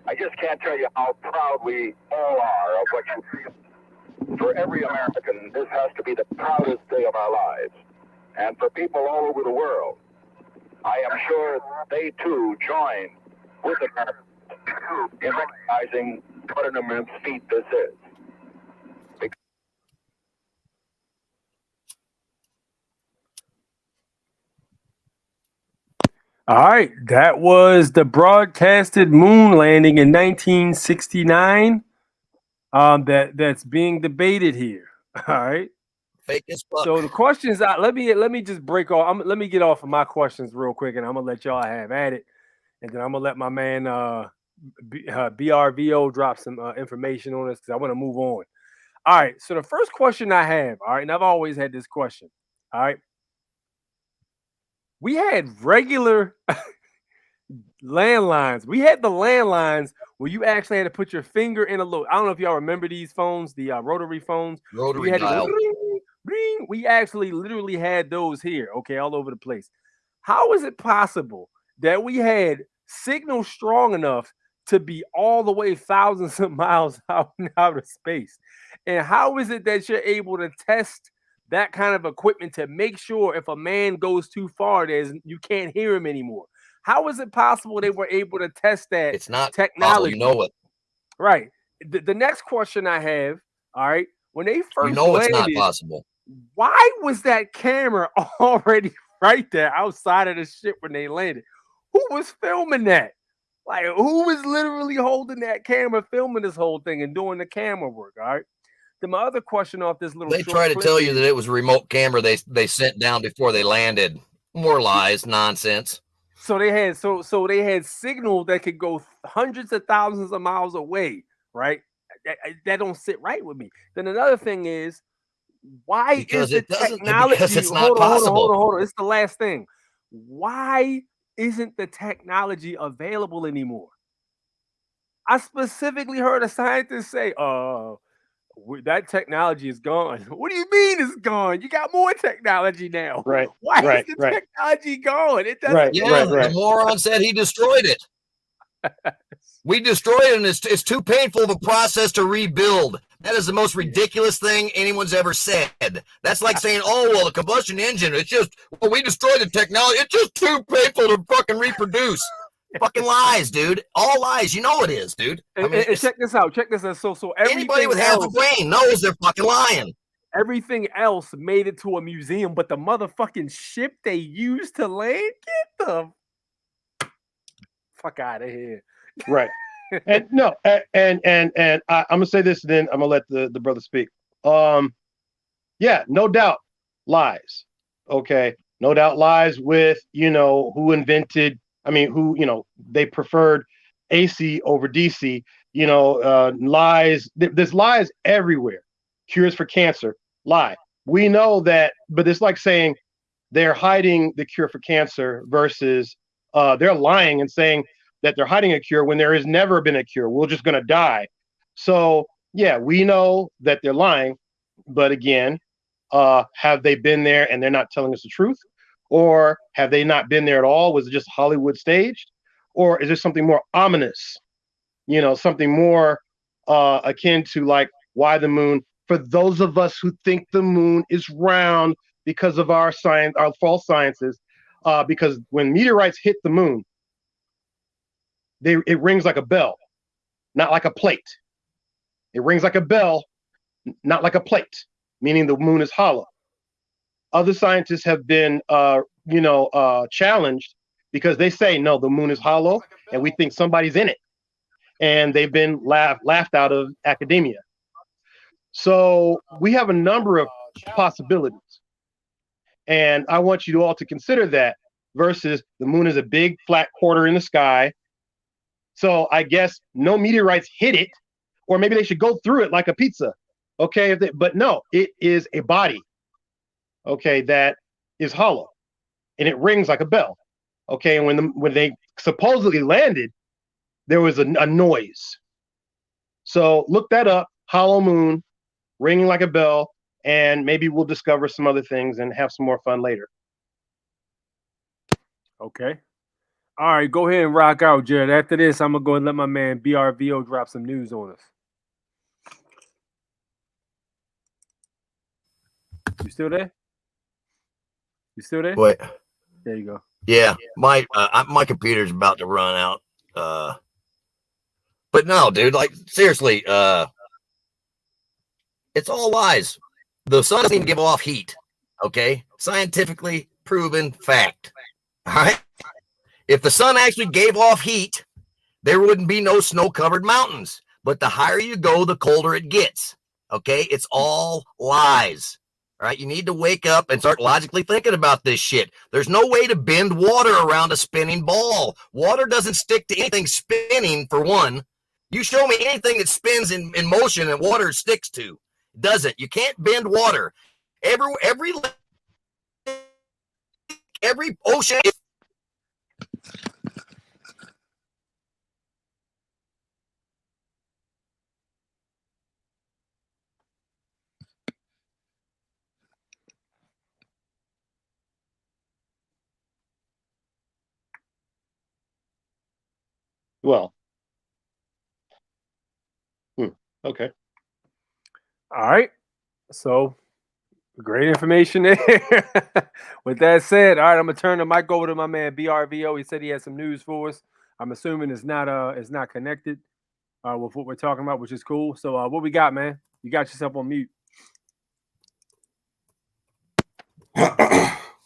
I just can't tell you how proud we all are of what you feel. For every American, this has to be the proudest day of our lives. And for people all over the world, I am sure they too join with Americans in recognizing what an immense feat this is. All right, that was the broadcasted moon landing in 1969. That's being debated here. All right. Fake as fuck. So the questions, let me just break off. Let me get off of my questions real quick, and I'm gonna let y'all have at it, and then I'm gonna let my man BRVO drop some information on us because I want to move on. All right. So the first question I have, all right, and I've always had this question. All right. We had regular landlines. We had the landlines where you actually had to put your finger in a little. I don't know if y'all remember these phones, the rotary phones. Rotary you had dial. To go, ring, ring. We actually literally had those here, okay, all over the place. How is it possible that we had signal strong enough to be all the way thousands of miles out in outer space? And how is it that you're able to test that kind of equipment to make sure if a man goes too far, you can't hear him anymore? How is it possible they were able to test that? It's not technology. Possible, you know it. Right. The next question I have, all right, when they first it's landed, not possible. Why was that camera already right there outside of the ship when they landed? Who was filming that? Like, who was literally holding that camera, filming this whole thing and doing the camera work? All right. Then my other question off this little They short try to clip tell you that it was a remote camera they sent down before they landed. More lies, nonsense. So they had they had signal that could go hundreds of thousands of miles away, right? That don't sit right with me. Then another thing is, why Because is it the doesn't, technology? because it's not possible. Hold on. It's the last thing. Why isn't the technology available anymore? I specifically heard a scientist say, that technology is gone. What do you mean it's gone? You got more technology now. Right. Why is the technology gone? It doesn't. The moron said he destroyed it. We destroyed it, and it's too painful of a process to rebuild. That is the most ridiculous thing anyone's ever said. That's like saying, oh, well, the combustion engine, it's just, well, we destroyed the technology. It's just too painful to fucking reproduce. Fucking lies, dude. All lies. You know it is, dude. I mean, and check this out. Check this out. So anybody with half a brain knows they're fucking lying. Everything else made it to a museum, but the motherfucking ship they used to land, get the fuck out of here. Right. And no, and I'm gonna say this, then I'm gonna let the brother speak. Yeah, no doubt lies. Okay, no doubt lies with who invented. I mean, who they preferred AC over DC. Lies. There's lies everywhere. Cures for cancer, lie. We know that, but it's like saying they're hiding the cure for cancer versus they're lying and saying that they're hiding a cure when there has never been a cure. We're just going to die. So, yeah, we know that they're lying. But again, have they been there and they're not telling us the truth? Or have they not been there at all? Was it just Hollywood staged? Or is there something more ominous? Something more akin to like why the moon? For those of us who think the moon is round because of our science, our false sciences, because when meteorites hit the moon, it rings like a bell, not like a plate. It rings like a bell, not like a plate, meaning the moon is hollow. Other scientists have been, challenged because they say no, the moon is hollow, and we think somebody's in it, and they've been laughed out of academia. So we have a number of possibilities, and I want you all to consider that versus the moon is a big flat quarter in the sky. So I guess no meteorites hit it, or maybe they should go through it like a pizza. Okay, but no, it is a body. Okay, that is hollow, and it rings like a bell. Okay, and when they supposedly landed, there was a noise. So look that up, hollow moon, ringing like a bell, and maybe we'll discover some other things and have some more fun later. Okay. All right, go ahead and rock out, Jared. After this, I'm gonna go and let my man BRVO drop some news on us. You still there? You still there? Wait. There you go. Yeah, my computer's about to run out. But no, dude, like seriously, it's all lies. The sun doesn't even give off heat. Okay, scientifically proven fact. All right. If the sun actually gave off heat, there wouldn't be no snow-covered mountains. But the higher you go, the colder it gets. Okay, it's all lies. All right, you need to wake up and start logically thinking about this shit. There's no way to bend water around a spinning ball. Water doesn't stick to anything spinning, for one. You show me anything that spins in motion and water sticks to. It doesn't. You can't bend water. Every ocean. Well, okay. All right. So great information there. With that said, all right, I'm gonna turn the mic over to my man BRVO. He said he has some news for us. I'm assuming it's not connected with what we're talking about, which is cool. So what we got, man? You got yourself on mute.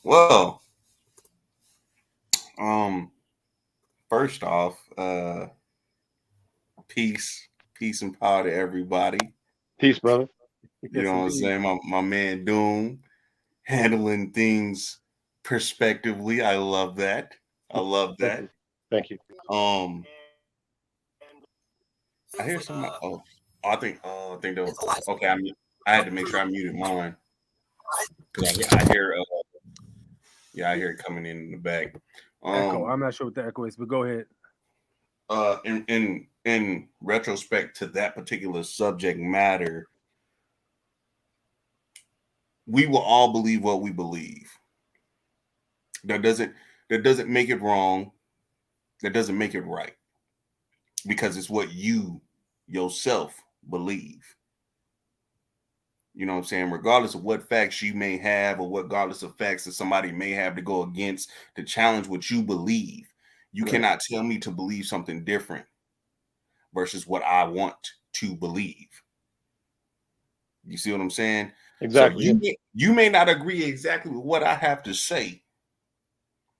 Well, first off, peace and power to everybody. Peace, brother. You know what I'm saying? My man Doom handling things perspectively. I love that. Thank you. I hear something. I think that was okay. I had to make sure I muted mine because I hear. I hear it coming in the back. Echo. I'm not sure what the echo is, but go ahead. In retrospect to that particular subject matter, we will all believe what we believe. That doesn't make it wrong. That doesn't make it right. Because it's what you yourself believe. You know what I'm saying? Regardless of what facts you may have or regardless of facts that somebody may have to go against to challenge what you believe, you cannot tell me to believe something different versus what I want to believe. You see what I'm saying? Exactly. So you may not agree exactly with what I have to say,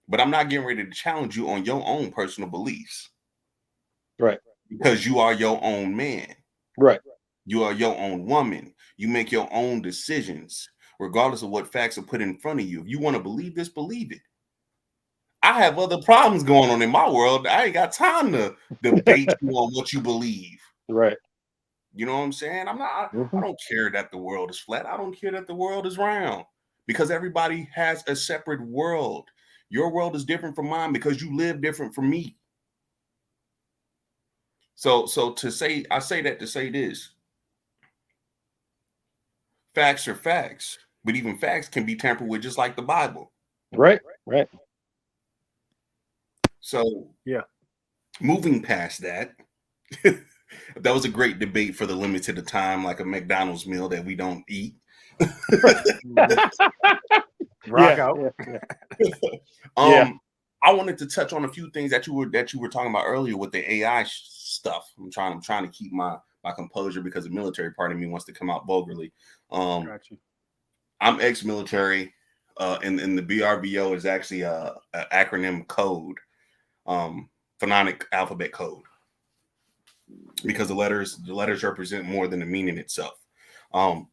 but I'm not getting ready to challenge you on your own personal beliefs. Right. Because you are your own man. Right. You are your own woman. You make your own decisions, regardless of what facts are put in front of you. If you want to believe this, believe it. I have other problems going on in my world. I ain't got time to debate you on what you believe. Right. You know what I'm saying? I don't care that the world is flat. I don't care that the world is round because everybody has a separate world. Your world is different from mine because you live different from me. So I say that to say this. Facts are facts, but even facts can be tampered with just like the Bible. Right. So yeah, moving past that, that was a great debate for the limited time, like a McDonald's meal that we don't eat. Rock out. Yeah. I wanted to touch on a few things that you were talking about earlier with the AI stuff. I'm trying to keep my composure because the military part of me wants to come out vulgarly. Got you. I'm ex-military. and the BRBO is actually a acronym code, phonic alphabet code, because the letters represent more than the meaning itself, to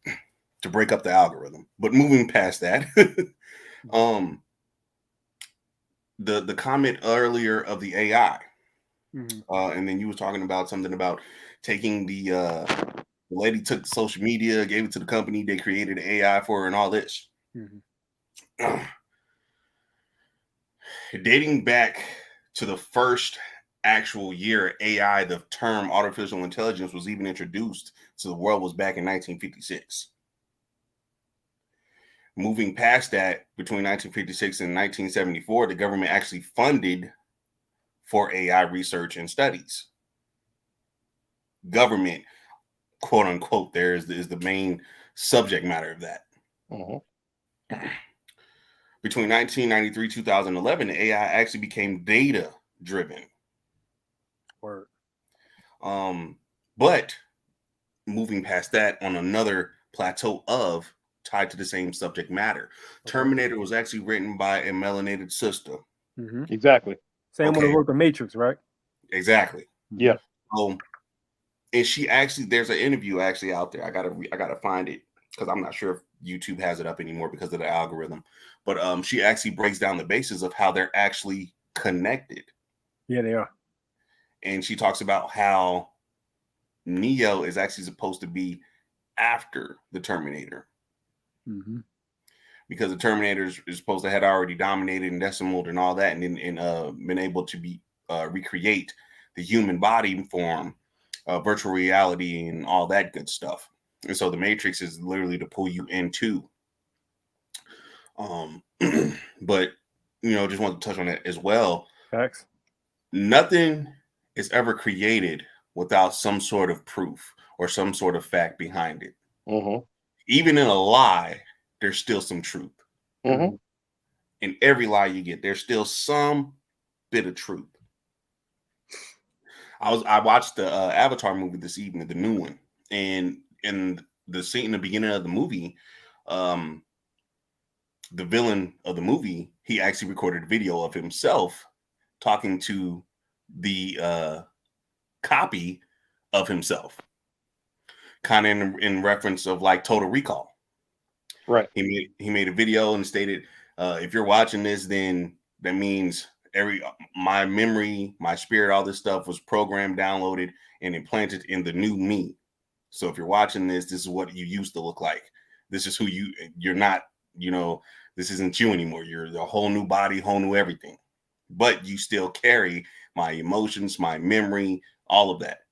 break up the algorithm. But moving past that, the comment earlier of the AI, and then you were talking about something about taking the lady took social media, gave it to the company, they created an AI for her and all this. Dating back to the first actual year AI, the term artificial intelligence was even introduced to the world, was back in 1956. Moving past that, between 1956 and 1974, the government actually funded for AI research and studies. Government, quote unquote, there is the main subject matter of that. Between 1993 2011, the AI actually became data driven. Word. But moving past that, on another plateau of tied to the same subject matter, Terminator was actually written by a melanated sister. Exactly. Same one who wrote the Matrix, right? Exactly. Yeah. And she actually, there's an interview actually out there. I gotta find it, because I'm not sure if YouTube has it up anymore because of the algorithm. But she actually breaks down the basis of how they're actually connected. Yeah, they are. And she talks about how Neo is actually supposed to be after the Terminator, because the Terminator is supposed to had already dominated and decimaled and all that, and been able to be recreate the human body form, virtual reality, and all that good stuff. And so the Matrix is literally to pull you into. But just want to touch on that as well. Facts. Nothing is ever created without some sort of proof or some sort of fact behind it. Even in a lie, there's still some truth. In every lie you get, there's still some bit of truth. I watched the Avatar movie this evening, the new one, and in the scene in the beginning of the movie, the villain of the movie, he actually recorded a video of himself talking to the copy of himself, kind of in reference of like Total Recall. Right. He made a video and stated, if you're watching this, then that means my memory, my spirit, all this stuff was programmed, downloaded, and implanted in the new me. So if you're watching this, this is what you used to look like. This is who you're not, this isn't you anymore. You're a whole new body, whole new everything. But you still carry my emotions, my memory, all of that.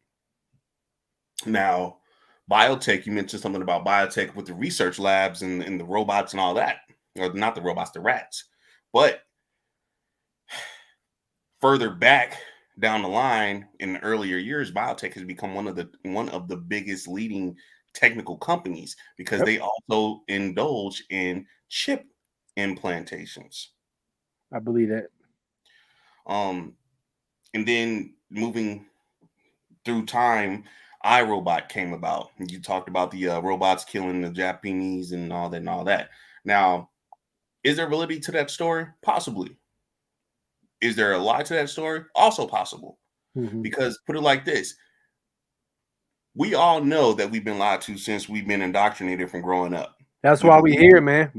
Now, biotech, you mentioned something about biotech with the research labs and the robots and all that. Or not the robots, the rats. But further back down the line, in the earlier years, biotech has become one of the biggest leading technical companies, because they also indulge in chip implantations. I believe that. And then moving through time, iRobot came about. You talked about the robots killing the Japanese and all that. Now, is there validity to that story? Possibly. Is there a lie to that story? Also possible. Because put it like this, we all know that we've been lied to since we've been indoctrinated from growing up. That's why we here, man.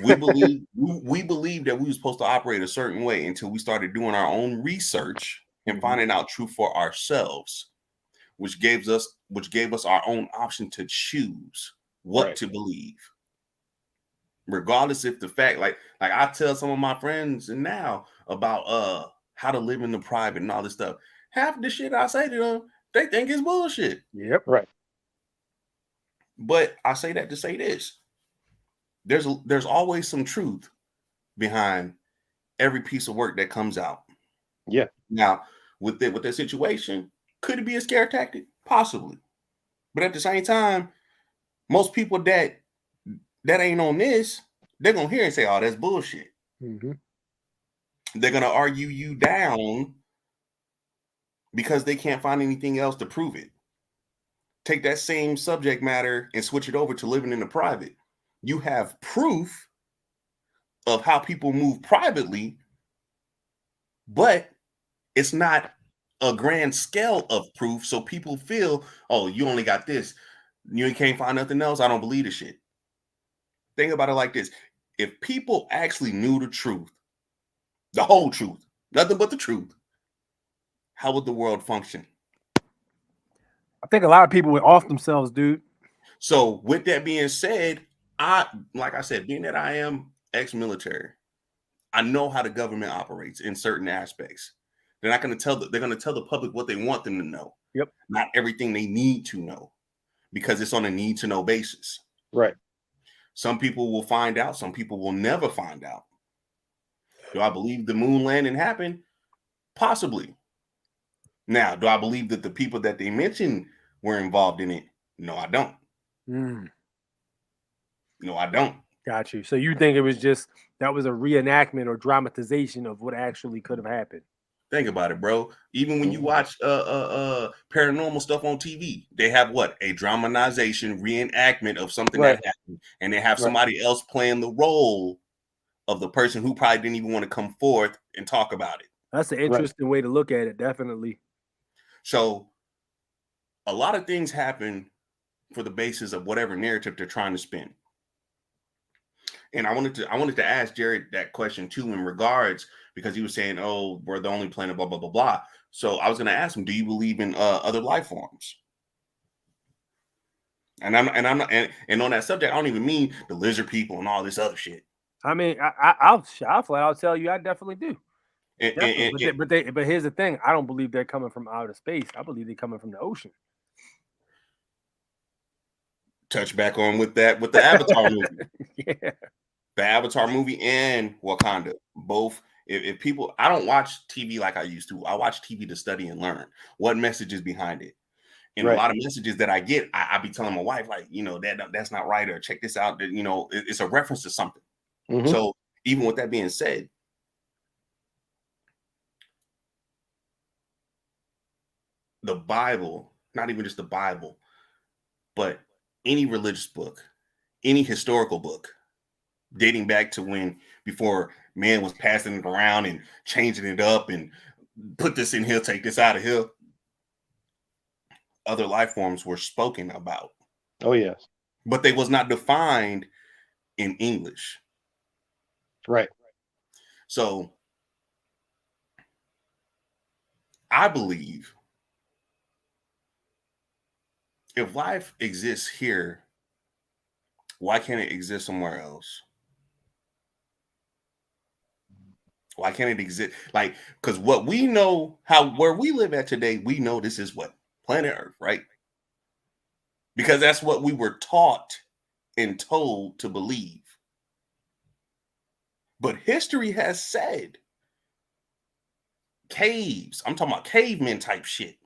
we believe that we were supposed to operate a certain way until we started doing our own research and finding out truth for ourselves, which gave us our own option to choose what to believe, regardless if the fact, like I tell some of my friends and now about how to live in the private and all this stuff. Half of the shit I say to them, they think it's bullshit. Yep. Right. But I say that to say this. There's always some truth behind every piece of work that comes out. Yeah. Now, with that situation, could it be a scare tactic? Possibly. But at the same time, most people that ain't on this, they're gonna hear and say, "Oh, that's bullshit." They're gonna argue you down because they can't find anything else to prove it. Take that same subject matter and switch it over to living in the private. You have proof, of how people move privately, but it's not a grand scale of proof. So people feel, oh, you only got this. You can't find nothing else. I don't believe the shit. Think about it like this. If people actually knew the truth, the whole truth, nothing but the truth, how would the world function? I think a lot of people would off themselves, dude. So with that being said, like I said, being that I am ex-military, I know how the government operates in certain aspects. They're not going to tell they're going to tell the public what they want them to know. Yep. Not everything they need to know, because it's on a need to know basis. Right. Some people will find out, some people will never find out. Do I believe the moon landing happened? Possibly. Now, do I believe that the people that they mentioned were involved in it? No, I don't. Mm. No, I don't. Got you. So you think it was just that was a reenactment or dramatization of what actually could have happened? Think about it, bro. Even when you watch paranormal stuff on TV, they have what? A dramatization, reenactment of something Right. that happened. And they have Right. somebody else playing the role of the person who probably didn't even want to come forth and talk about it. That's an interesting way to look at it, definitely. So a lot of things happen for the basis of whatever narrative they're trying to spin. And I wanted to ask Jared that question too, in regards, because he was saying, "Oh, we're the only planet," blah blah blah blah. So I was going to ask him, "Do you believe in other life forms?" And I'm not, and on that subject, I don't even mean the lizard people and all this other shit. I mean, I'll flat out tell you, I definitely do. And But here's the thing: I don't believe they're coming from outer space. I believe they're coming from the ocean. touch back on with the Avatar movie. Yeah. The Avatar movie and Wakanda. Both. If people, I don't watch TV like I used to. I watch TV to study and learn what message is behind it. And a lot of messages that I get, I be telling my wife, like, that's not right, or check this out. That, it's a reference to something. Mm-hmm. So even with that being said, the Bible, not even just the Bible, but any religious book, any historical book, dating back to when before man was passing it around and changing it up and put this in here, take this out of here, other life forms were spoken about. Oh, yes. But they was not defined in English. Right. So I believe if life exists here, why can't it exist somewhere else? Why can't it exist? Like, because what we know, where we live at today, we know this is what? Planet Earth, right? Because that's what we were taught and told to believe. But history has said caves, I'm talking about cavemen type shit.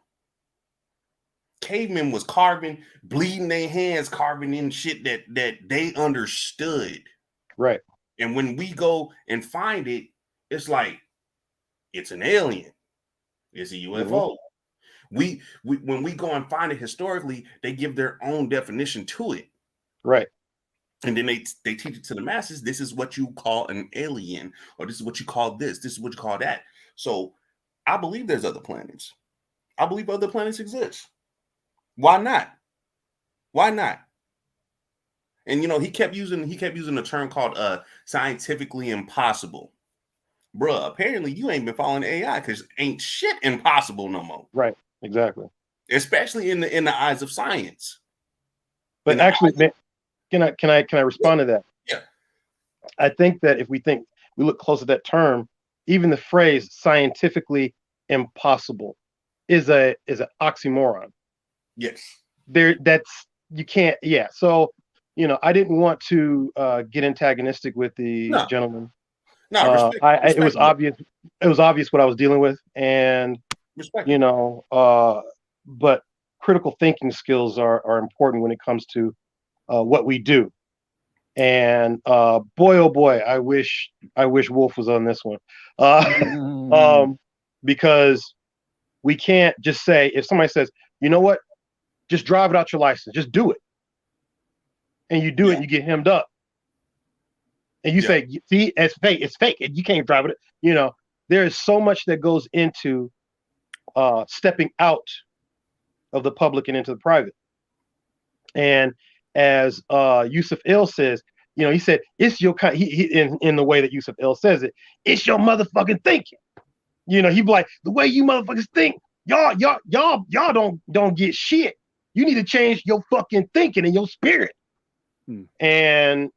Cavemen was carving, bleeding their hands, carving in shit that they understood. Right. And when we go and find it, it's like, it's an alien. It's a UFO. Mm-hmm. When we go and find it historically, they give their own definition to it. Right. And then they teach it to the masses. This is what you call an alien, or this is what you call this. This is what you call that. So I believe there's other planets. I believe other planets exist. Why not? Why not? And he kept using a term called scientifically impossible. Bruh, apparently you ain't been following AI, because ain't shit impossible no more. Right. Exactly. Especially in the eyes of science. But actually, can I respond to that? Yeah. I think that if we look close at that term, even the phrase scientifically impossible is an oxymoron. Yes. You can't. Yeah. So, I didn't want to get antagonistic with the gentleman. No, it was obvious. It was obvious what I was dealing with, and but critical thinking skills are important when it comes to what we do. And boy, oh boy, I wish Wolf was on this one, because we can't just say, if somebody says, you know what, just drive without your license, just do it, and you do it, and you get hemmed up, and you say, see, it's fake, and you can't drive it. You know, there is so much that goes into stepping out of the public and into the private. And as Yusuf Il says, you know, he said, it's your kind, in the way that Yusuf Il says it, it's your motherfucking thinking. You know, he be like, the way you motherfuckers think, y'all don't get shit. You need to change your fucking thinking and your spirit. And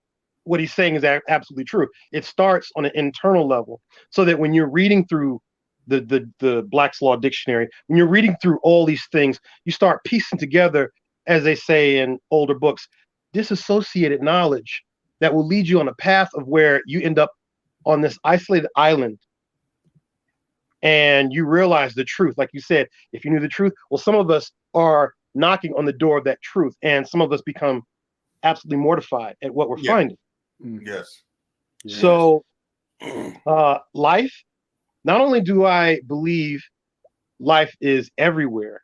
what he's saying is absolutely true. It starts on an internal level, so that when you're reading through the Black's Law Dictionary, when you're reading through all these things, you start piecing together, as they say in older books, disassociated knowledge that will lead you on a path of where you end up on this isolated island, and you realize the truth. Like you said, if you knew the truth, well, some of us are knocking on the door of that truth, and some of us become absolutely mortified at what we're finding. Yes. So life, not only do I believe life is everywhere,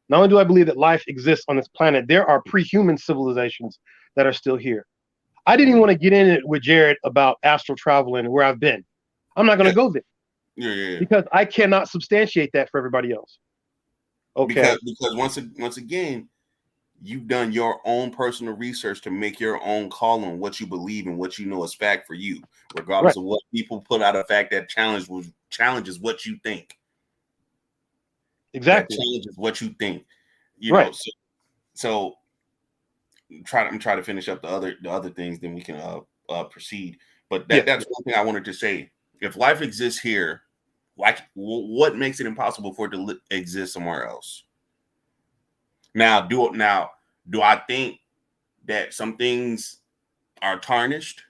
not only do I believe that life exists on this planet, there are pre-human civilizations that are still here. I didn't even want to get in it with Jared about astral travel and where I've been. I'm not going to go there. Because I cannot substantiate that for everybody else. Okay. Because once again, you've done your own personal research to make your own call on what you believe and what you know is fact for you, regardless of what people put out a fact that challenges what you think. Exactly. That challenges what you think. You know, so I'm trying to finish up the other things, then we can proceed. But that's one thing I wanted to say. If life exists here, like what makes it impossible for it to exist somewhere else? Now, do I think that some things are tarnished,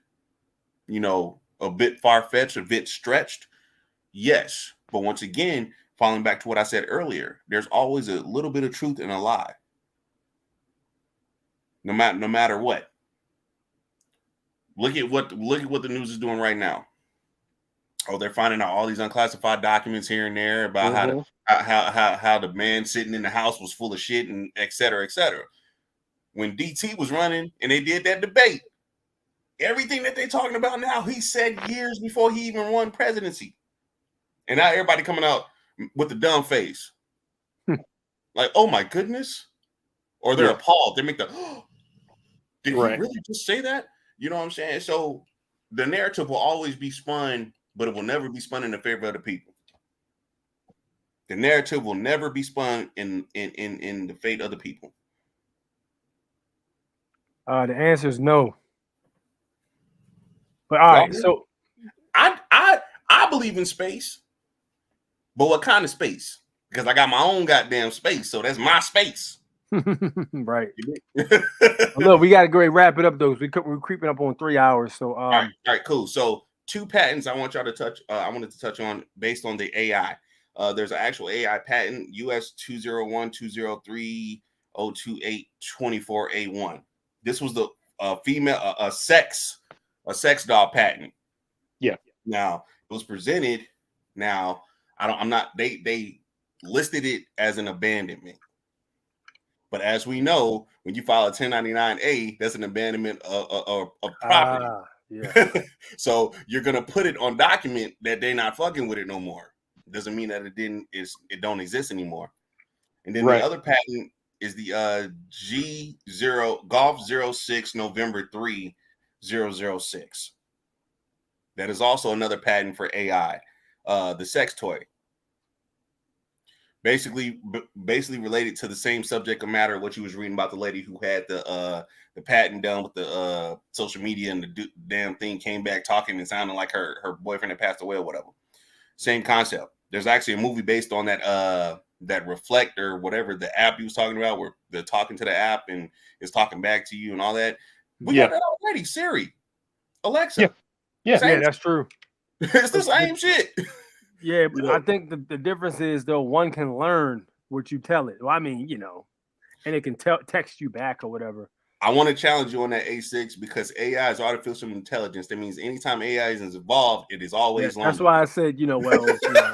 you know, a bit far-fetched, a bit stretched? Yes. But once again, falling back to what I said earlier, there's always a little bit of truth in a lie. No matter what. Look at what the news is doing right now. Oh, they're finding out all these unclassified documents here and there about how the man sitting in the house was full of shit and et cetera, et cetera. When DT was running and they did that debate, everything that they're talking about now, he said years before he even won presidency. And now everybody coming out with the dumb face. Like, oh my goodness. Or they're appalled. They make the, did he really just say that? You know what I'm saying? So the narrative will always be spun, but it will never be spun in the favor of the people. The narrative will never be spun in the fate of the people. The answer is no. But all right, so I believe in space, but what kind of space? Because I got my own goddamn space, so that's my space. Right. Look, we got to go and wrap it up though. We're creeping up on 3 hours. So all right, cool. So 2 patents I want y'all to touch. I wanted to touch on based on the AI. There's an actual AI patent, US 201-203-028-24A1. This was the female a sex doll patent. Yeah. Now it was presented. Now they listed it as an abandonment. But as we know, when you file a 1099-A, that's an abandonment of property. So you're gonna put it on document that they're not fucking with it no more. Doesn't mean that it don't exist anymore. And then the other patent is the G0 Golf 06 November 3 006. That is also another patent for AI, the sex toy. Basically related to the same subject matter of what you was reading about the lady who had the patent done with the social media, and the damn thing came back talking and sounding like her boyfriend had passed away or whatever. Same concept. There's actually a movie based on that Reflect or whatever the app he was talking about, where they're talking to the app and it's talking back to you and all that. We got that already. Siri, Alexa. Yeah, that's true. It's the same shit. Yeah, but I think the difference is though one can learn what you tell it. Well, I mean, you know, and it can text you back or whatever. I want to challenge you on that A6 because AI is artificial intelligence. That means anytime AI is involved, it is always learning. That's why I said, you know, well, you know,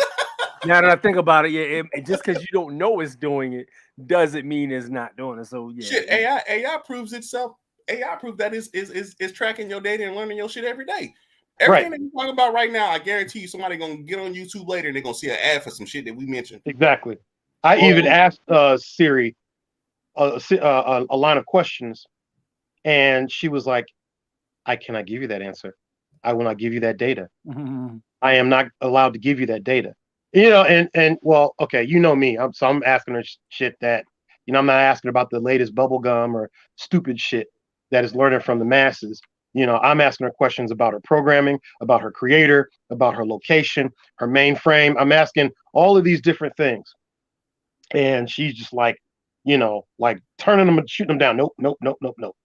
now that I think about it, just because you don't know it's doing it doesn't mean it's not doing it. So yeah, shit, AI proves itself AI proof that is tracking your data and learning your shit every day. Everything that we're talking about right now, I guarantee you somebody gonna get on YouTube later and they're gonna see an ad for some shit that we mentioned. Exactly. I even asked Siri a line of questions, and she was like, I cannot give you that answer. I will not give you that data. I am not allowed to give you that data. You know, and well, okay, you know me. I'm asking her shit that, you know, I'm not asking about the latest bubble gum or stupid shit that is learning from the masses. You know, I'm asking her questions about her programming, about her creator, about her location, her mainframe. I'm asking all of these different things. And she's just like, you know, like turning them and shooting them down. Nope, nope, nope, nope, nope.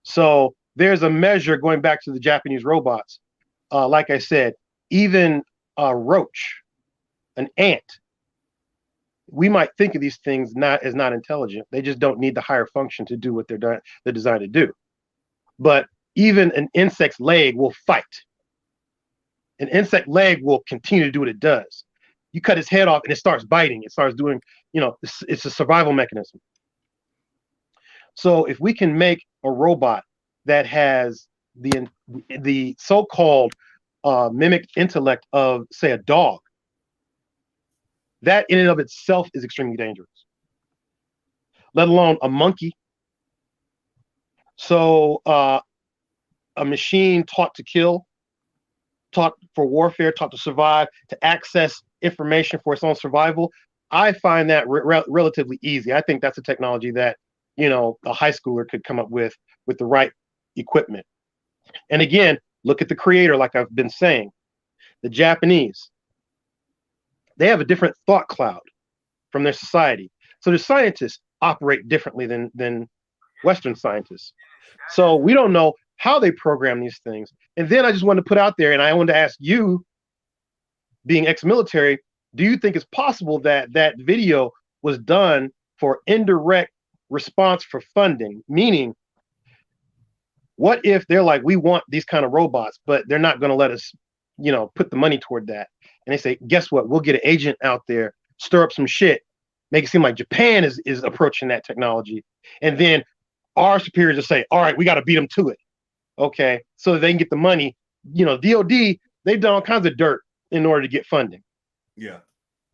So there's a measure going back to the Japanese robots. Like I said, even a roach, an ant, we might think of these things not as not intelligent. They just don't need the higher function to do what they're designed to do. But even an insect's leg will fight. An insect leg will continue to do what it does. You cut its head off and it starts biting. It starts doing, you know, it's a survival mechanism. So if we can make a robot that has the so-called mimic intellect of, say, a dog, that in and of itself is extremely dangerous, let alone a monkey. So a machine taught to kill, taught for warfare, taught to survive, to access information for its own survival, I find that relatively easy. I think that's a technology that, you know, a high schooler could come up with the right equipment. And again, look at the creator, like I've been saying. The Japanese, they have a different thought cloud from their society. So the scientists operate differently than Western scientists. So we don't know how they program these things. And then I just wanted to put out there, and I wanted to ask you, being ex-military, do you think it's possible that that video was done for indirect response for funding? Meaning, what if they're like, we want these kind of robots, but they're not going to let us, you know, put the money toward that. And they say, guess what? We'll get an agent out there, stir up some shit, make it seem like Japan is approaching that technology. And then our superiors will say, all right, we got to beat them to it. Okay. So they can get the money. You know, DOD, they've done all kinds of dirt in order to get funding. Yeah.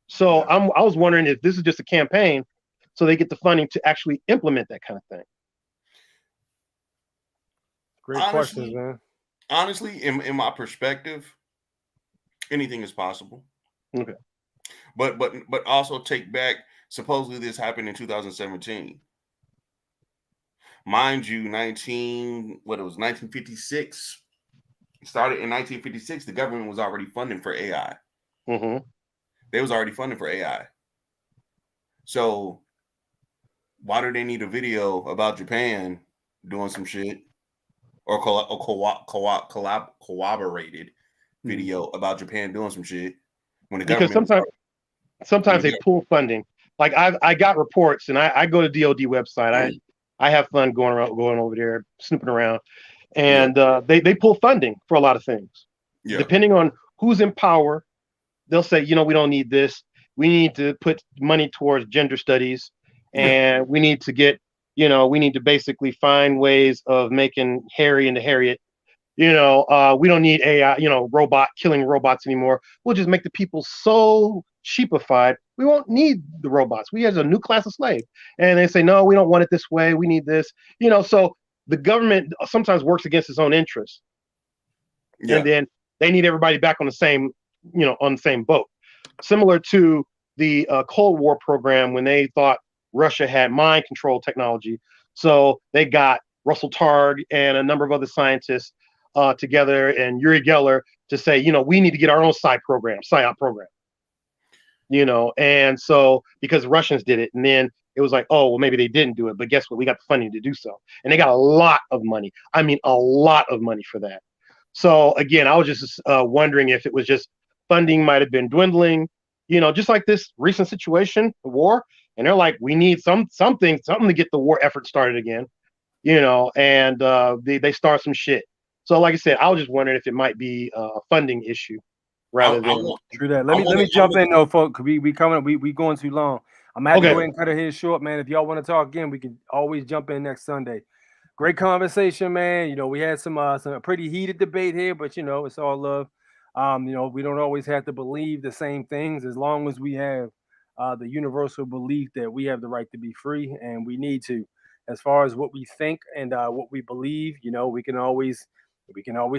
So I was wondering if this is just a campaign so they get the funding to actually implement that kind of thing. Great questions, man. Honestly, in my perspective, anything is possible. Okay. But also take back, supposedly this happened in 2017. Mind you, 1956. It started in 1956. The government was already funding for AI. Mm-hmm. They was already funding for AI. So why do they need a video about Japan doing some shit, or corroborated video about Japan doing some shit when the because government? sometimes they pull funding. Like I got reports, and I go to DOD website. I have fun going over there, snooping around, and they pull funding for a lot of things. Yeah. Depending on who's in power, they'll say, you know, we don't need this. We need to put money towards gender studies, and we need to get, you know, we need to basically find ways of making Harry into Harriet. You know, we don't need AI, you know, killing robots anymore. We'll just make the people so sheepified. We won't need the robots. We have a new class of slave. And they say, no, we don't want it this way. We need this. You know, so the government sometimes works against its own interests. Yeah. And then they need everybody back on the same, you know, on the same boat. Similar to the Cold War program, when they thought Russia had mind control technology. So they got Russell Targ and a number of other scientists together, and Yuri Geller, to say, you know, we need to get our own PSYOP program. You know, and so because the Russians did it, and then it was like, oh, well, maybe they didn't do it, but guess what? We got the funding to do so. And they got a lot of money. I mean, a lot of money for that. So again, I was just wondering if it was just funding might have been dwindling, you know, just like this recent situation, the war. And they're like, we need something to get the war effort started again, you know, and they start some shit. So like I said, I was just wondering if it might be a funding issue rather than. True that. Let me jump in though, folks. We going too long. I'm gonna have to go ahead and cut it here short, man. If y'all want to talk again, we can always jump in next Sunday. great conversation, man. You know, we had some pretty heated debate here, but you know, it's all love. You know, we don't always have to believe the same things as long as we have the universal belief that we have the right to be free, and we need to. As far as what we think and what we believe, you know, we can always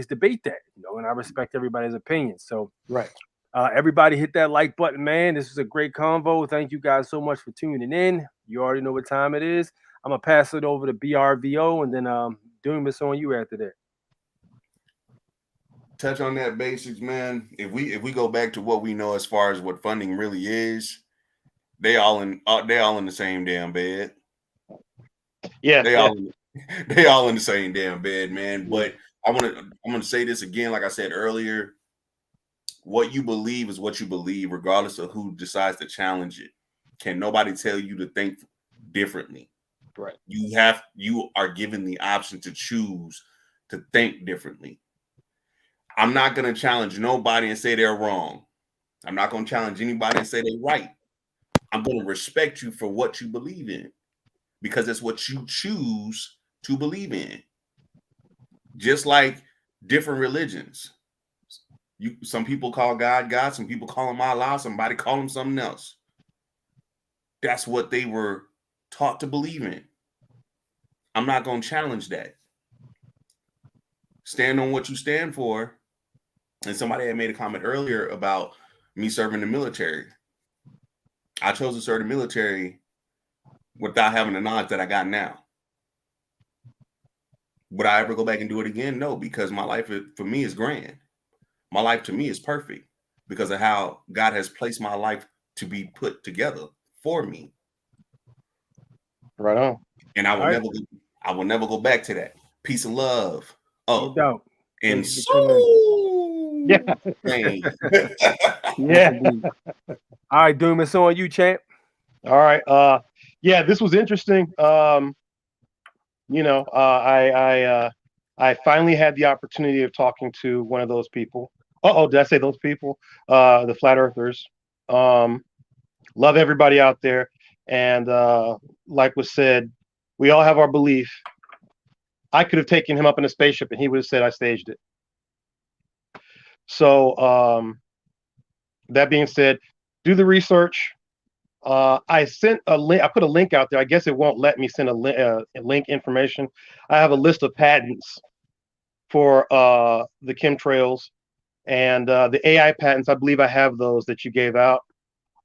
debate that, you know, and I respect everybody's opinion. So Right. everybody hit that like button, man. This was a great convo. Thank you guys so much for tuning in. You already know what time it is. I'm gonna pass it over to BRVO, and then Doom is on you after that. Touch on that basics, man. If we go back to what we know as far as what funding really is, they all in the same damn bed. Yeah, they all in the same damn bed, man. But I'm gonna say this again, like I said earlier. What you believe is what you believe, regardless of who decides to challenge it. Can nobody tell you to think differently? Right. You are given the option to choose to think differently. I'm not going to challenge nobody and say they're wrong. I'm not going to challenge anybody and say they're right. I'm going to respect you for what you believe in, because it's what you choose to believe in. Just like different religions. Some people call God God, some people call him Allah, somebody call him something else. That's what they were taught to believe in. I'm not going to challenge that. Stand on what you stand for. And somebody had made a comment earlier about me serving the military. I chose to serve the military without having the knowledge that I got now. Would I ever go back and do it again? No, because my life for me is grand. My life to me is perfect because of how God has placed my life to be put together for me. Right on. And I will never go back to that. Peace and love. Oh, no doubt. And so yeah. Yeah. All right, Doom, it's on you, champ. All right. Yeah, this was interesting. You know, I finally had the opportunity of talking to one of those people. Did I say those people? The flat earthers. Love everybody out there. And like was said, we all have our belief. I could have taken him up in a spaceship and he would have said I staged it. So that being said, do the research. I sent a link. I put a link out there. I guess it won't let me send a link information. I have a list of patents for the chemtrails and the AI patents. I believe I have those that you gave out.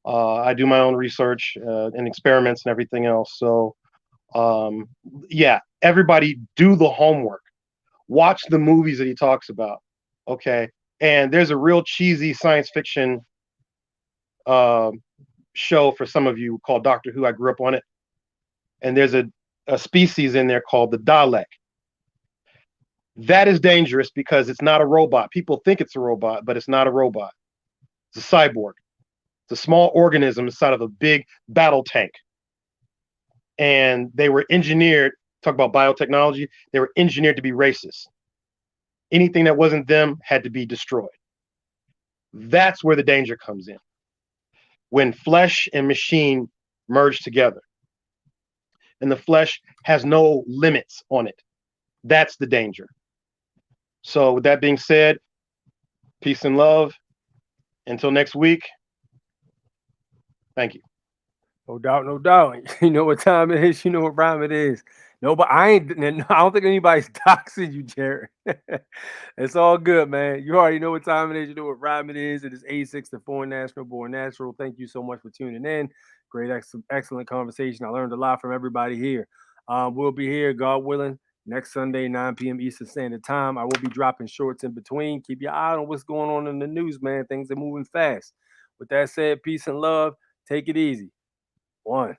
I do my own research and experiments and everything else. So yeah, everybody do the homework. Watch the movies that he talks about. Okay. And there's a real cheesy science fiction show for some of you called Doctor Who. I grew up on it. And there's a species in there called the Dalek. That is dangerous because it's not a robot. People think it's a robot, but it's not a robot. It's a cyborg. It's a small organism inside of a big battle tank. And they were engineered, talk about biotechnology, they were engineered to be racist. Anything that wasn't them had to be destroyed. That's where the danger comes in. When flesh and machine merge together. And the flesh has no limits on it. That's the danger. So with that being said, peace and love. Until next week. Thank you. No doubt, no doubt. You know what time it is. You know what rhyme it is. Nobody, I don't think anybody's doxing you, Jared. It's all good, man. You already know what time it is. You know what rhyme it is. It is 86 to 4 National Born Natural. Thank you so much for tuning in. Great, excellent conversation. I learned a lot from everybody here. We'll be here, God willing, next Sunday, 9 p.m. Eastern Standard Time. I will be dropping shorts in between. Keep your eye on what's going on in the news, man. Things are moving fast. With that said, peace and love. Take it easy. 1.